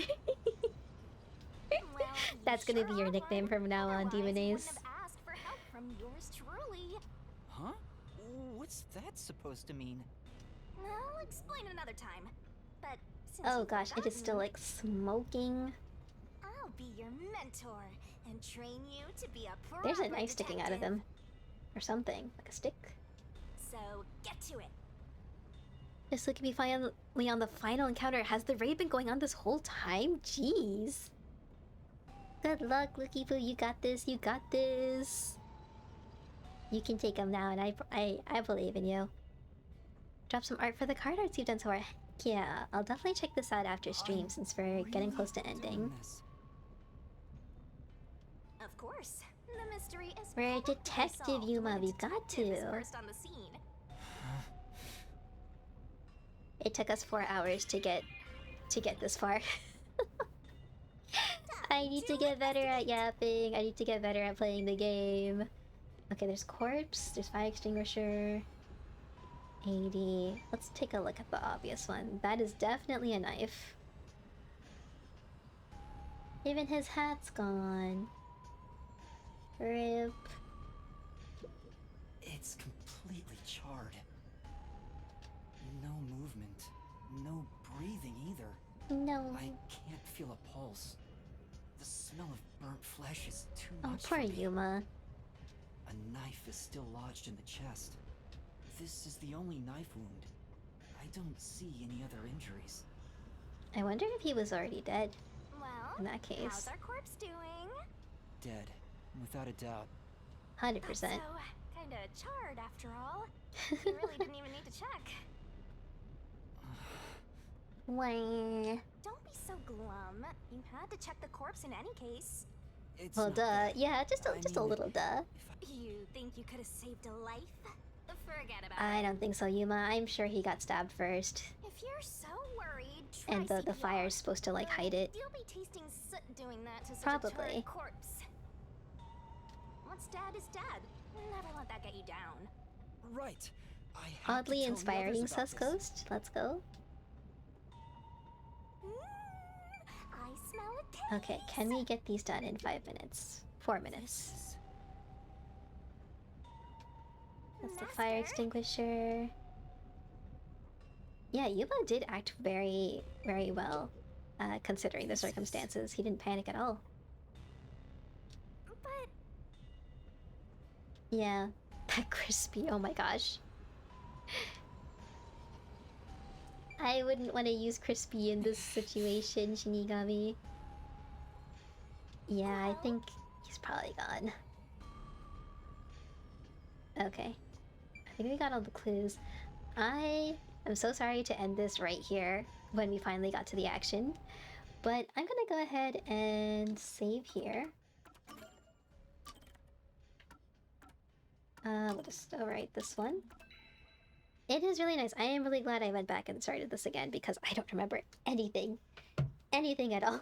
Well, That's gonna be sure your are nickname one. from now on, Otherwise, Demon you Ace. wouldn't have asked for help from yours truly. Huh? What's that supposed to mean? I'll explain another time. But since Oh you've gosh, it is still forgotten, like smoking. I'll be your mentor and train you to be a proper There's a knife sticking out of detective. him. Or something. Like a stick. So get to it. Just look at me finally on the final encounter. Has the raid been going on this whole time? Jeez. Good luck, Looky Poo. You got this. You got this. You can take them now, and I believe in you. Drop some art for the card arts you've done so far. Yeah, I'll definitely check this out after stream since we're getting close to ending. Of course. The mystery is We're a probably detective, solved Yuma. when a We've got detective is to. first on the scene. It took us 4 hours to get this far. I need to get better at yapping. I need to get better at playing the game. Okay, there's corpse, there's fire extinguisher, 80. Let's take a look at the obvious one. That is definitely a knife. Even his hat's gone. Rip. It's completely charred. No movement. No breathing either. No. I can't feel a pulse. The smell of burnt flesh is too Oh, much poor for me. Yuma. A knife is still lodged in the chest. This is the only knife wound. I don't see any other injuries. I wonder if he was already dead. Well, in that how's case. our corpse doing? Dead, without a doubt. 100%. So, kinda charred after all. You really didn't even need to check. Wah. Don't be so glum. You had to check the corpse in any case. It's Well, not duh. that. Yeah, just I a mean, little duh. You think you could have saved a life? Forget about I it. don't think so, Yuma. I'm sure he got stabbed first. If you're so worried, try And the CPR. fire's supposed to, like, Though hide it. You'll be tasting soot doing that to such a Probably. charred corpse. What's dead is dead. Never let that get you down. Right. I have to Oddly tell the inspiring, others about Sus this. Coast. Let's go. I smell a taste. Okay, can we get these done in 5 minutes? 4 minutes. That's the fire Master? extinguisher. Yeah, Yuma did act very, very well, considering the circumstances. He didn't panic at all. But Yeah, that crispy. Oh my gosh. I wouldn't want to use crispy in this situation, Shinigami. Yeah, I Well- think he's probably gone. Okay. I think we got all the clues. I am so sorry to end this right here when we finally got to the action. But I'm gonna go ahead and save here. We'll just overwrite this one. It is really nice. I am really glad I went back and started this again because I don't remember anything. Anything at all.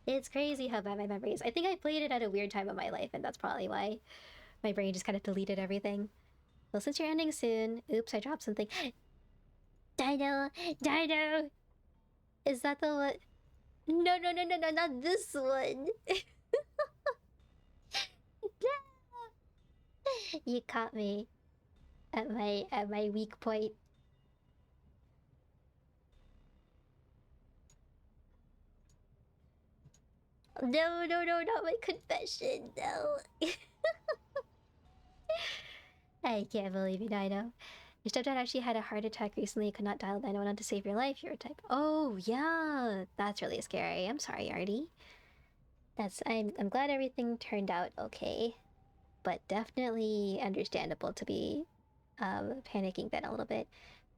It's crazy how bad my memory is. I think I played it at a weird time of my life and that's probably why my brain just kind of deleted everything. Well, since you're ending soon... Oops, I dropped something. Dino! Dino! Is that the one? No, no, no, no, no, not this one! You caught me at my weak point. No, no, no, not my confession, no. I can't believe you, Dino. Your stepdad actually had a heart attack recently. You could not dial 911 to save your life. You're a type. Oh, yeah. That's really scary. I'm sorry, Artie. I'm glad everything turned out okay. But definitely understandable to be panicking then a little bit.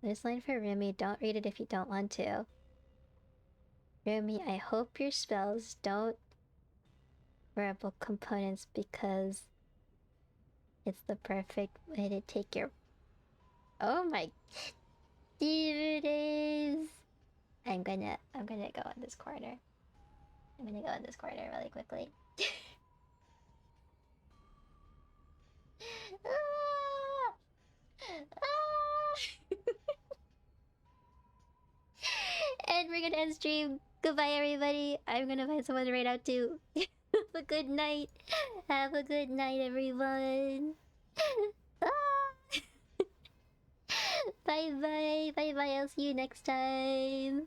This line for Rumi, don't read it if you don't want to. Rumi, I hope your spells don't wearable components because it's the perfect way to take your... Oh my... It is! I'm gonna go in this corner. I'm gonna go in this corner really quickly. Ah! Ah! And we're gonna end stream. Goodbye, everybody. I'm gonna find someone to raid out to. Have a good night. Have a good night, everyone. Ah! Bye bye. Bye bye. I'll see you next time.